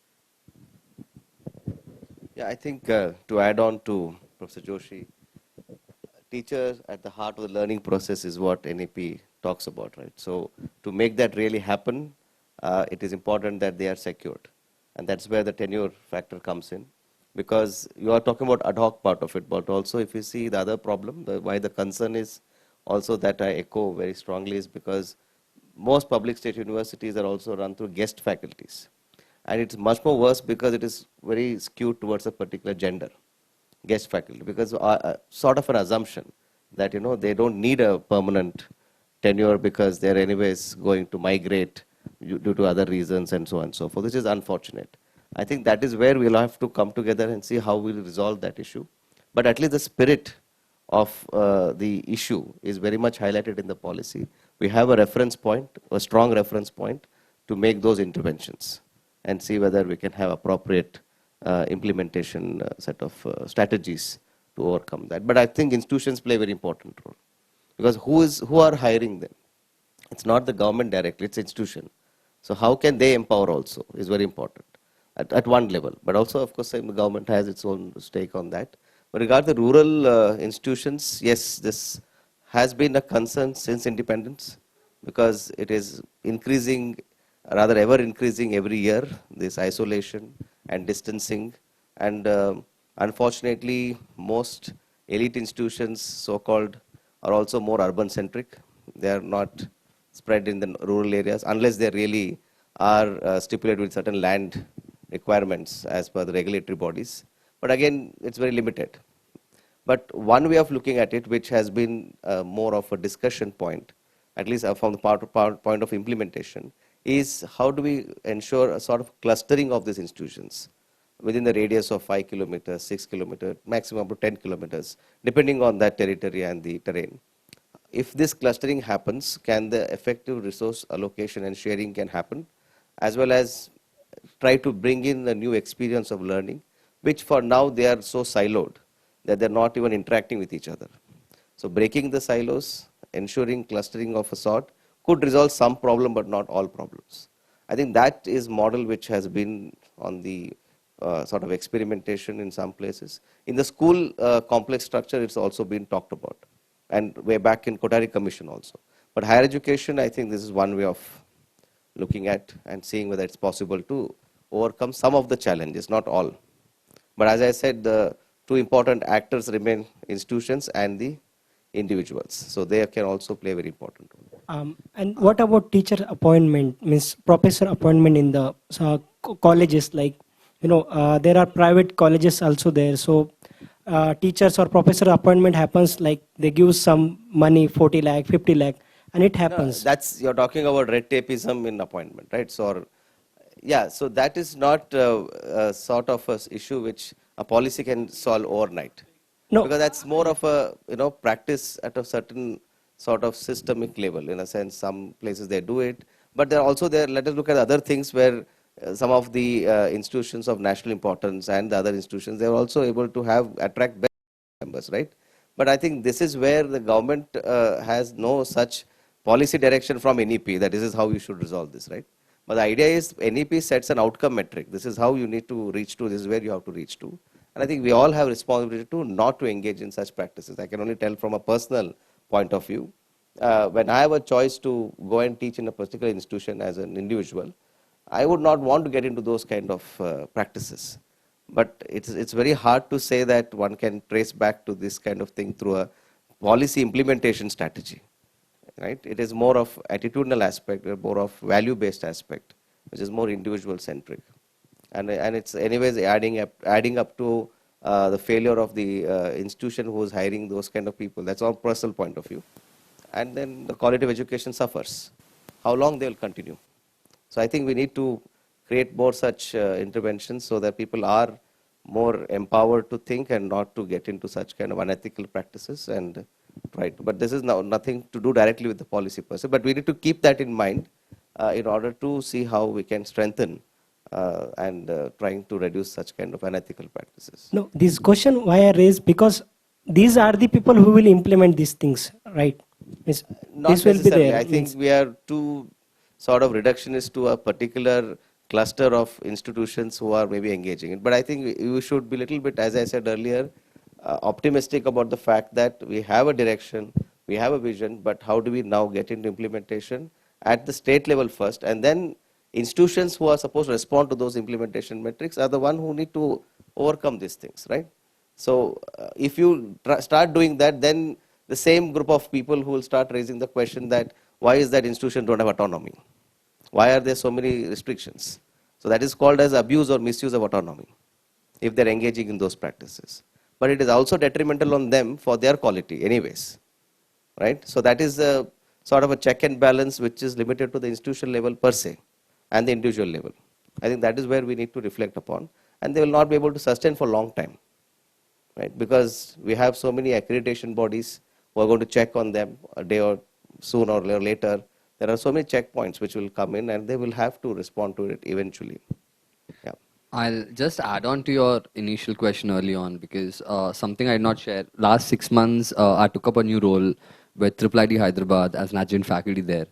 Yeah, I think to add on to Professor Joshi, teachers at the heart of the learning process is what NEP talks about, right? So to make that really happen, it is important that they are secured. And that's where the tenure factor comes in. Because you are talking about ad hoc part of it, but also if you see the other problem, why the concern is also that I echo very strongly is because most public state universities are also run through guest faculties. And it's much more worse because it is very skewed towards a particular gender, guest faculty, because sort of an assumption that, they don't need a permanent tenure because they're anyways going to migrate due to other reasons and so on and so forth, which is unfortunate. I think that is where we'll have to come together and see how we'll resolve that issue. But at least the spirit of the issue is very much highlighted in the policy. We have a reference point, a strong reference point to make those interventions and see whether we can have appropriate implementation set of strategies to overcome that. But I think institutions play a very important role because who are hiring them? It's not the government directly, it's institution. So how can they empower also is very important at one level. But also, of course, the government has its own stake on that. But regarding the rural institutions, yes, this has been a concern since independence because it is increasing, rather ever increasing every year, this isolation and distancing. And unfortunately, most elite institutions, so-called, are also more urban-centric. They are not spread in the rural areas unless they really are stipulated with certain land requirements as per the regulatory bodies. But again, it's very limited. But one way of looking at it, which has been more of a discussion point, at least from the point of implementation, is how do we ensure a sort of clustering of these institutions within the radius of 5 kilometers, 6 kilometers, maximum up to 10 kilometers, depending on that territory and the terrain. If this clustering happens, can the effective resource allocation and sharing can happen, as well as try to bring in a new experience of learning, which for now they are so siloed that they're not even interacting with each other. So breaking the silos, ensuring clustering of a sort could resolve some problem but not all problems. I think that is model which has been on the sort of experimentation in some places. In the school complex structure, it's also been talked about, and way back in Kothari Commission also. But higher education, I think this is one way of looking at and seeing whether it's possible to overcome some of the challenges, not all. But as I said, the two important actors remain institutions and the individuals. So they can also play a very important role. And what about teacher appointment, means professor appointment in the colleges? Like, there are private colleges also there. So teachers or professor appointment happens like they give some money, 40 lakh, 50 lakh, and it happens. No, that's, you're talking about red tapeism in appointment, right? So, yeah, so that is not a sort of a issue which a policy can solve overnight. No. Because that's more of a practice at a certain sort of systemic level. In a sense, some places they do it, but they're also there. Let us look at other things where some of the institutions of national importance and the other institutions, they're also able to attract best members, right? But I think this is where the government has no such policy direction from NEP that this is how you should resolve this, right? But the idea is NEP sets an outcome metric. This is how you need to reach to, this is where you have to reach to. And I think we all have responsibility to not to engage in such practices. I can only tell from a personal point of view. When I have a choice to go and teach in a particular institution as an individual, I would not want to get into those kind of practices. But it's very hard to say that one can trace back to this kind of thing through a policy implementation strategy. Right? It is more of attitudinal aspect, more of value-based aspect, which is more individual-centric. And it's anyways adding up to the failure of the institution who is hiring those kind of people. That's our personal point of view. And then the quality of education suffers. How long they will continue? So I think we need to create more such interventions so that people are more empowered to think and not to get into such kind of unethical practices and right. But this is now nothing to do directly with the policy person. But we need to keep that in mind in order to see how we can strengthen and trying to reduce such kind of unethical practices. No, this question why I raised, because these are the people who will implement these things, right? Not This will be necessarily. there. I think we are too sort of reductionist to a particular cluster of institutions who are maybe engaging it. But I think you should be a little bit, as I said earlier, optimistic about the fact that we have a direction, we have a vision, but how do we now get into implementation at the state level first, and then institutions who are supposed to respond to those implementation metrics are the one who need to overcome these things, right? So if you start doing that, then the same group of people who will start raising the question that why is that institution don't have autonomy? Why are there so many restrictions? So that is called as abuse or misuse of autonomy if they're engaging in those practices. But it is also detrimental on them for their quality anyways, right? So that is a sort of a check and balance which is limited to the institutional level per se and the individual level. I think that is where we need to reflect upon, and they will not be able to sustain for a long time, right? Because we have so many accreditation bodies who are going to check on them a day or soon or later. There are so many checkpoints which will come in, and they will have to respond to it eventually. Yeah. I'll just add on to your initial question early on because something I did not share. Last 6 months, I took up a new role with IIIT Hyderabad as an adjunct faculty there.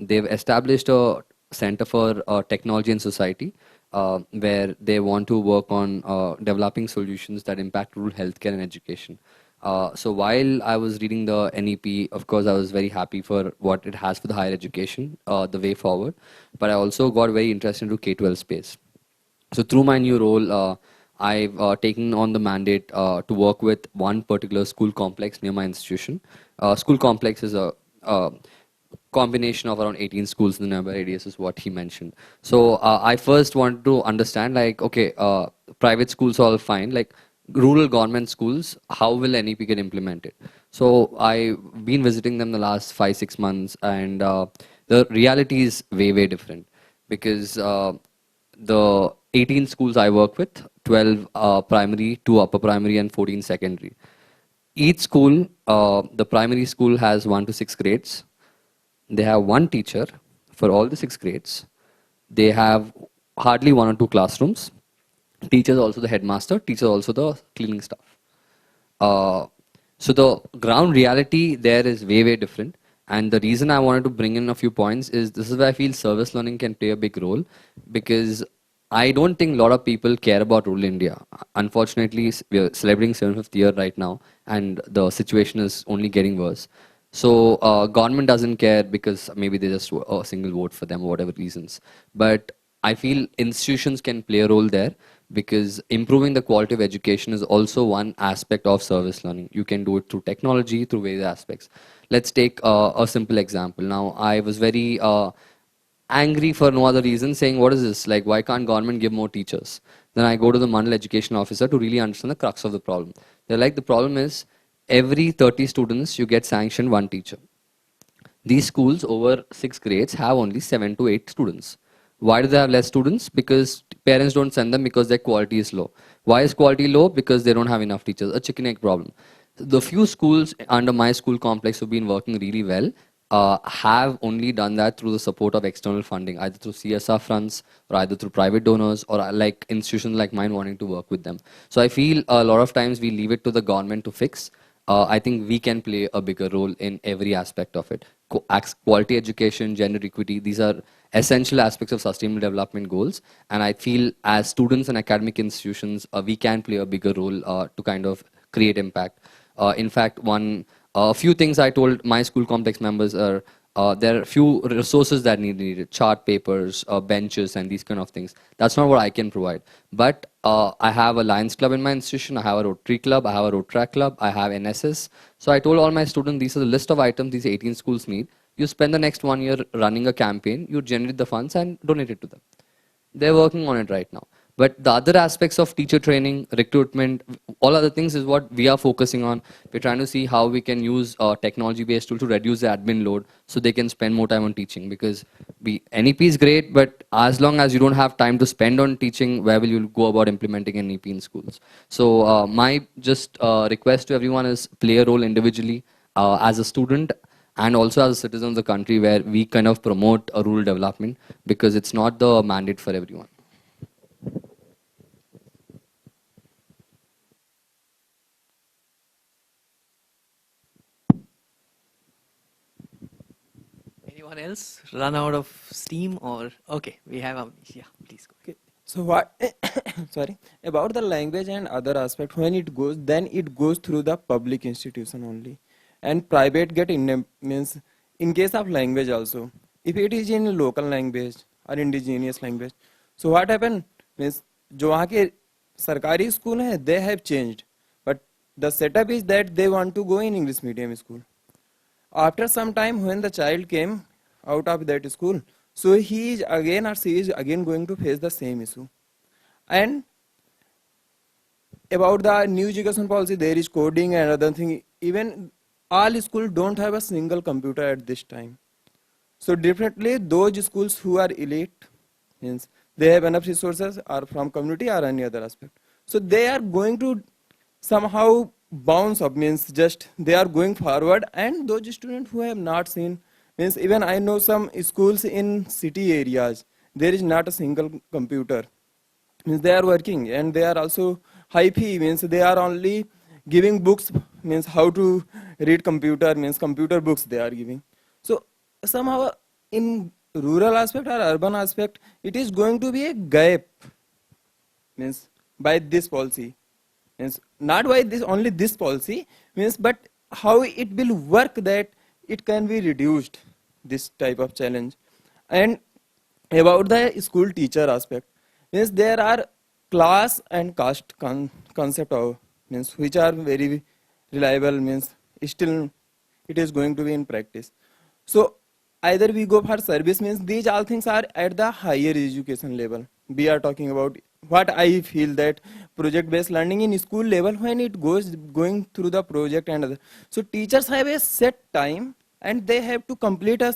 They've established a Center for Technology and Society where they want to work on developing solutions that impact rural healthcare and education. So while I was reading the NEP, of course, I was very happy for what it has for the higher education, the way forward. But I also got very interested into K-12 space. So through my new role, I've taken on the mandate to work with one particular school complex near my institution. School complex is a combination of around 18 schools in the nearby radius is what he mentioned. So I first wanted to understand like, okay, private schools are all fine, like rural government schools, how will NEP get implemented? So I've been visiting them the last 5-6 months and the reality is way different because the 18 schools I work with, 12 primary, 2 upper primary and 14 secondary. Each school, the primary school has 1 to 6 grades. They have one teacher for all the 6 grades. They have hardly 1 or 2 classrooms. Teachers also the headmaster, teachers also the cleaning staff. So the ground reality there is way different. And the reason I wanted to bring in a few points is this is where I feel service learning can play a big role because I don't think a lot of people care about rural India. Unfortunately, we are celebrating 7th year right now and the situation is only getting worse. So government doesn't care because maybe they just a single vote for them or whatever reasons. But I feel institutions can play a role there because improving the quality of education is also one aspect of service learning. You can do it through technology, through various aspects. Let's take a simple example. Now, I was very angry for no other reason, saying, what is this? Like, why can't government give more teachers? Then I go to the Mandal education officer to really understand the crux of the problem. They're like, the problem is every 30 students, you get sanctioned 1 teacher. These schools over 6 grades have only 7 to 8 students. Why do they have less students? Because parents don't send them because their quality is low. Why is quality low? Because they don't have enough teachers. A chicken egg problem. The few schools under my school complex who've been working really well have only done that through the support of external funding, either through CSR funds or either through private donors or like institutions like mine wanting to work with them. So I feel a lot of times we leave it to the government to fix. I think we can play a bigger role in every aspect of it. Quality education, gender equity, these are essential aspects of sustainable development goals. And I feel as students and academic institutions, we can play a bigger role to kind of create impact. In fact, a few things I told my school complex members are there are few resources that needed, chart papers, benches, and these kind of things. That's not what I can provide. But I have a Lions Club in my institution, I have a Rotary Club, I have a Road Track Club, I have NSS. So I told all my students, these are the list of items these 18 schools need. You spend the next 1 year running a campaign, you generate the funds and donate it to them. They're working on it right now. But the other aspects of teacher training, recruitment, all other things is what we are focusing on. We're trying to see how we can use technology-based tool to reduce the admin load so they can spend more time on teaching. Because NEP is great, but as long as you don't have time to spend on teaching, where will you go about implementing NEP in schools? So my just request to everyone is play a role individually as a student and also as a citizen of the country where we kind of promote a rural development because it's not the mandate for everyone. Anyone else run out of steam or okay? We have Avnish. Yeah, please go. Okay. So what? Sorry, about the language and other aspect. When it goes, then it goes through the public institution only, and private get in means in case of language also. If it is in local language or indigenous language, so what happen means जो वहाँ के सरकारी school हैं, they have changed, but the setup is that they want to go in English medium school. After some time, when the child came out of that school, so he is again or she is again going to face the same issue. And about the new education policy, there is coding and other thing. Even all schools don't have a single computer at this time. So definitely those schools who are elite, means they have enough resources or from community or any other aspect. So they are going to somehow bounce up, means just they are going forward, and those students who have not seen, means even I know some schools in city areas, there is not a single computer. Means they are working and they are also high fee, means they are only giving books, means how to read computer, means computer books they are giving. So somehow in rural aspect or urban aspect, it is going to be a gap, means by this policy. Means not by this only this policy, means but how it will work that it can be reduced, this type of challenge. And about the school teacher aspect, means there are class and caste concept of, means which are very reliable, means still it is going to be in practice. So either we go for service, means these all things are at the higher education level. We are talking about what I feel that project based learning in school level, when it goes going through the project and other. So teachers have a set time and they have to complete a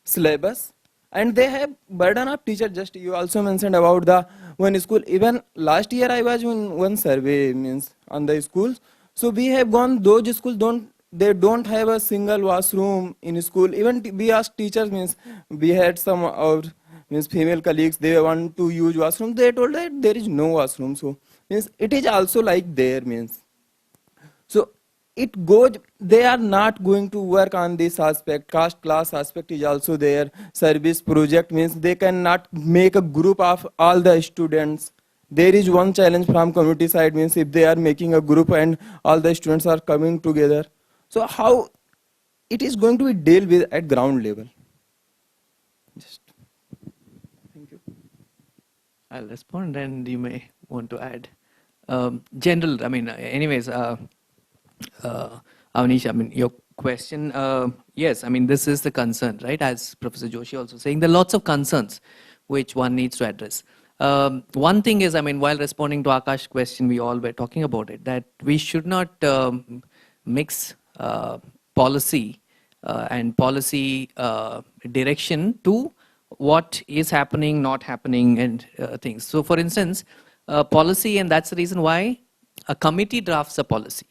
syllabus, and they have burden of teacher. Just you also mentioned about the one school, even last year I was in one survey, means on the schools. So we have gone, those schools don't have a single washroom in school. Even we asked teachers, means we had some our means female colleagues, they want to use washroom, they told that there is no washroom. So means it is also like there, means so it goes, they are not going to work on this aspect. Caste class aspect is also there. Service project, means they cannot make a group of all the students. There is one challenge from community side, means if they are making a group and all the students are coming together, so how it is going to be dealt with at ground level. Just thank you. I'll respond and you may want to add. General, I mean, anyways, Avnish, I mean, your question, yes, I mean, this is the concern, right? As Professor Joshi also saying, there are lots of concerns which one needs to address. One thing is, I mean, while responding to Akash's question, we all were talking about it, that we should not mix policy and policy direction to what is happening, not happening, and things. So, for instance, policy, and that's the reason why a committee drafts a policy.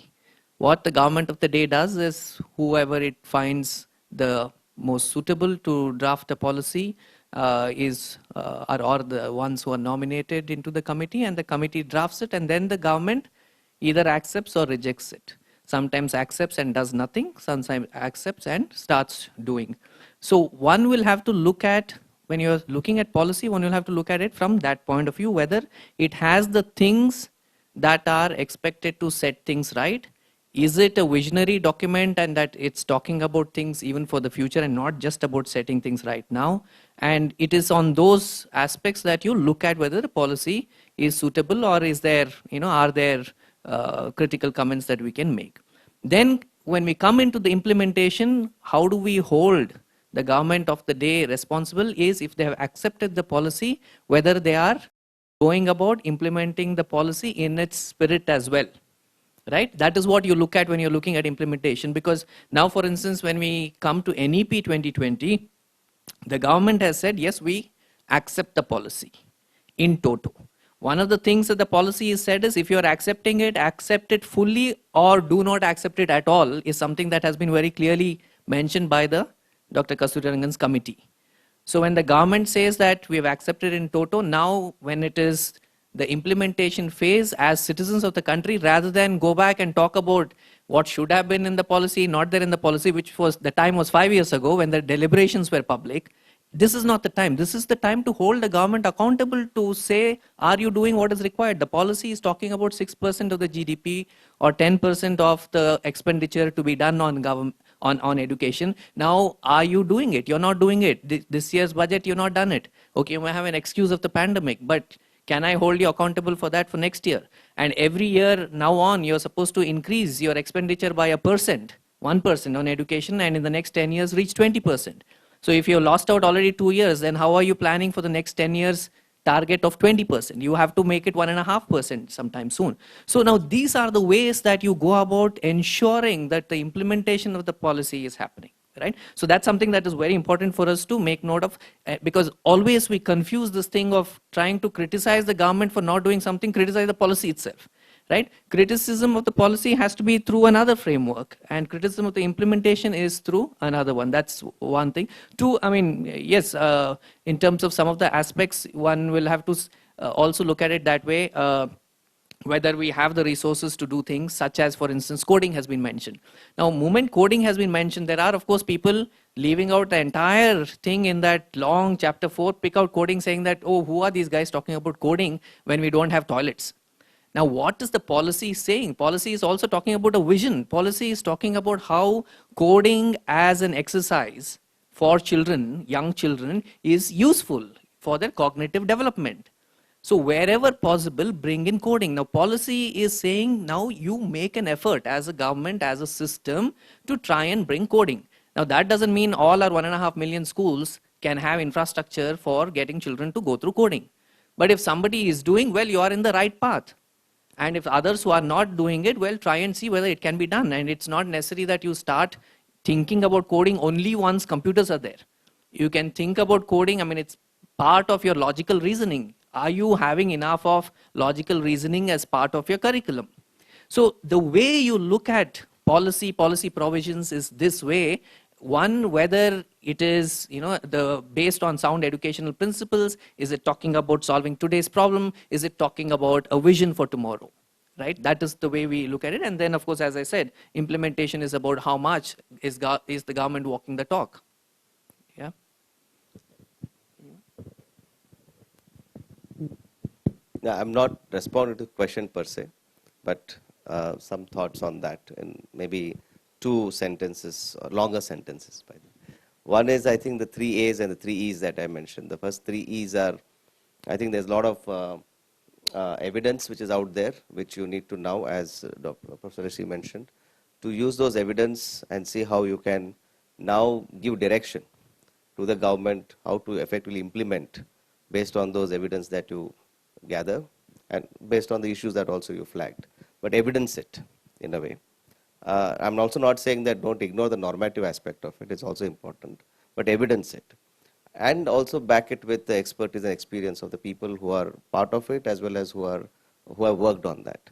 What the government of the day does is whoever it finds the most suitable to draft a policy are the ones who are nominated into the committee, and the committee drafts it, and then the government either accepts or rejects it. Sometimes accepts and does nothing, sometimes accepts and starts doing. So one will have to look at, when you're looking at policy, one will have to look at it from that point of view, whether it has the things that are expected to set things right. Is it a visionary document and that it's talking about things even for the future and not just about setting things right now? And it is on those aspects that you look at whether the policy is suitable, or is there, are there critical comments that we can make. Then when we come into the implementation, how do we hold the government of the day responsible is if they have accepted the policy, whether they are going about implementing the policy in its spirit as well. Right? That is what you look at when you're looking at implementation, because now, for instance, when we come to NEP 2020, the government has said, yes, we accept the policy in toto. One of the things that the policy is said is, if you're accepting it, accept it fully or do not accept it at all, is something that has been very clearly mentioned by the Dr. Kasturirangan's committee. So when the government says that we have accepted in toto, now when it is the implementation phase as citizens of the country, rather than go back and talk about what should have been in the policy, not there in the policy, which was, the time was 5 years ago when the deliberations were public. This is not the time. This is the time to hold the government accountable to say, are you doing what is required? The policy is talking about 6% of the GDP or 10% of the expenditure to be done on government, on education. Now, are you doing it? You're not doing it. This year's budget, you're not done it. Okay, you may have an excuse of the pandemic, but can I hold you accountable for that for next year? And every year now on, you're supposed to increase your expenditure by 1% on education, and in the next 10 years reach 20%. So if you lost out already 2 years, then how are you planning for the next 10 years target of 20%? You have to make it 1.5% sometime soon. So now these are the ways that you go about ensuring that the implementation of the policy is happening. Right? So that's something that is very important for us to make note of, because always we confuse this thing of trying to criticize the government for not doing something, criticize the policy itself. Right? Criticism of the policy has to be through another framework, and criticism of the implementation is through another one. That's one thing. Two, I mean, yes, in terms of some of the aspects, one will have to also look at it that way. Whether we have the resources to do things, such as, for instance, coding has been mentioned. Now, moment coding has been mentioned, there are, of course, people leaving out the entire thing in that long chapter 4, pick out coding, saying that, oh, who are these guys talking about coding when we don't have toilets? Now, what is the policy saying? Policy is also talking about a vision. Policy is talking about how coding as an exercise for children, young children, is useful for their cognitive development. So wherever possible, bring in coding. Now, policy is saying now you make an effort as a government, as a system, to try and bring coding. Now, that doesn't mean all our 1.5 million schools can have infrastructure for getting children to go through coding. But if somebody is doing well, you are in the right path. And if others who are not doing it, well, try and see whether it can be done. And it's not necessary that you start thinking about coding only once computers are there. You can think about coding, I mean, it's part of your logical reasoning. Are you having enough of logical reasoning as part of your curriculum? So the way you look at policy provisions is this way. One, whether it is, based on sound educational principles, is it talking about solving today's problem? Is it talking about a vision for tomorrow? Right? That is the way we look at it. And then, of course, as I said, implementation is about how much is the government walking the talk. Yeah. No, I'm not responding to the question per se, but some thoughts on that, and maybe 2 sentences, or longer sentences. By the way. One is, I think, the 3 A's and the 3 E's that I mentioned. The first 3 E's are, I think there's a lot of evidence which is out there, which you need to now, as Professor Rishi mentioned, to use those evidence and see how you can now give direction to the government, how to effectively implement based on those evidence that you gather and based on the issues that also you flagged, but evidence it in a way. I'm also not saying that don't ignore the normative aspect of it, it's also important, but evidence it. And also back it with the expertise and experience of the people who are part of it, as well as who have worked on that.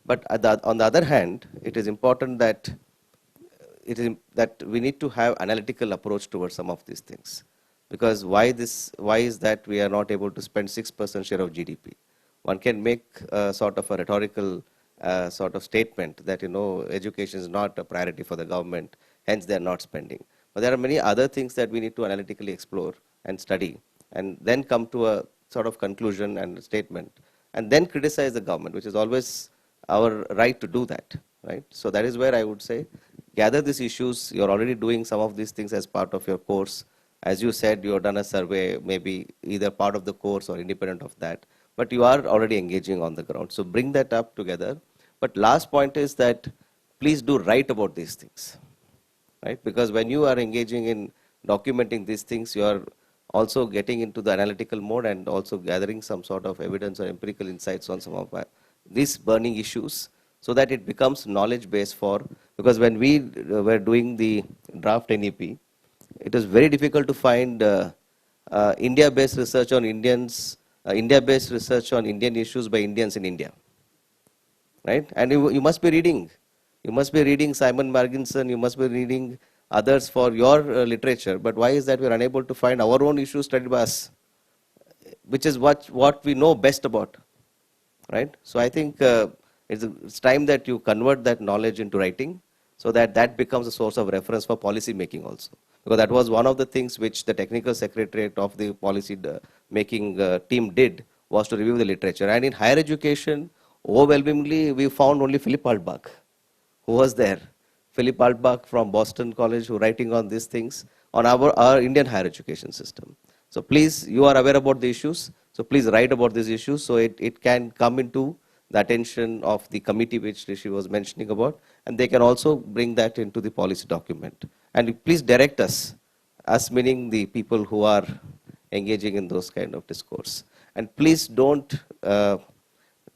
But on the other hand, it is important that we need to have analytical approach towards some of these things. Because why is that we are not able to spend 6% share of GDP? One can make sort of a rhetorical sort of statement that, education is not a priority for the government, hence they are not spending. But there are many other things that we need to analytically explore and study, and then come to a sort of conclusion and statement, and then criticize the government, which is always our right to do that, right? So that is where I would say, gather these issues. You're already doing some of these things as part of your course. As you said, you have done a survey, maybe either part of the course or independent of that, but you are already engaging on the ground. So bring that up together. But last point is that please do write about these things, right? Because when you are engaging in documenting these things, you are also getting into the analytical mode and also gathering some sort of evidence or empirical insights on some of these burning issues, so that it becomes knowledge base because when we were doing the draft NEP, it is very difficult to find India-based research on Indians, India-based research on Indian issues by Indians in India, right? And you must be reading. You must be reading Simon Marginson, you must be reading others for your literature. But why is that we are unable to find our own issues studied by us, which is what we know best about, right? So I think it's time that you convert that knowledge into writing so that that becomes a source of reference for policy making also. Because that was one of the things which the technical secretariat of the policy making team did, was to review the literature. And in higher education, overwhelmingly, we found only Philip Altbach, who was there. Philip Altbach from Boston College, who writing on these things on our Indian higher education system. So please, you are aware about the issues, so please write about these issues so it can come into the attention of the committee which Rishi was mentioning about, and they can also bring that into the policy document. And please direct us meaning the people who are engaging in those kind of discourse. And please don't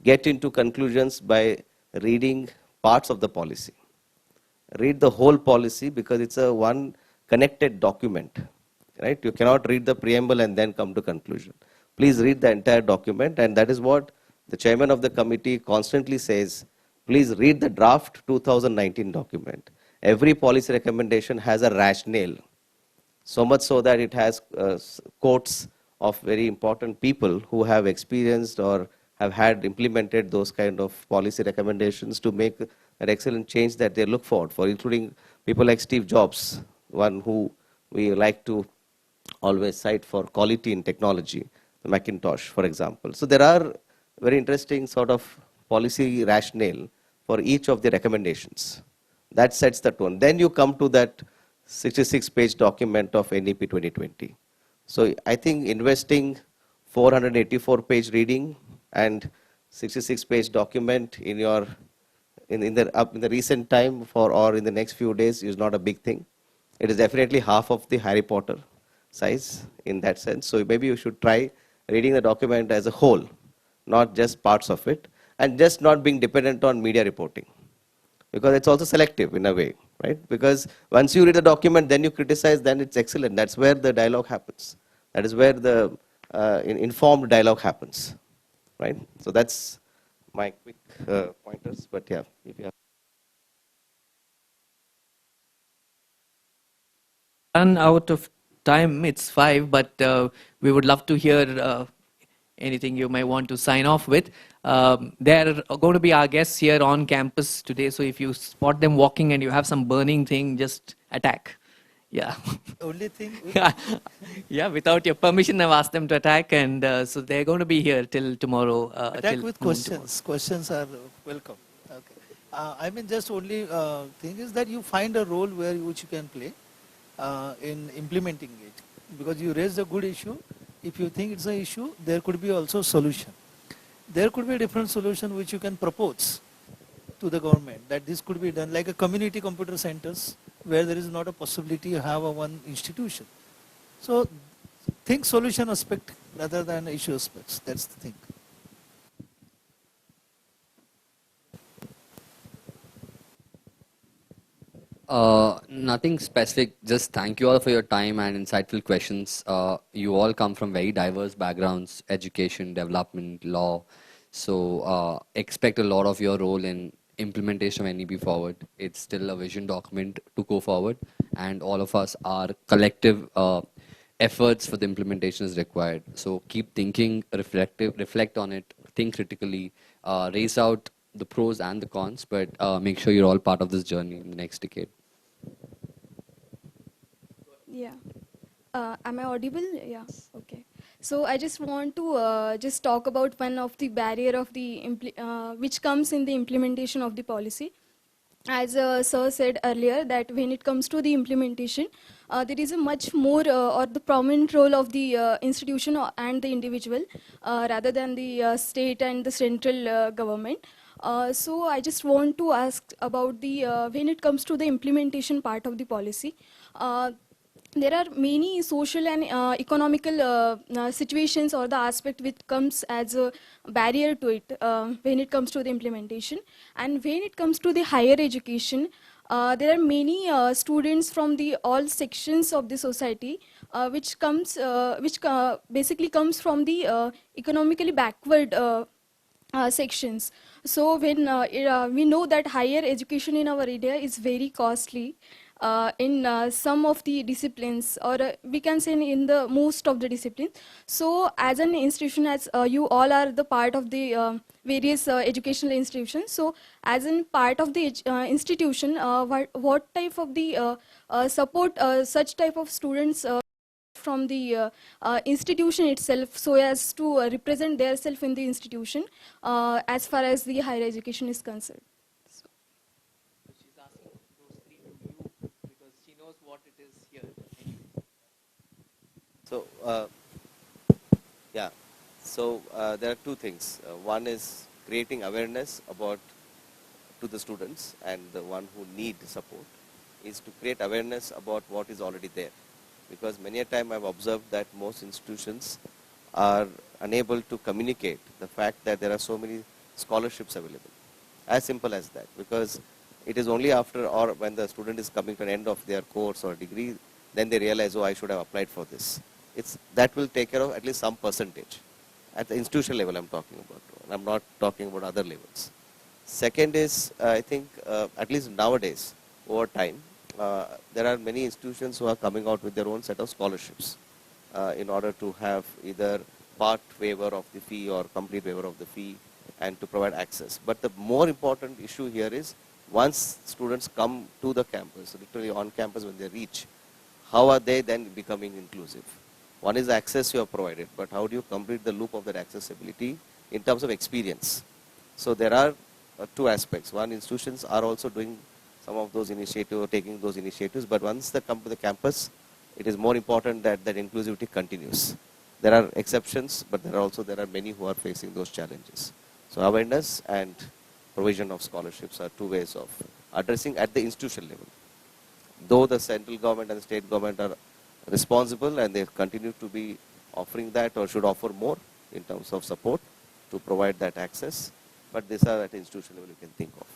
get into conclusions by reading parts of the policy. Read the whole policy, because it's a one connected document, right? You cannot read the preamble and then come to conclusion. Please read the entire document, and that is what the chairman of the committee constantly says. Please read the draft 2019 document. Every policy recommendation has a rationale, so much so that it has quotes of very important people who have experienced or have had implemented those kind of policy recommendations to make an excellent change that they look forward for, including people like Steve Jobs, one who we like to always cite for quality in technology, the Macintosh, for example. So there are very interesting sort of policy rationale for each of the recommendations. That sets the tone. Then you come to that 66-page document of NEP 2020. So I think investing 484-page reading and 66-page document in your in the recent time or in the next few days is not a big thing. It is definitely half of the Harry Potter size in that sense. So maybe you should try reading the document as a whole, not just parts of it, and just not being dependent on media reporting, because it's also selective in a way, right? Because once you read the document, then you criticize, then it's excellent. That's where the dialogue happens. That is where the informed dialogue happens, right? So that's my quick pointers. But yeah, if you have. Run out of time. It's 5, but we would love to hear anything you might want to sign off with. They're going to be our guests here on campus today, so if you spot them walking and you have some burning thing, just attack. Yeah. Only thing. Yeah, without your permission, I've asked them to attack, and so they're going to be here till tomorrow. Attack till with noon questions. Questions are welcome. Okay. I mean, just only thing is that you find a role which you can play in implementing it, because you raised a good issue. If you think it's an issue, there could be also solution. There could be a different solution which you can propose to the government, that this could be done like a community computer centers where there is not a possibility to have a one institution. So think solution aspect rather than issue aspects. That's the thing. Nothing specific. Just thank you all for your time and insightful questions. You all come from very diverse backgrounds: education, development, law. So expect a lot of your role in implementation of NEP forward. It's still a vision document to go forward, and all of us are collective efforts for the implementation is required. So keep thinking, reflect on it, think critically, raise out the pros and the cons, but make sure you're all part of this journey in the next decade. Yeah. Am I audible? Yeah. Okay. So I just want to just talk about one of the barrier of the which comes in the implementation of the policy. As Sir said earlier, that when it comes to the implementation, there is a much more or the prominent role of the institution and the individual rather than the state and the central government. So I just want to ask about the when it comes to the implementation part of the policy. There are many social and economical situations or the aspect which comes as a barrier to it when it comes to the implementation. And when it comes to the higher education, there are many students from the all sections of the society which basically comes from the economically backward sections. So when we know that higher education in our area is very costly, in some of the disciplines, or we can say in the most of the disciplines. So as an institution, as you all are the part of the various educational institutions, so as in part of the institution, what type of the support such type of students from the institution itself, so as to represent their self in the institution as far as the higher education is concerned. She's asking those three to you because she knows what it is here. So, yeah. So there are two things. One is creating awareness about to the students, and the one who need support is to create awareness about what is already there. Because many a time I've observed that most institutions are unable to communicate the fact that there are so many scholarships available. As simple as that. Because it is only after or when the student is coming to an end of their course or degree, then they realize, oh, I should have applied for this. That will take care of at least some percentage. At the institutional level I'm talking about. I'm not talking about other levels. Second is, I think, at least nowadays, over time, there are many institutions who are coming out with their own set of scholarships in order to have either part waiver of the fee or complete waiver of the fee and to provide access. But the more important issue here is, once students come to the campus, literally on campus when they reach, how are they then becoming inclusive? One is the access you have provided, but how do you complete the loop of that accessibility in terms of experience? So there are two aspects. One, institutions are also doing some of those initiatives, taking those initiatives, but once they come to the campus, it is more important that that inclusivity continues. There are exceptions, but there are many who are facing those challenges. So awareness and provision of scholarships are two ways of addressing at the institutional level. Though the central government and the state government are responsible and they continue to be offering that or should offer more in terms of support to provide that access, but these are at the institutional level you can think of.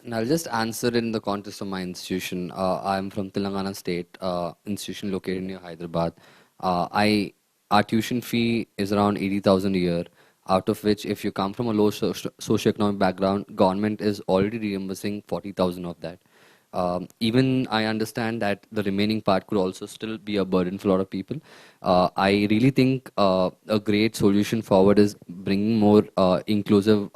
And I'll just answer in the context of my institution. I'm from Telangana State, institution located near Hyderabad. Our tuition fee is around 80,000 a year, out of which if you come from a low socioeconomic background, government is already reimbursing 40,000 of that. Even I understand that the remaining part could also still be a burden for a lot of people. I really think a great solution forward is bringing more inclusive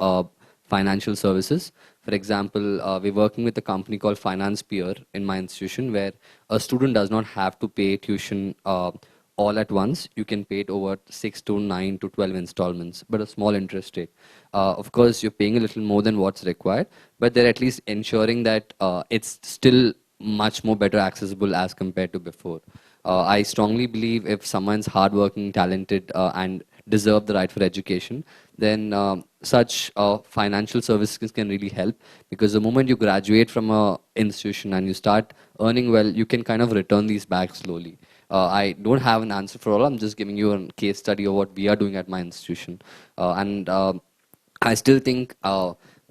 financial services. For example, we're working with a company called Finance Peer in my institution, where a student does not have to pay tuition all at once. You can pay it over 6 to 9 to 12 installments, but a small interest rate. Of course, you're paying a little more than what's required, but they're at least ensuring that it's still much more better accessible as compared to before. I strongly believe if someone's hardworking, talented, and deserve the right for education, then such financial services can really help, because the moment you graduate from an institution and you start earning well, you can kind of return these back slowly. I don't have an answer for all. I'm just giving you a case study of what we are doing at my institution. I still think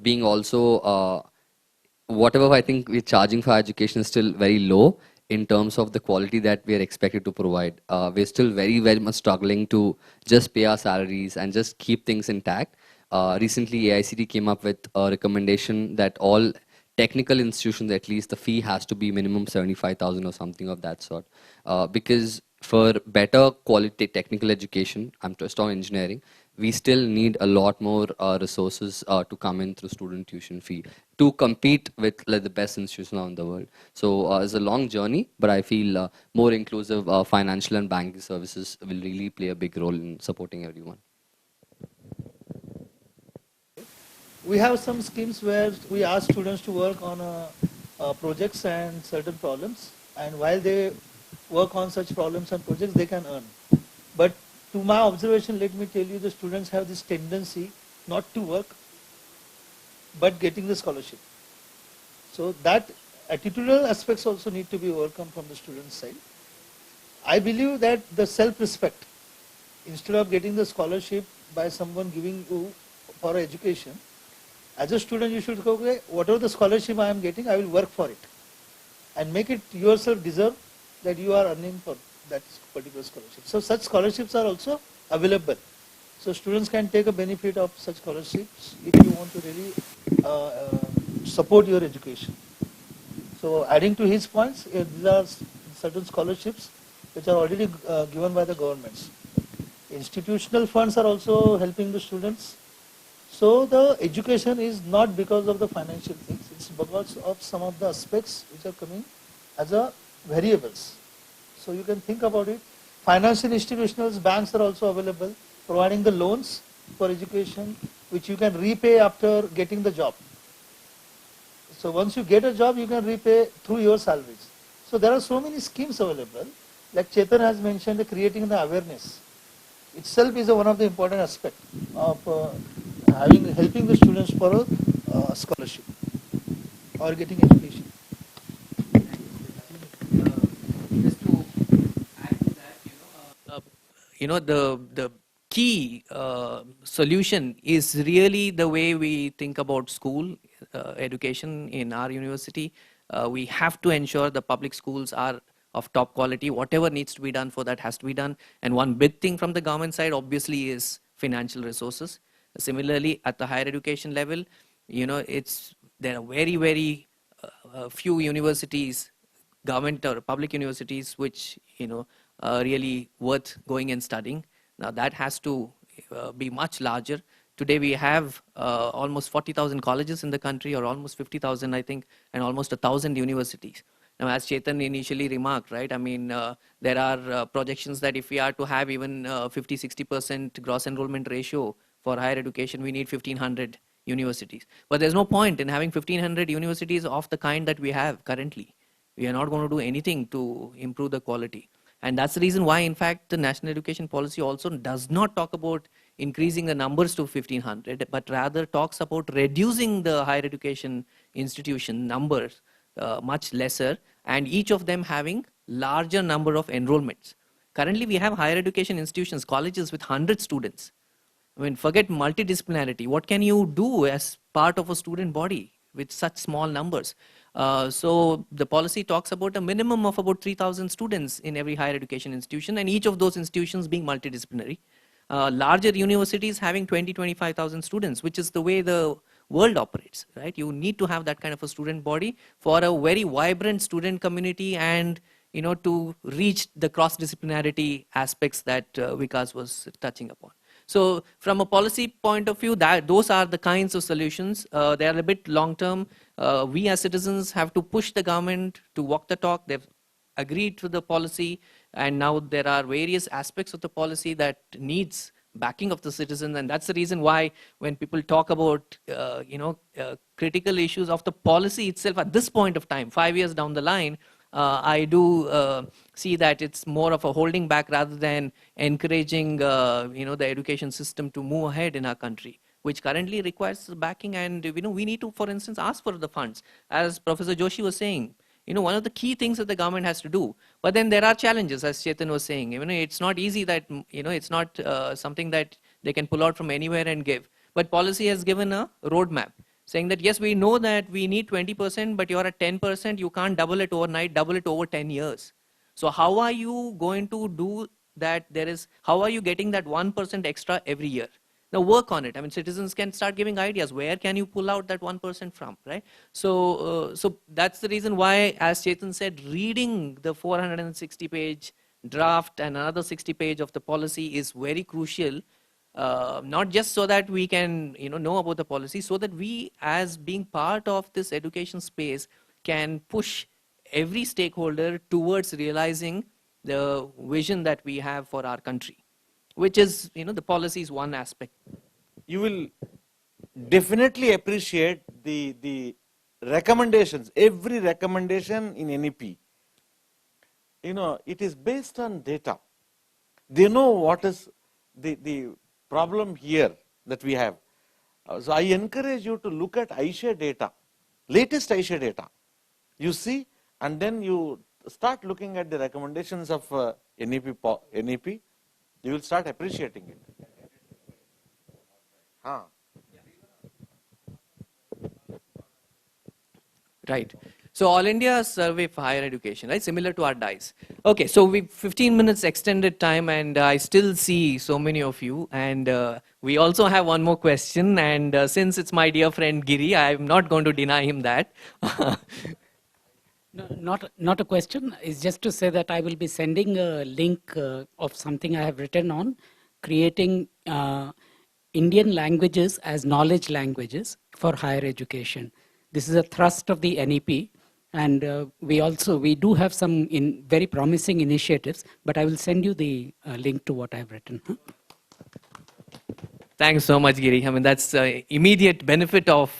being also whatever I think we're charging for education is still very low in terms of the quality that we are expected to provide. We're still very, very much struggling to just pay our salaries and just keep things intact. Recently, AICT came up with a recommendation that all technical institutions, at least the fee has to be minimum 75,000 or something of that sort. Because for better quality technical education, I'm just on engineering, we still need a lot more resources to come in through student tuition fee to compete with the best institutions around the world. So it's a long journey, but I feel more inclusive financial and banking services will really play a big role in supporting everyone. We have some schemes where we ask students to work on projects and certain problems, and while they work on such problems and projects, they can earn. But to my observation, let me tell you, the students have this tendency not to work, but getting the scholarship. So that attitudinal aspects also need to be overcome from the student's side. I believe that the self-respect, instead of getting the scholarship by someone giving you for education, as a student you should go, okay, whatever the scholarship I am getting, I will work for it and make it yourself deserve that you are earning for that particular scholarship. So such scholarships are also available. So students can take a benefit of such scholarships if you want to really support your education. So adding to his points, these are certain scholarships which are already given by the governments. Institutional funds are also helping the students. So the education is not because of the financial things, it's because of some of the aspects which are coming as a variables. So you can think about it. Financial institutions, banks are also available, providing the loans for education, which you can repay after getting the job. So once you get a job, you can repay through your salaries. So there are so many schemes available. Like Chetan has mentioned, creating the awareness itself is one of the important aspects of helping the students for a scholarship or getting education. Just to add to that, the key solution is really the way we think about school education in our university. We have to ensure the public schools are of top quality. Whatever needs to be done for that has to be done. And one big thing from the government side, obviously, is financial resources. Similarly, at the higher education level, there are very, very few universities, government or public universities, which really worth going and studying. Now that has to be much larger. Today we have almost 40,000 colleges in the country, or almost 50,000, I think, and almost 1,000 universities. Now, as Chetan initially remarked, right? I mean, there are projections that if we are to have even 50-60% gross enrollment ratio for higher education, we need 1,500 universities. But there's no point in having 1,500 universities of the kind that we have currently. We are not going to do anything to improve the quality. And that's the reason why, in fact, the national education policy also does not talk about increasing the numbers to 1,500, but rather talks about reducing the higher education institution numbers much lesser, and each of them having larger number of enrollments. Currently, we have higher education institutions, colleges with 100 students. I mean, forget multidisciplinarity. What can you do as part of a student body with such small numbers? So the policy talks about a minimum of about 3,000 students in every higher education institution, and each of those institutions being multidisciplinary. Larger universities having 20-25,000 students, which is the way the world operates, right? You need to have that kind of a student body for a very vibrant student community, and to reach the cross-disciplinarity aspects that Vikas was touching upon. So from a policy point of view, those are the kinds of solutions. They are a bit long-term. We as citizens have to push the government to walk the talk. They've agreed to the policy, and now there are various aspects of the policy that needs backing of the citizen, and that's the reason why when people talk about critical issues of the policy itself at this point of time, 5 years down the line, I do see that it's more of a holding back rather than encouraging the education system to move ahead in our country, which currently requires backing. And we need to, for instance, ask for the funds, as Professor Joshi was saying. One of the key things that the government has to do. But then there are challenges, as Chetan was saying. It's not easy that, it's not something that they can pull out from anywhere and give. But policy has given a roadmap saying that, yes, we know that we need 20%, but you're at 10%, you can't double it overnight, double it over 10 years. So how are you going to do that? How are you getting that 1% extra every year? Now work on it. I mean, citizens can start giving ideas. Where can you pull out that 1% from, right? So that's the reason why, as Chetan said, reading the 460-page draft and another 60-page of the policy is very crucial. Not just so that we can know about the policy, so that we, as being part of this education space, can push every stakeholder towards realizing the vision that we have for our country, which is, the policy is one aspect. You will definitely appreciate the recommendations. Every recommendation in NEP, it is based on data. They know what is the problem here that we have. So I encourage you to look at iShare data, latest iShare data. You see, and then you start looking at the recommendations of NEP. You will start appreciating it. Right. So All India Survey for Higher Education, right? Similar to our DICE. Okay, so we 15 minutes extended time, and I still see so many of you. And we also have one more question. And since it's my dear friend Giri, I'm not going to deny him that. No, not a question. It's just to say that I will be sending a link of something I have written on creating Indian languages as knowledge languages for higher education. This is a thrust of the NEP, and we do have some very promising initiatives. But I will send you the link to what I've written. Thanks so much, Giri. I mean, that's immediate benefit of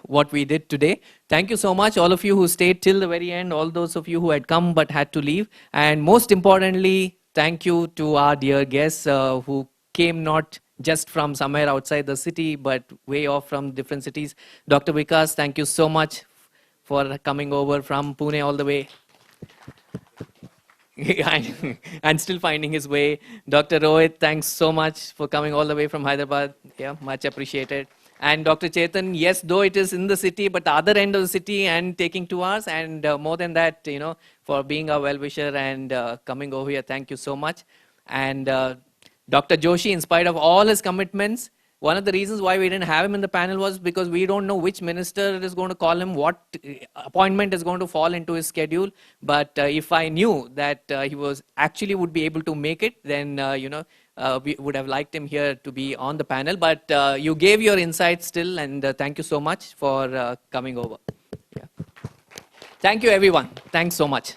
what we did today. Thank you so much, all of you who stayed till the very end, all those of you who had come but had to leave. And most importantly, thank you to our dear guests who came not just from somewhere outside the city, but way off from different cities. Dr. Vikas, thank you so much for coming over from Pune all the way. And still finding his way. Dr. Rohit, thanks so much for coming all the way from Hyderabad. Yeah, much appreciated. And Dr. Chetan, yes, though it is in the city, but the other end of the city and taking 2 hours. And more than that, for being a well-wisher and coming over here, thank you so much. And Dr. Joshi, in spite of all his commitments, one of the reasons why we didn't have him in the panel was because we don't know which minister is going to call him, what appointment is going to fall into his schedule. But if I knew that he was actually would be able to make it, then we would have liked him here to be on the panel. But you gave your insights still, and thank you so much for coming over. Yeah. Thank you, everyone. Thanks so much.